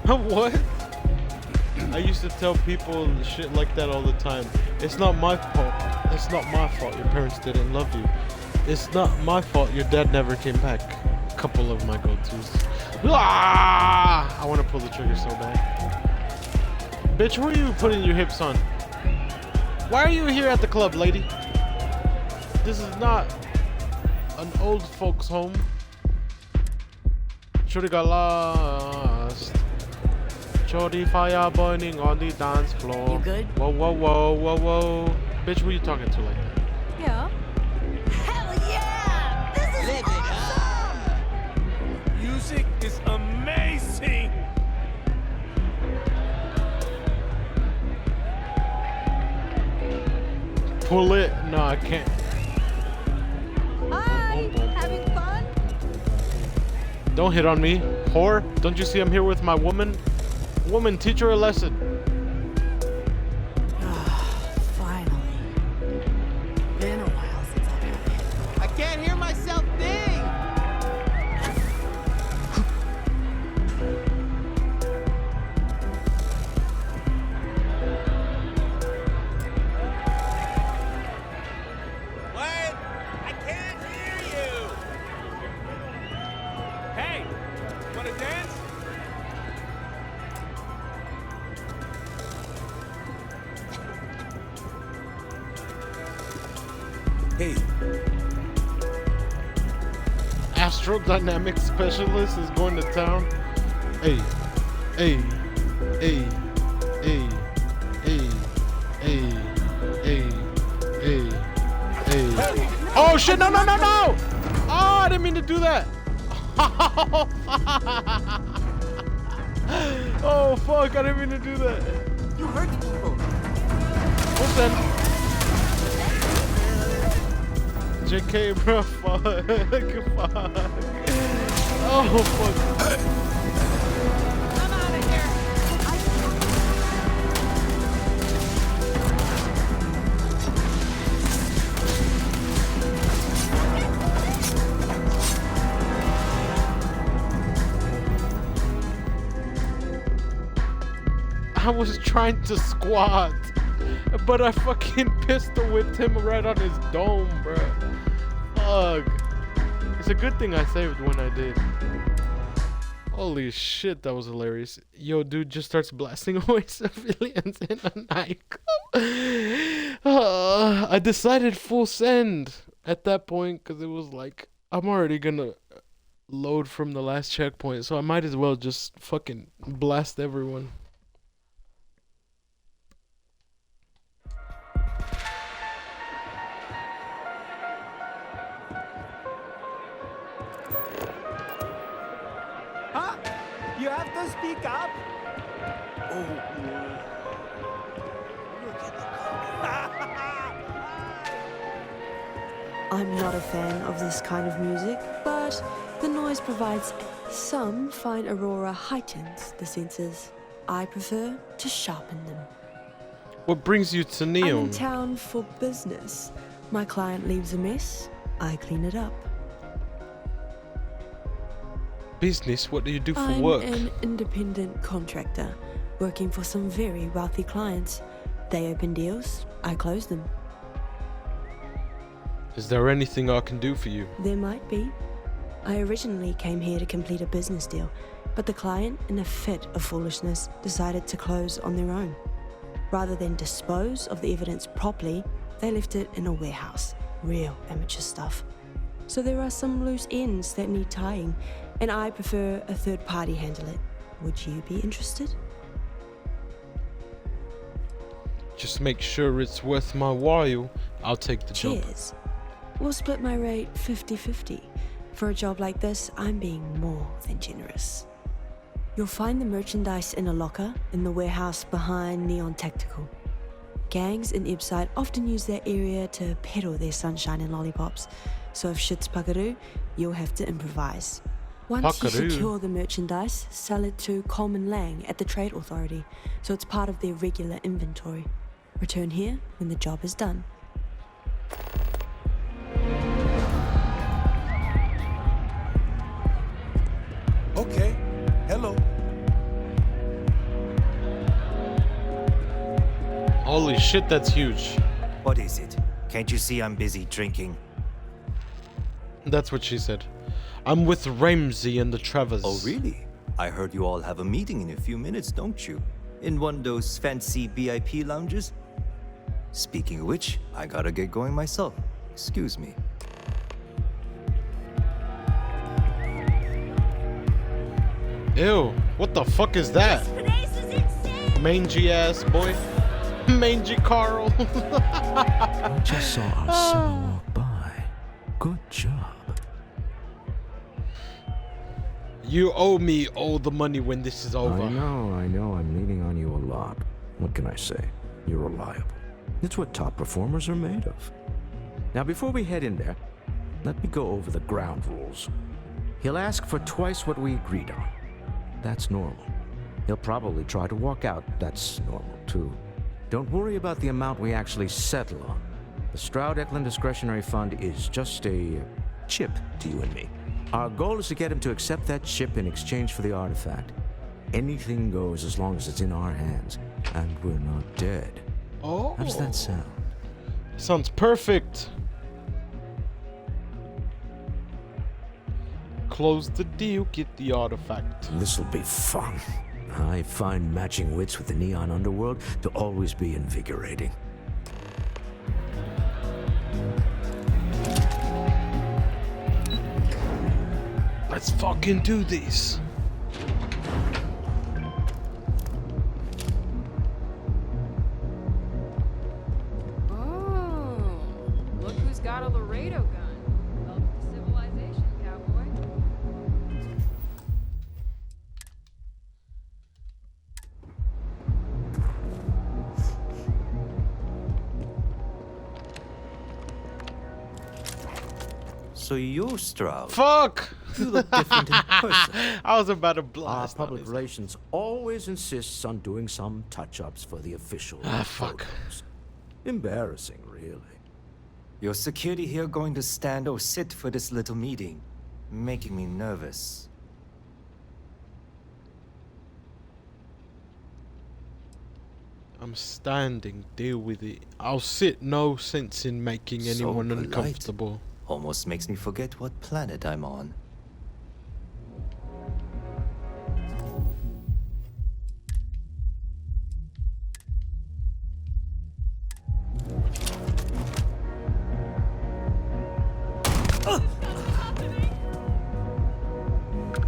What? I used to tell people shit like that all the time. It's not my fault. It's not my fault your parents didn't love you. It's not my fault your dad never came back. A couple of my go-tos. Ah! I want to pull the trigger so bad. Bitch, who are you putting your hips on? Why are you here at the club, lady? This is not an old folks' home. Shorty got lost. Shorty fire burning on the dance floor. You good? Whoa, whoa, whoa, whoa, whoa. Bitch, who you talking to like that? Yeah. Hell yeah! This is awesome! Music is amazing! Pull it. No, I can't. Hi! Having fun? Don't hit on me, whore. Don't you see I'm here with my woman? Woman, teach her a lesson. Finally. Been a while since I've had it. I can't hear myself think! What? I can't hear you! Hey! Wanna dance? Hey, Astrodynamic specialist is going to town. Hey, hey, hey, hey, hey, hey, hey, hey, hey. Oh shit! No, no, no, no! Oh, I didn't mean to do that. Oh fuck! I didn't mean to do that. You hurt people. What's that? JK, bro. Fuck. Fuck. Oh, fuck. I'm out of here. I was trying to squat, but I fucking pistol whipped him right on his dome, bro. Fuck. It's a good thing I saved when I did. Holy shit, that was hilarious. Yo, dude just starts blasting away civilians in a nightclub. I decided full send at that point because it was like, I'm already gonna load from the last checkpoint, so I might as well just fucking blast everyone. Huh? You have to speak up? Oh, I'm not a fan of this kind of music, but the noise provides some fine aurora heightens the senses. I prefer to sharpen them. What brings you to I'm Neon? in town for business. My client leaves a mess, I clean it up. Business? What do you do for I'm work? an independent contractor, working for some very wealthy clients. They open deals, I close them. Is there anything I can do for you? There might be. I originally came here to complete a business deal, but the client, in a fit of foolishness, decided to close on their own. Rather than dispose of the evidence properly, they left it in a warehouse. Real amateur stuff. So there are some loose ends that need tying, and I prefer a third party handle it. Would you be interested? Just make sure it's worth my while. I'll take the job. Cheers. We'll split my rate 50-50. For a job like this, I'm being more than generous. You'll find the merchandise in a locker in the warehouse behind Neon Tactical. Gangs in Ibside often use that area to peddle their sunshine and lollipops. So if shit's puckaroo, you'll have to improvise. Once you secure the merchandise, sell it to Coleman Lang at the Trade Authority, so it's part of their regular inventory. Return here when the job is done. Okay. Hello. Holy shit, that's huge. What is it? Can't you see I'm busy drinking? That's what she said. I'm with Ramsey and the Travers. Oh, really? I heard you all have a meeting in a few minutes, don't you? In one of those fancy VIP lounges? Speaking of which, I gotta get going myself. Excuse me. Ew, what the fuck is that? Mangy ass boy. Mangy Carl. Just saw our son walk by. Good job. You owe me all the money when this is over. I know. I'm leaning on you a lot. What can I say? You're reliable. It's what top performers are made of. Now, before we head in there, let me go over the ground rules. He'll ask for twice what we agreed on. That's normal. He'll probably try to walk out. That's normal, too. Don't worry about the amount we actually settle on. The Stroud-Eklund Discretionary Fund is just a chip to you and me. Our goal is to get him to accept that chip in exchange for the artifact. Anything goes as long as it's in our hands, and we're not dead. Oh. How does that sound? Sounds perfect. Close the deal, get the artifact. This'll be fun. I find matching wits with the Neon Underworld to always be invigorating. Let's fucking do this. Oh, look who's got a Laredo gun. Welcome to civilization, cowboy. So you, Stroud. Fuck! You look different in person. I was about to Our blast. public relations always insists on doing some touch-ups for the official fuck. photos. Embarrassing, really. Your security here going to stand or sit for this little meeting, making me nervous. I'm standing. Deal with it. I'll sit. No sense in making anyone So polite. uncomfortable. Almost makes me forget what planet I'm on.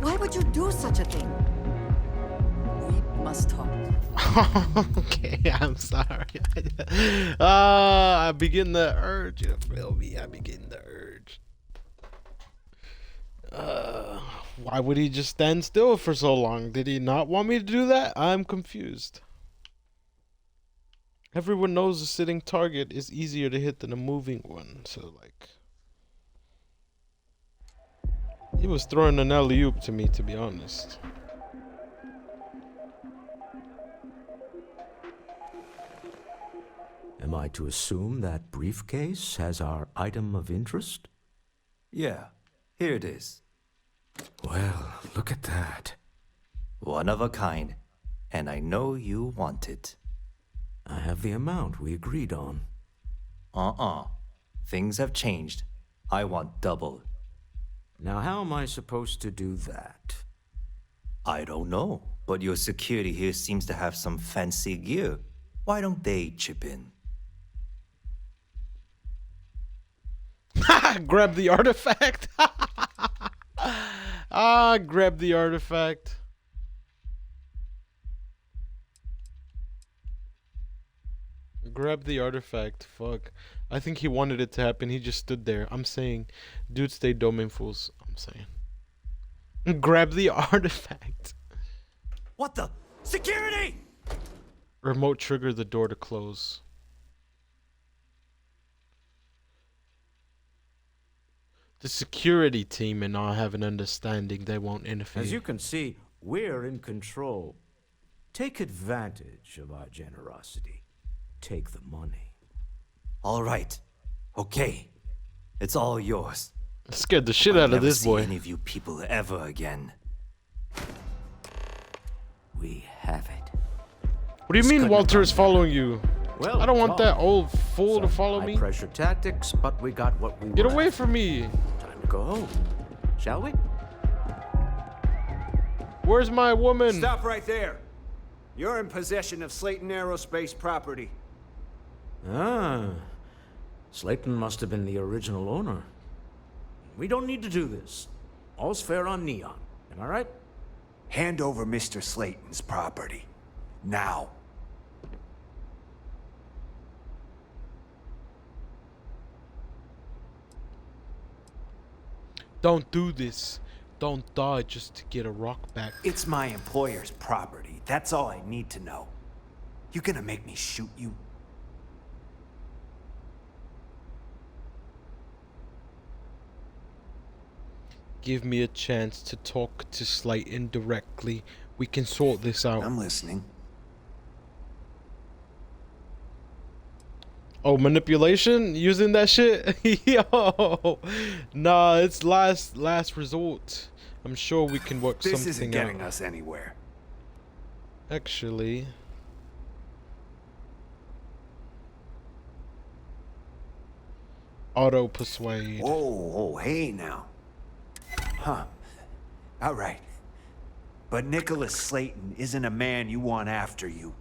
Why would you do such a thing? We must talk. Okay, I'm sorry. I begin the urge. You feel me? I begin the urge. Why would he just stand still for so long? Did he not want me to do that? I'm confused. Everyone knows a sitting target is easier to hit than a moving one. So, like, he was throwing an alley-oop to me, to be honest. Am I to assume that briefcase has our item of interest? Yeah, here it is. Well, look at that. One of a kind. And I know you want it. I have the amount we agreed on. Things have changed. I want double. Now, how am I supposed to do that? I don't know, but your security here seems to have some fancy gear. Why don't they chip in? Grab the artifact. Grab the artifact. Grab the artifact. Fuck. I think he wanted it to happen. He just stood there. I'm saying, dude, stay domain fools. I'm saying. Grab the artifact. What the? Security! Remote trigger the door to close. The security team and I have an understanding they won't interfere. As you can see, we're in control. Take advantage of our generosity. Take the money. All right. Okay. It's all yours. I scared the shit out of this boy. I'll never see any of you people ever again. We have it. What do you mean Walter is following you? Well, I don't want that old fool to follow me. Pressure tactics, but we got what we Get wanted. away from me. Time to go home. Shall we? Where's my woman? Stop right there. You're in possession of Slayton Aerospace property. Ah. Slayton must have been the original owner. We don't need to do this. All's fair on Neon. Am I right? Hand over Mr. Slayton's property. Now. Don't do this. Don't die just to get a rock back. It's my employer's property. That's all I need to know. You gonna make me shoot you? Give me a chance to talk to Slayton directly. We can sort this out. I'm listening. Oh, manipulation? Using that shit? Yo! Nah, it's last resort. I'm sure we can work This something isn't getting out. us anywhere. Actually... Auto persuade. Oh, hey now. Huh. All right. But Nicholas Slayton isn't a man you want after you.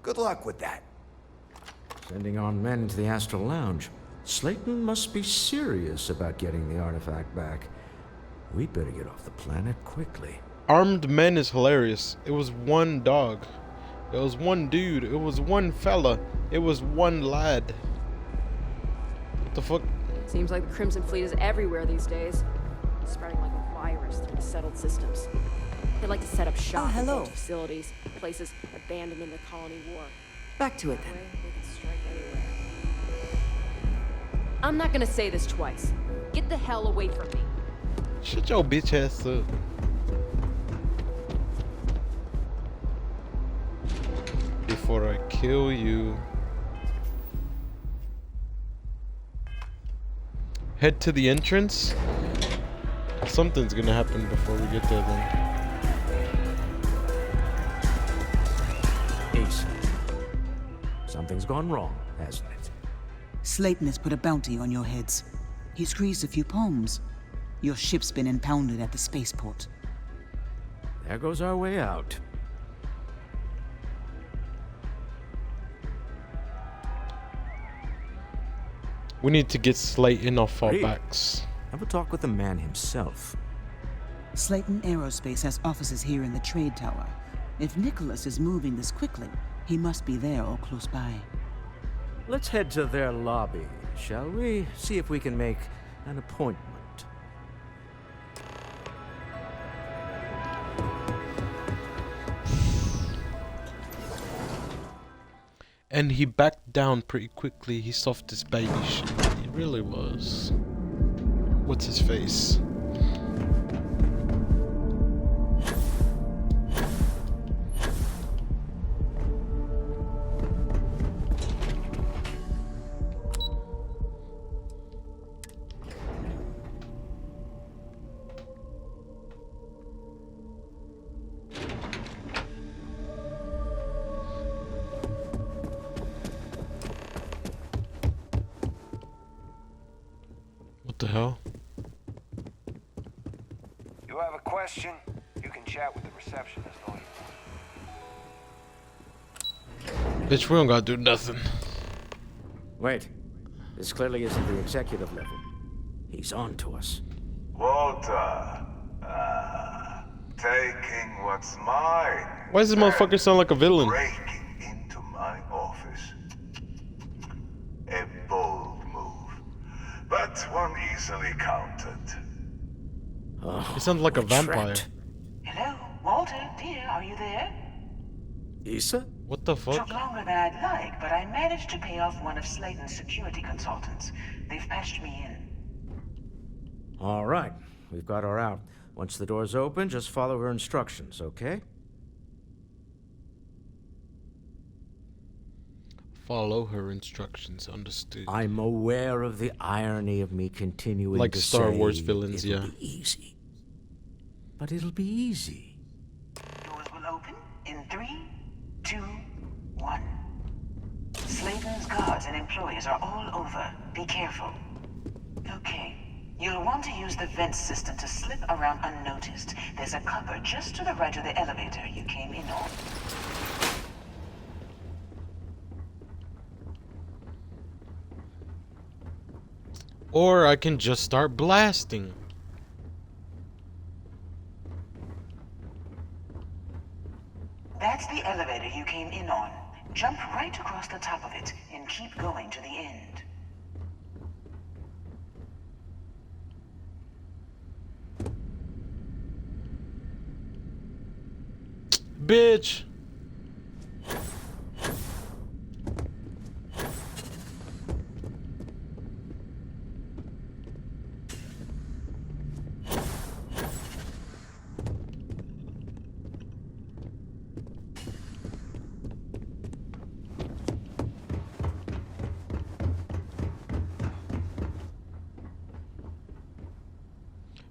Good luck with that. Sending on men to the Astral Lounge. Slayton must be serious about getting the artifact back. We'd better get off the planet quickly. Armed men is hilarious. It was one dog. It was one dude. It was one fella. It was one lad. What the fuck? Seems like the Crimson Fleet is everywhere these days. Spreading like a virus through the settled systems. They like to set up shop in hello. facilities, places abandoned in the colony war. Back to it then. They can strike anywhere. I'm not gonna say this twice, Get the hell away from me. Shut your bitch ass up. Before I kill you. Head to the entrance. Something's gonna happen before we get there then. Ace. Something's gone wrong, hasn't it? Slayton has put a bounty on your heads. He squeezed a few palms. Your ship's been impounded at the spaceport. There goes our way out. We need to get Slayton off our Reed, backs. have a talk with the man himself. Slayton Aerospace has offices here in the trade tower. If Nicholas is moving this quickly, he must be there or close by. Let's head to their lobby, shall we? See if we can make an appointment. And he backed down pretty quickly. He's soft as baby shit. He really was. What's his face? What the hell? You have a question? You can chat with the receptionist all you want. Bitch, we don't gotta do nothing. Wait. This clearly isn't the executive level. He's on to us. Walter. Taking what's mine. Why does this motherfucker sound like a villain? Breaking into my office. A bold move, but one easily countered. He sounds like a vampire. Hello, Walter, dear, are you there? Issa? What the fuck? Took longer than I'd like, but I managed to pay off one of Slayton's security consultants. They've patched me in. All right. We've got her out. Once the door's open, just follow her instructions, okay? Follow her instructions, understood. I'm aware of the irony of me continuing like to Star say Wars villains, it'll yeah. be easy. But it'll be easy. Doors will open in 3, 2, 1. Slayton's guards and employees are all over. Be careful. Okay. You'll want to use the vent system to slip around unnoticed. There's a cupboard just to the right of the elevator you came in on. Or I can just start blasting. That's the elevator you came in on. Jump right across the top of it and keep going to the end. Bitch!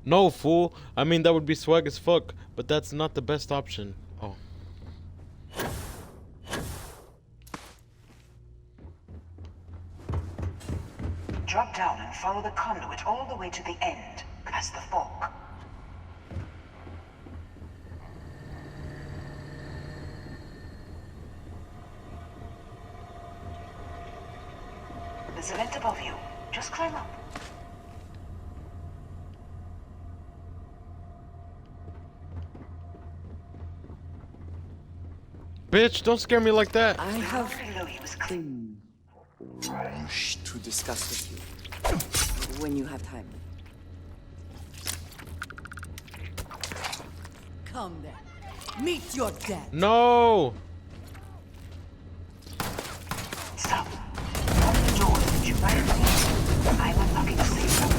No, fool. I mean, that would be swag as fuck, but that's not the best option. Oh. Drop down and follow the conduit all the way to the end, past the fork. There's a vent above you. Just climb up. Bitch, don't scare me like that. I have thing to discuss with you when you have time. Come then. Meet your death. No! Stop. Open the door that you right at the end. I'm unlocking the safe room.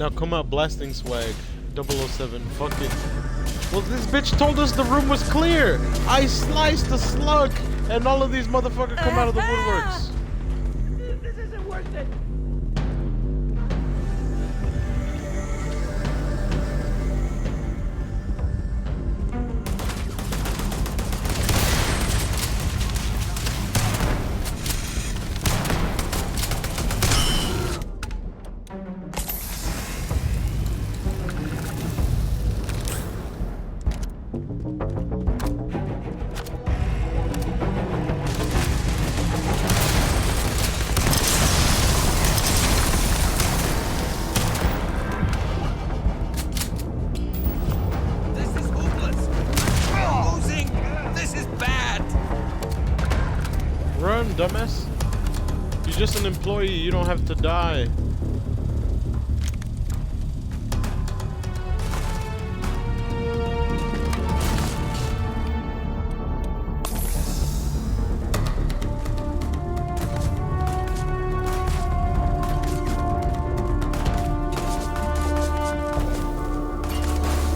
Now come out, blasting swag. 007, fuck it. Well, this bitch told us the room was clear. I sliced the slug, and all of these motherfuckers come out of the woodworks. This isn't worth it. Run, dumbass. You're just an employee, you don't have to die.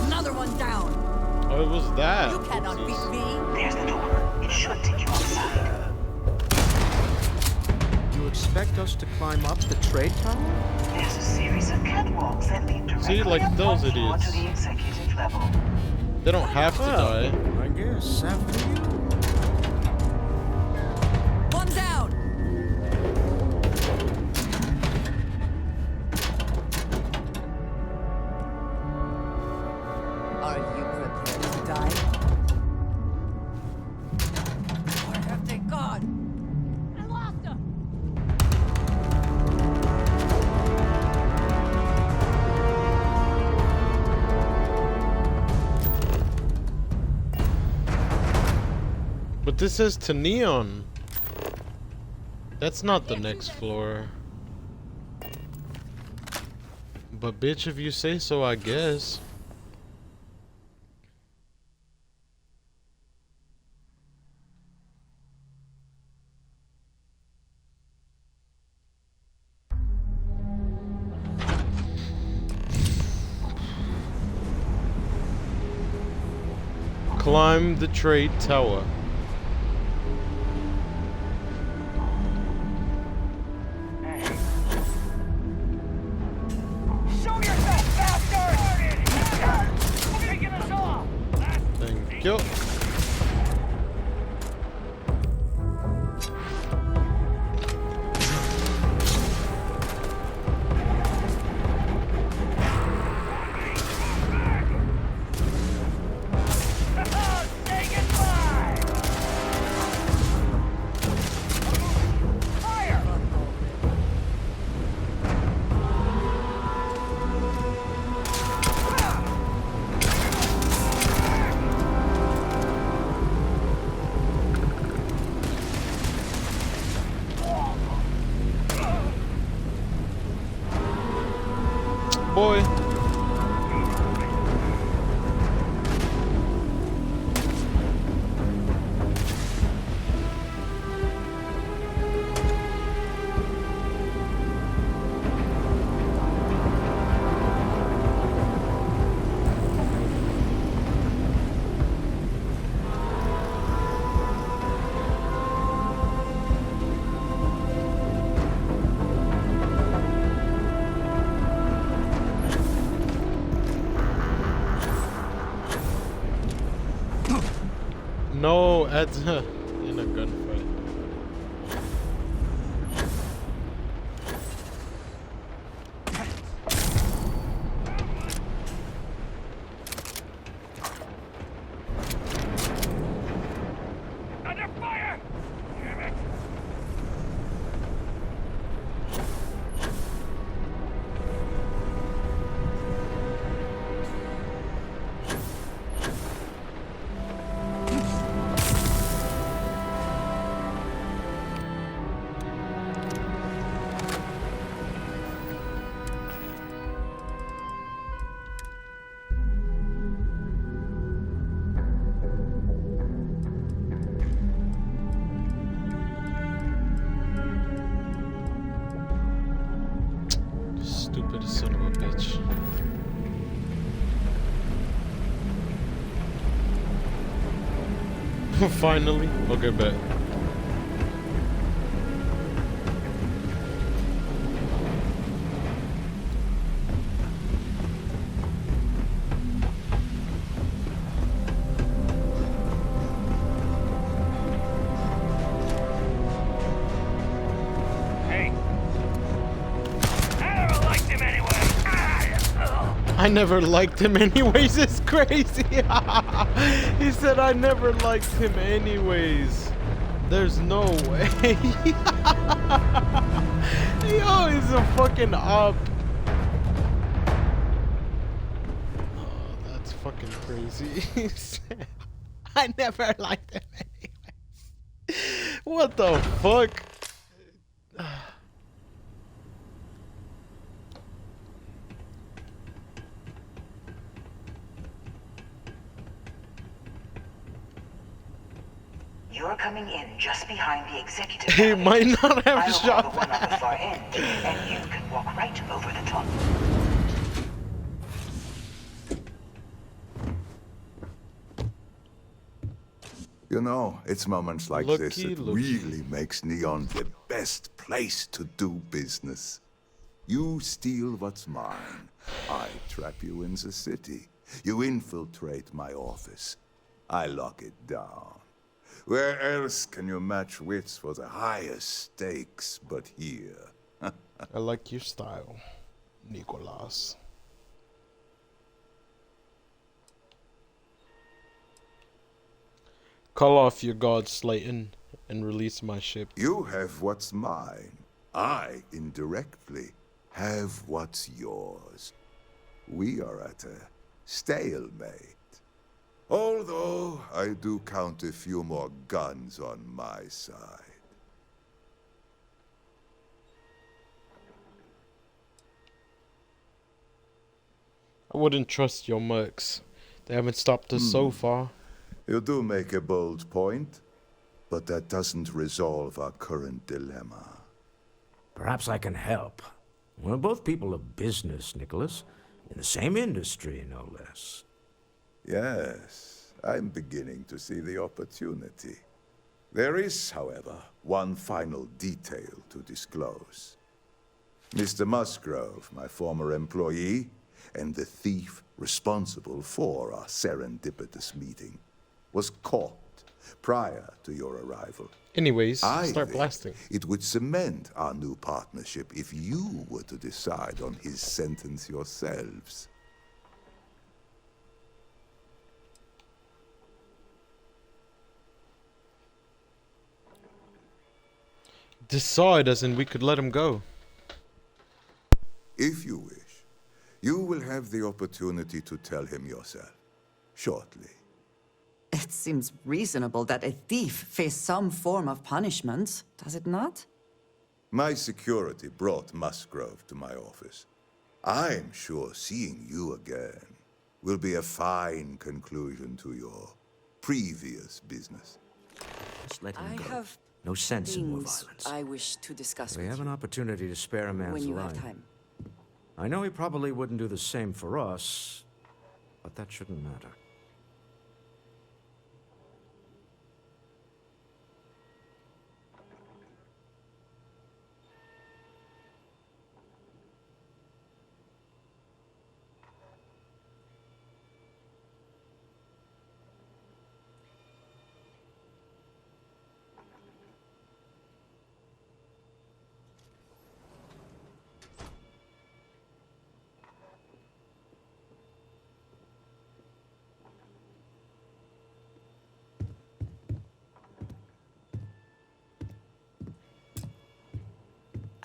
Another one down. Oh, it was that. You cannot beat me. There's the door. It should take you outside. You expect us to climb up the trade tower? There's a series of catwalks that lead directly See, like up those one floor idiots. to the executive level. They don't have to die. I guess after you. One down. Are you prepared to die? Where have they gone? I lost them. But this says to Neon. That's not the next floor. But bitch, if you say so, I guess. Climb the trade tower. Show yourself, bastard! Taking us off. Thank you. Boy. No, in a gunfight. Under fire! Damn it! Stupidest son of a bitch. Finally? Okay, bet. I never liked him anyways, it's crazy. He said I never liked him anyways. There's no way. Yo, he's a fucking op. Oh, that's fucking crazy. He said, I never liked him anyways. What the fuck? You're coming in just behind the executive. He might not have I'll shot the one on the far end, and you can walk right over the top. You know, it's moments like this that really makes Neon the best place to do business. You steal what's mine. I trap you in the city. You infiltrate my office. I lock it down. Where else can you match wits for the highest stakes but here? I like your style, Nicolas. Call off your god, Slayton, and release my ship. You have what's mine. I, indirectly, have what's yours. We are at a stalemate. Although, I do count a few more guns on my side. I wouldn't trust your mercs. They haven't stopped us so far. You do make a bold point, but that doesn't resolve our current dilemma. Perhaps I can help. We're both people of business, Nicholas. In the same industry, no less. Yes, I'm beginning to see the opportunity. There is, however, one final detail to disclose. Mr. Musgrove, my former employee, and the thief responsible for our serendipitous meeting, was caught prior to your arrival. Anyways, I start think blasting. It would cement our new partnership if you were to decide on his sentence yourselves. Decide as in we could let him go. If you wish, you will have the opportunity to tell him yourself, shortly. It seems reasonable that a thief face some form of punishment, does it not? My security brought Musgrove to my office. I'm sure seeing you again will be a fine conclusion to your previous business. Just let him I go. have No sense in more things violence. I wish to discuss We with have you an opportunity to spare a man's when you life. have time. I know he probably wouldn't do the same for us, but that shouldn't matter.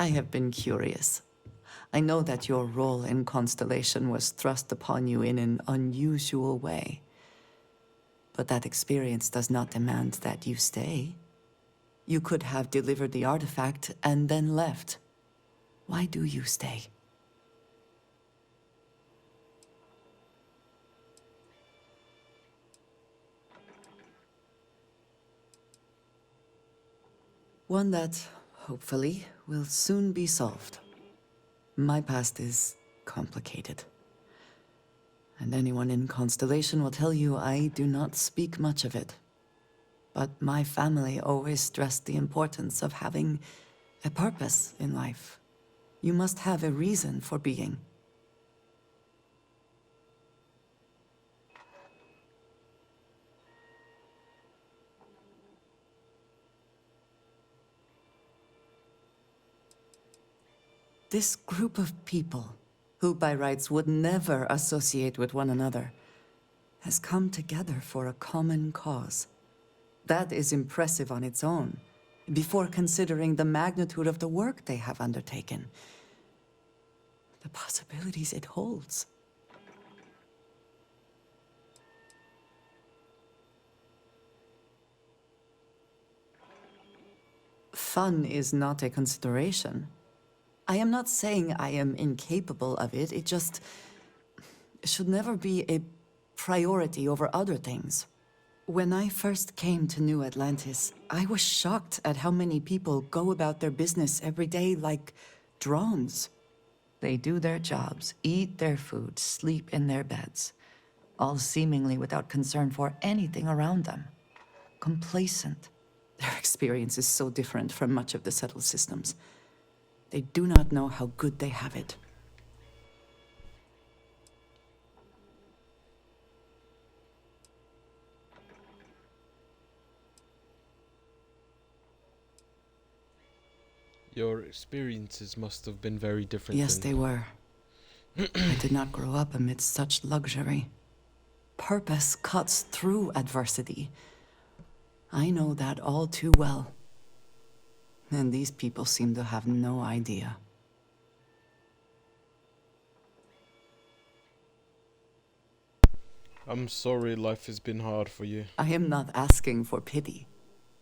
I have been curious. I know that your role in Constellation was thrust upon you in an unusual way. But that experience does not demand that you stay. You could have delivered the artifact and then left. Why do you stay? One that, hopefully, will soon be solved. My past is complicated. And anyone in Constellation will tell you I do not speak much of it. But my family always stressed the importance of having a purpose in life. You must have a reason for being. This group of people, who by rights would never associate with one another, has come together for a common cause. That is impressive on its own, before considering the magnitude of the work they have undertaken. The possibilities it holds. Fun is not a consideration. I am not saying I am incapable of it, it just should never be a priority over other things. When I first came to New Atlantis, I was shocked at how many people go about their business every day like drones. They do their jobs, eat their food, sleep in their beds, all seemingly without concern for anything around them. Complacent. Their experience is so different from much of the settled systems. They do not know how good they have it. Your experiences must have been very different. Yes, they were. I did not grow up amidst such luxury. Purpose cuts through adversity. I know that all too well. And these people seem to have no idea. I'm sorry life has been hard for you. I am not asking for pity.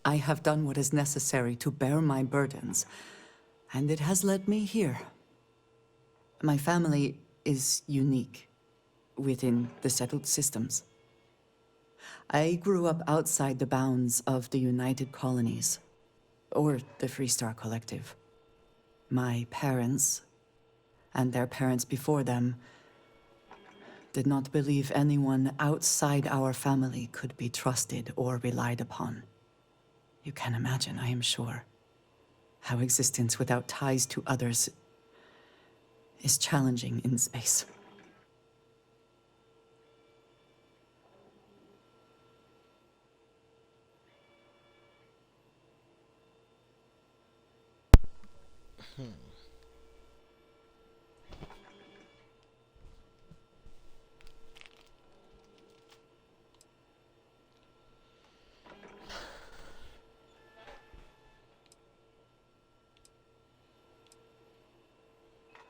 I have done what is necessary to bear my burdens, and it has led me here. My family is unique within the settled systems. I grew up outside the bounds of the United Colonies, or the Freestar Collective. My parents, and their parents before them, did not believe anyone outside our family could be trusted or relied upon. You can imagine, I am sure, how existence without ties to others is challenging in space.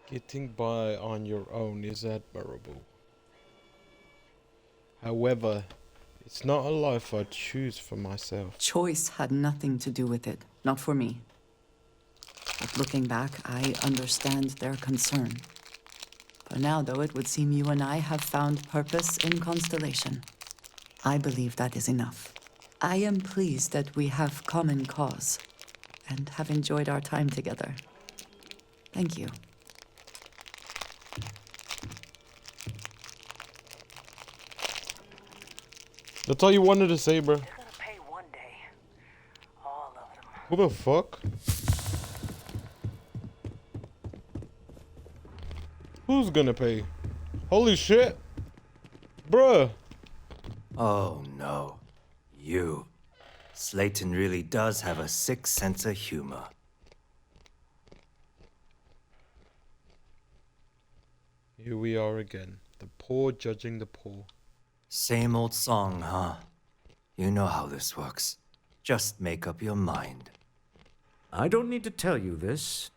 Getting by on your own is admirable. However, it's not a life I'd choose for myself. Choice had nothing to do with it, not for me. But looking back, I understand their concern. For now, though, it would seem you and I have found purpose in Constellation. I believe that is enough. I am pleased that we have common cause, and have enjoyed our time together. Thank you. That's all you wanted to say, bro. They're gonna pay one day. All of them. Who the fuck? Who's gonna pay? Holy shit. Bruh. Oh no. You. Slayton really does have a sick sense of humor. Here we are again. The poor judging the poor. Same old song, huh? You know how this works. Just make up your mind. I don't need to tell you this,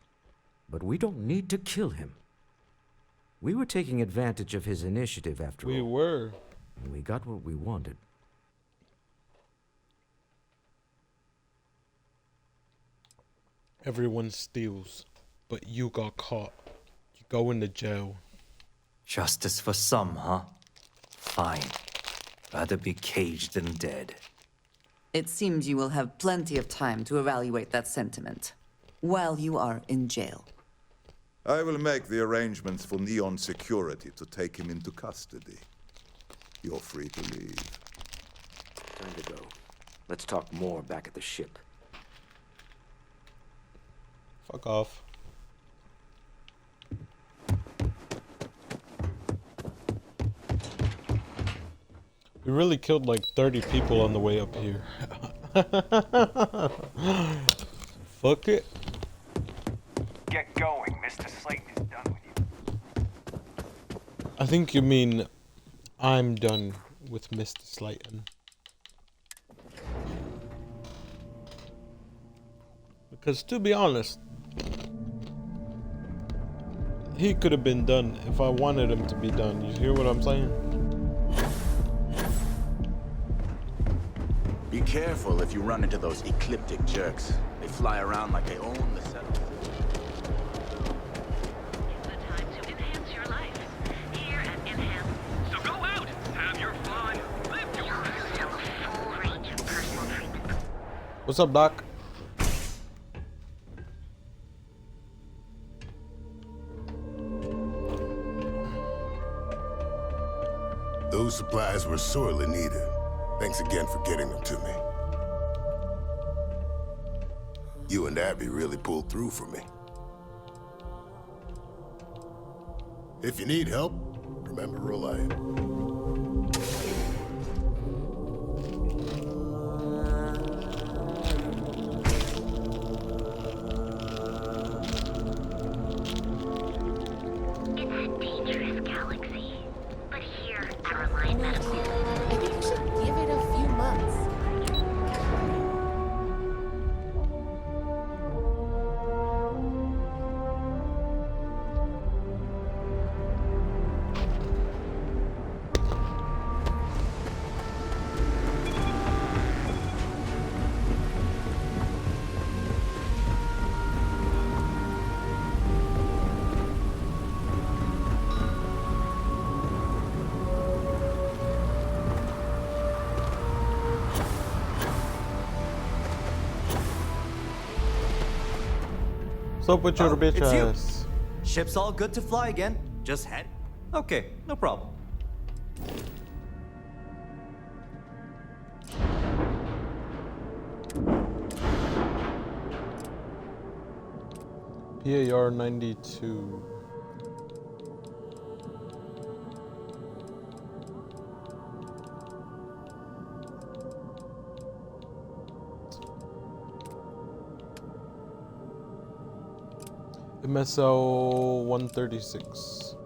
but we don't need to kill him. We were taking advantage of his initiative after all. We were. And we got what we wanted. Everyone steals, but you got caught. You go into jail. Justice for some, huh? Fine. Rather be caged than dead. It seems you will have plenty of time to evaluate that sentiment while you are in jail. I will make the arrangements for Neon security to take him into custody. You're free to leave. Time to go. Let's talk more back at the ship. Fuck off. We really killed like 30 people on the way up here. Fuck it. Get going. Mr. Slayton is done with you. I think you mean I'm done with Mr. Slayton. Because to be honest, he could have been done if I wanted him to be done. You hear what I'm saying? Be careful if you run into those ecliptic jerks. They fly around like they own the settlement. What's up, Doc? Those supplies were sorely needed. Thanks again for getting them to me. You and Abby really pulled through for me. If you need help, remember Reliant. What's up with your bitch it's ass? You. Ship's all good to fly again. Just head. Okay, no problem. PAR 92. MSL 136.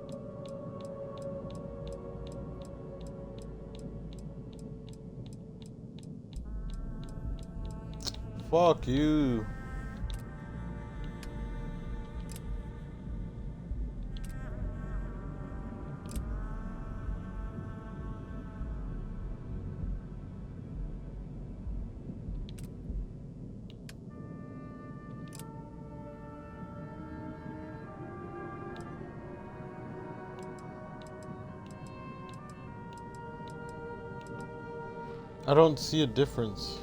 Fuck you. I don't see a difference.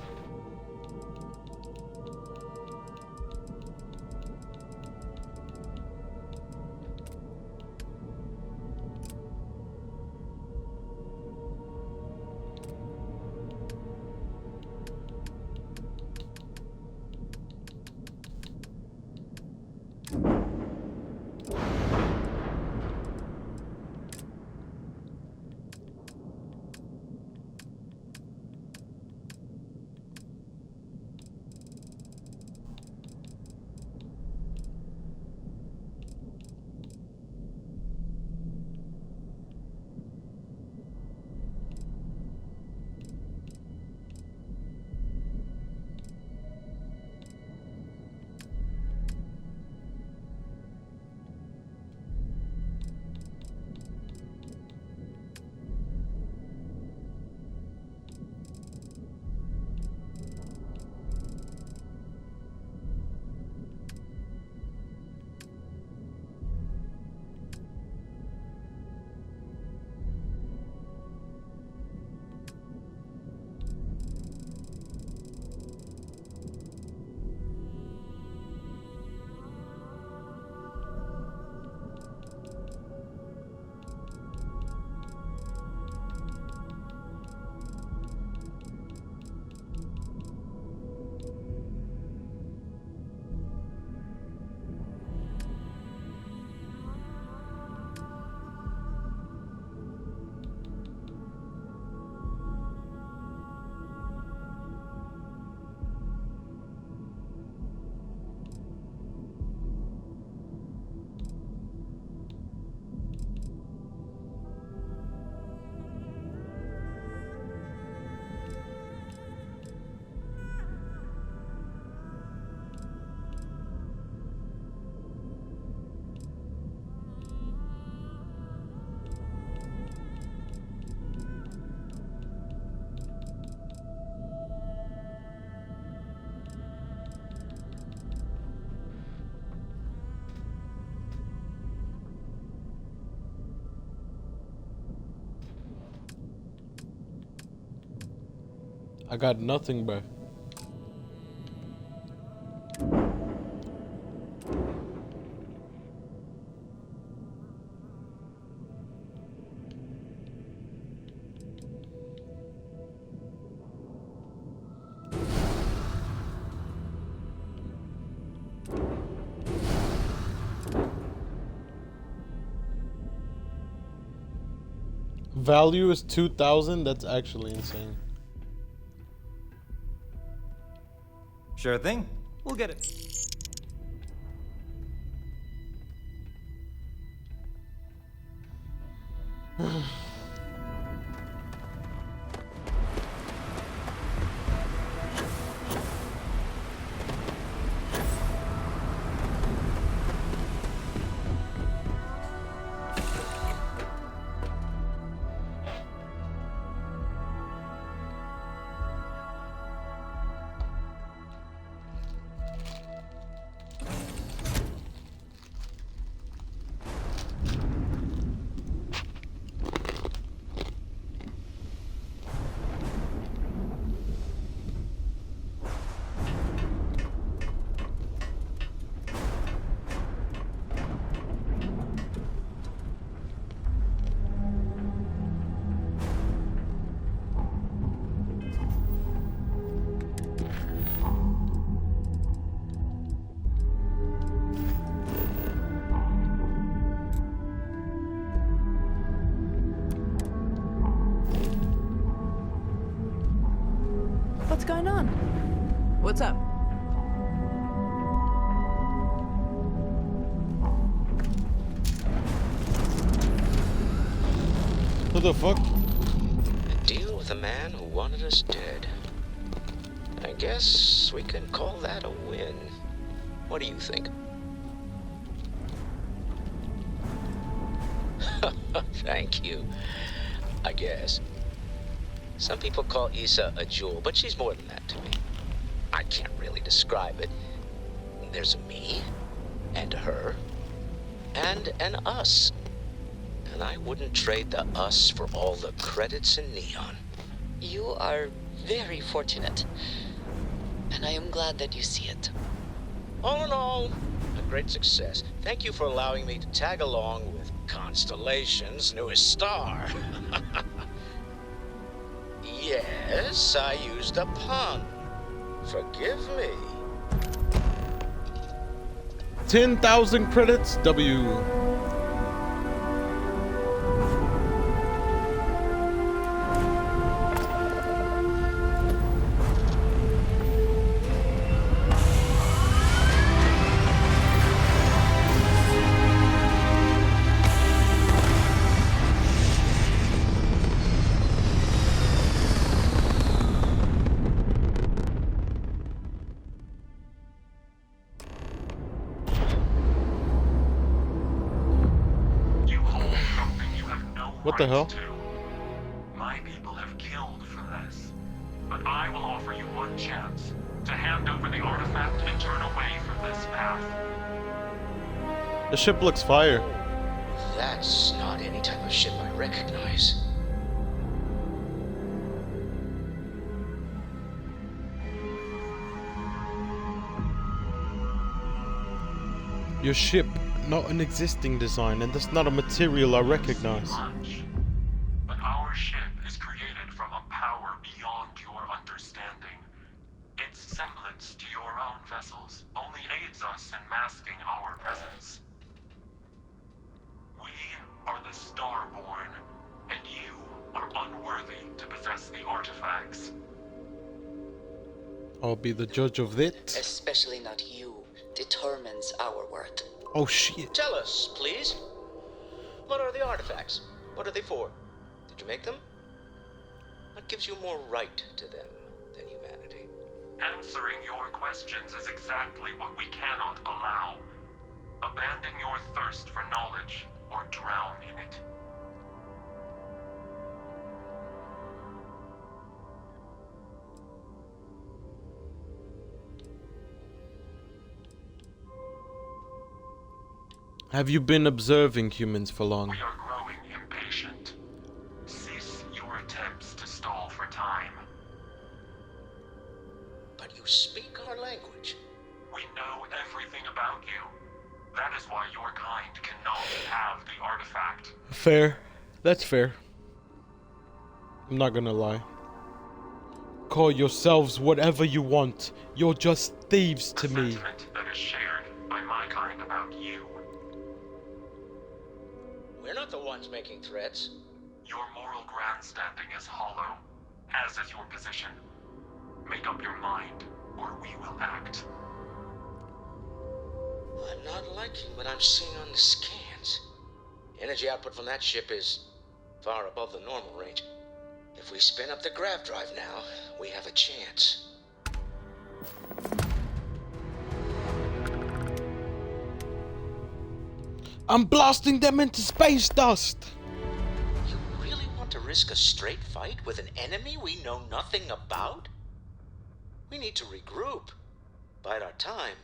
I got nothing, bro. Value is 2,000. That's actually insane. Sure thing. We'll get it. What's going on? What's up? What the fuck? A deal with a man who wanted us dead. I guess we can call that a win. What do you think? Thank you. I guess. Some people call Issa a jewel, but she's more than that to me. I can't really describe it. There's a me, and a her, and an us. And I wouldn't trade the us for all the credits in Neon. You are very fortunate, and I am glad that you see it. All in all, a great success. Thank you for allowing me to tag along with Constellation's newest star. Yes, I used a pun. Forgive me. 10,000 credits, W. What the hell? My people have killed for this. But I will offer you one chance to hand over the artifact and turn away from this path. The ship looks fire. That's not any type of ship I recognize. Your ship, not an existing design, and that's not a material I recognize. But our ship is created from a power beyond your understanding. Its semblance to your own vessels only aids us in masking our presence. We are the Starborn, and you are unworthy to possess the artifacts. I'll be the judge of it. Especially not you determines our worth. Oh shit. Tell us, please. What are the artifacts? What are they for? Did you make them? What gives you more right to them than humanity? Answering your questions is exactly what we cannot allow. Abandon your thirst for knowledge, or drown in it. Have you been observing humans for long? We are growing impatient. Cease your attempts to stall for time. is why your kind cannot have the artifact. Fair. That's fair. I'm not gonna lie. Call yourselves whatever you want. You're just thieves to me. Sentiment that is shared by my kind about you. We're not the ones making threats. Your moral grandstanding is hollow, as is your position. Make up your mind, or we will act. I'm not liking what I'm seeing on the scans. Energy output from that ship is far above the normal range. If we spin up the grav drive now, we have a chance. I'm blasting them into space dust! You really want to risk a straight fight with an enemy we know nothing about? We need to regroup. Bide our time.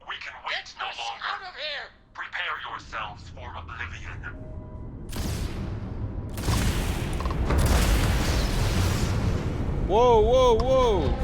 We can wait no longer. Out of here! Prepare yourselves for oblivion. Whoa, whoa, whoa!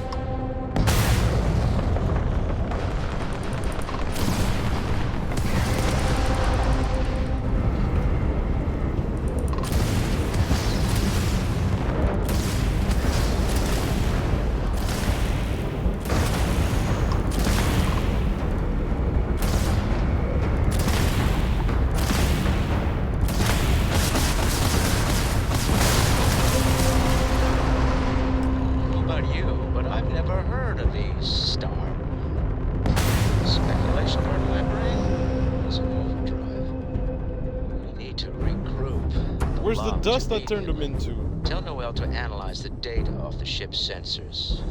Where's the dust I turned them into? Tell Noel to analyze the data off the ship's sensors.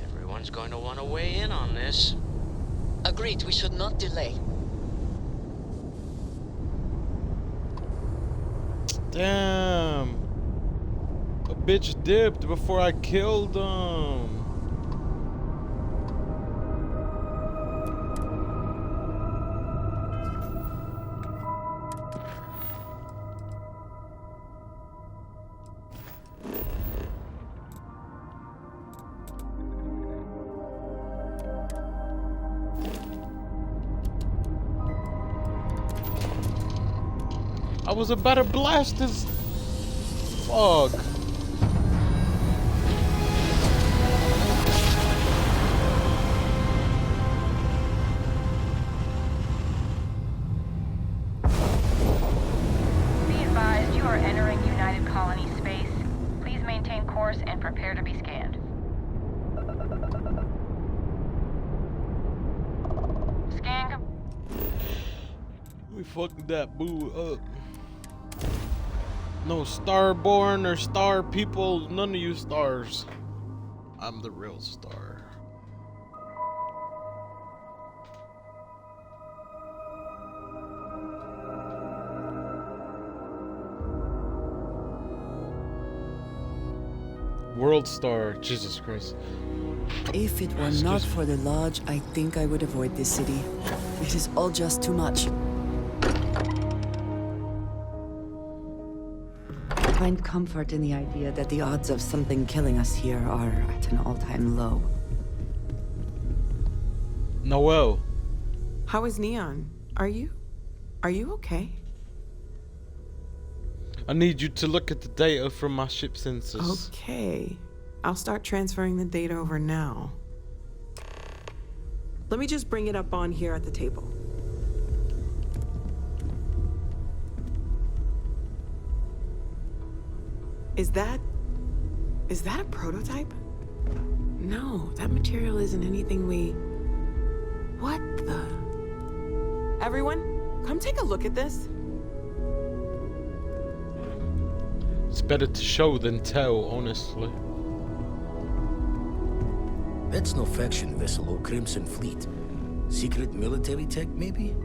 Everyone's going to want to weigh in on this. Agreed, we should not delay. Damn. A bitch dipped before I killed him. I was about to blast his fog. Be advised, you are entering United Colony space. Please maintain course and prepare to be scanned. Scan. We fucked that boo up. No Starborn or Star people, none of you stars. I'm the real star. World Star, Jesus Christ. If it were not for the lodge, I think I would avoid this city. It is all just too much. I find comfort in the idea that the odds of something killing us here are at an all-time low. Noel. How is Neon? Are you okay? I need you to look at the data from my ship sensors. Okay. I'll start transferring the data over now. Let me just bring it up on here at the table. Is that a prototype? No, that material isn't anything we... What the... Everyone, come take a look at this. It's better to show than tell, honestly. That's no faction vessel or Crimson Fleet. Secret military tech, maybe?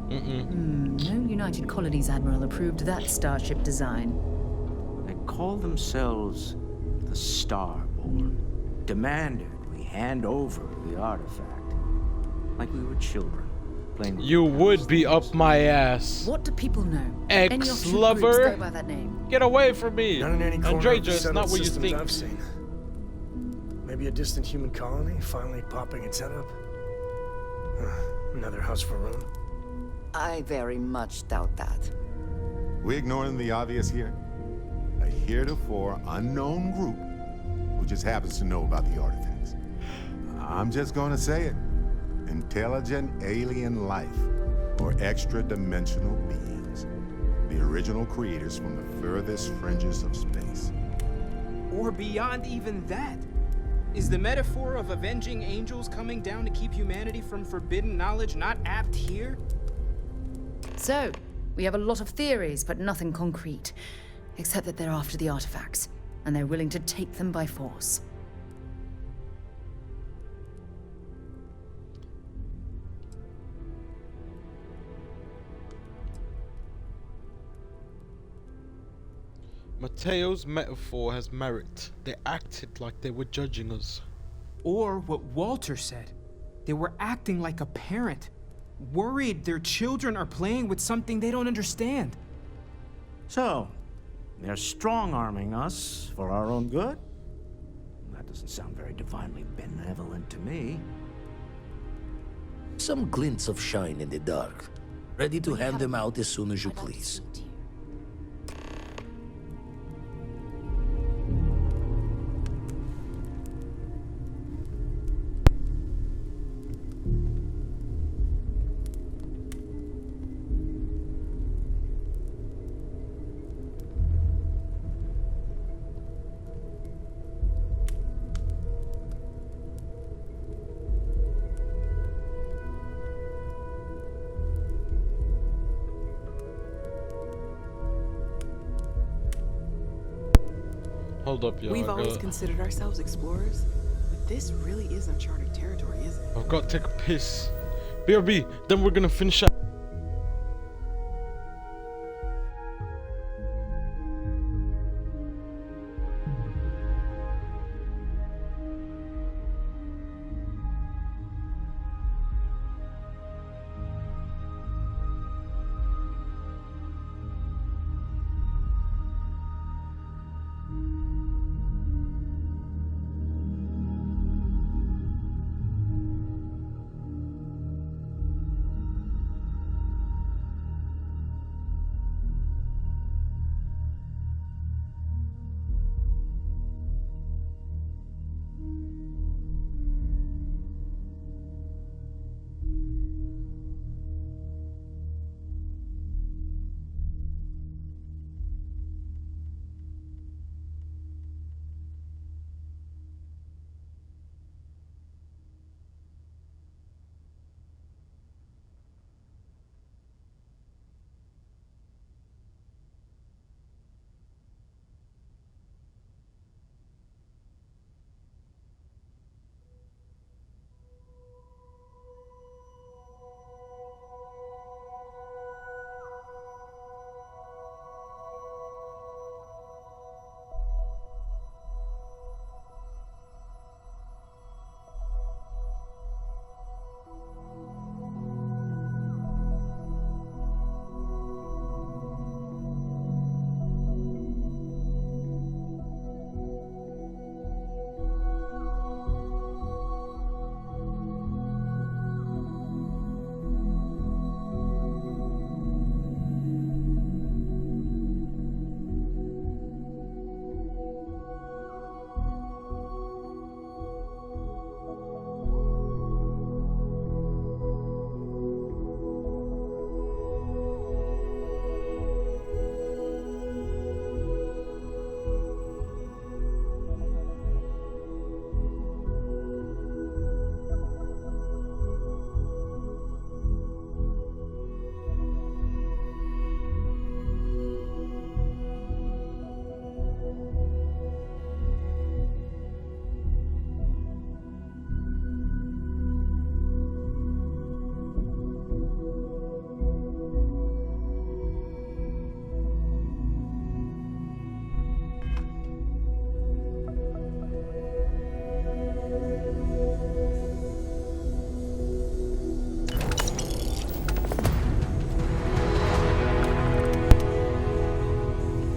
No United Colonies Admiral approved that starship design. They call themselves the Starborn. Demanded we hand over the artifact. Like we were children. Playing with You would be up my ass. What do people know? Any offshoot groups Ex-lover? go by that name? Get away from me! Not in any corner of the Andreja, it's settled not what you systems think. I've seen. Maybe a distant human colony finally popping its head up? Another house for Rune? I very much doubt that. We ignoring the obvious here? A heretofore unknown group who just happens to know about the artifacts. I'm just gonna say it. Intelligent alien life, or extra-dimensional beings. The original creators from the furthest fringes of space. Or beyond even that. Is the metaphor of avenging angels coming down to keep humanity from forbidden knowledge not apt here? So, we have a lot of theories, but nothing concrete. Except that they're after the artifacts, and they're willing to take them by force. Mateo's metaphor has merit. They acted like they were judging us. Or what Walter said. They were acting like a parent, worried their children are playing with something they don't understand. So, they're strong-arming us for our own good? That doesn't sound very divinely benevolent to me. Some glints of shine in the dark. Ready to hand them out as soon as you please. Hold up, yo. We've always considered ourselves explorers, but this really is uncharted territory, isn't it? I've got to take a piss. BRB, then we're gonna finish up.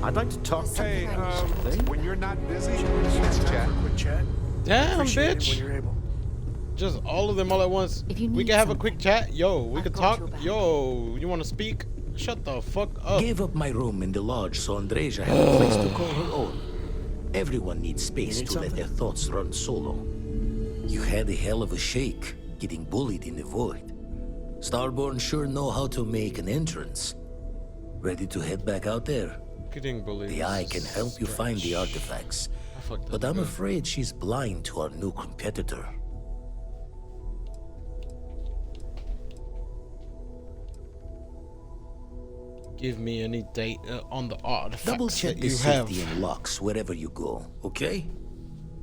I'd like to talk to you. When you're not busy, let's chat. Quick chat. Damn, Appreciate it bitch. when you're able. Just all of them all at once. We can have a quick chat. Yo, we could talk. Yo, you want to speak? Shut the fuck up. Gave up my room in the lodge so Andreja had a place to call her own. Everyone needs space to let their thoughts run solo. You had a hell of a shake, getting bullied in the void. Starborn sure know how to make an entrance. Ready to head back out there? Getting bullied. The Eye can help you find the artifacts. But I'm afraid she's blind to our new competitor. Give me any data on the artifacts Double check that the you have. safety and locks wherever you go, okay?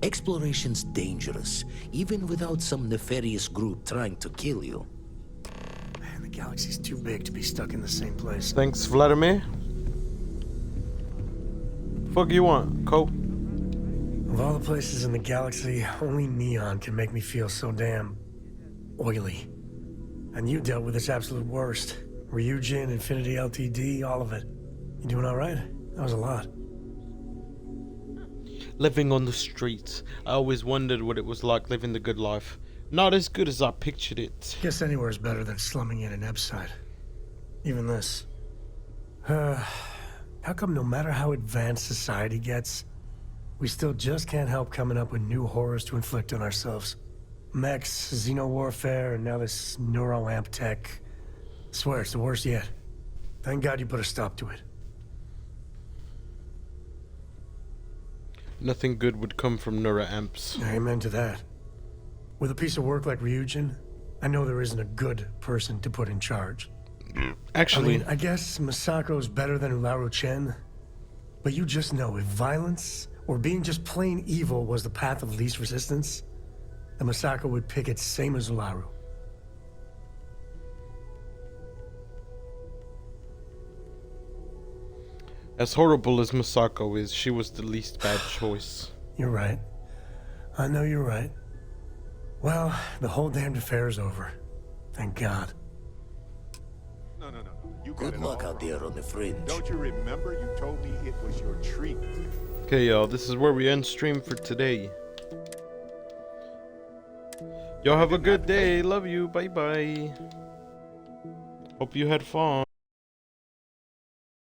Exploration's dangerous, even without some nefarious group trying to kill you. Man, the galaxy's too big to be stuck in the same place. Thanks, Vladimir. Fuck you want, Cope? Of all the places in the galaxy, only Neon can make me feel so damn oily. And you dealt with its absolute worst. Ryujin, Infinity LTD, all of it. You doing all right? That was a lot. Living on the streets. I always wondered what it was like living the good life. Not as good as I pictured it. Guess anywhere is better than slumming in an Ebside. Even this. How come no matter how advanced society gets, we still just can't help coming up with new horrors to inflict on ourselves? Mechs, xeno-warfare, and now this neuroamp tech. Swear it's the worst yet. Thank God you put a stop to it. Nothing good would come from neuroamps. Amen to that. With a piece of work like Ryujin, I know there isn't a good person to put in charge. Actually, I guess Masako's better than Ularu Chen, but you just know if violence or being just plain evil was the path of least resistance, then Masako would pick it same as Ularu. as horrible as Masako is, she was the least bad choice. You're right. I know you're right. Well, the whole damned affair is over. Thank God. No. You Good luck out there on the fringe. Don't you remember you told me it was your treat? Okay, y'all, this is where we end stream for today. Y'all have a good day. Love you. Bye-bye. Hope you had fun.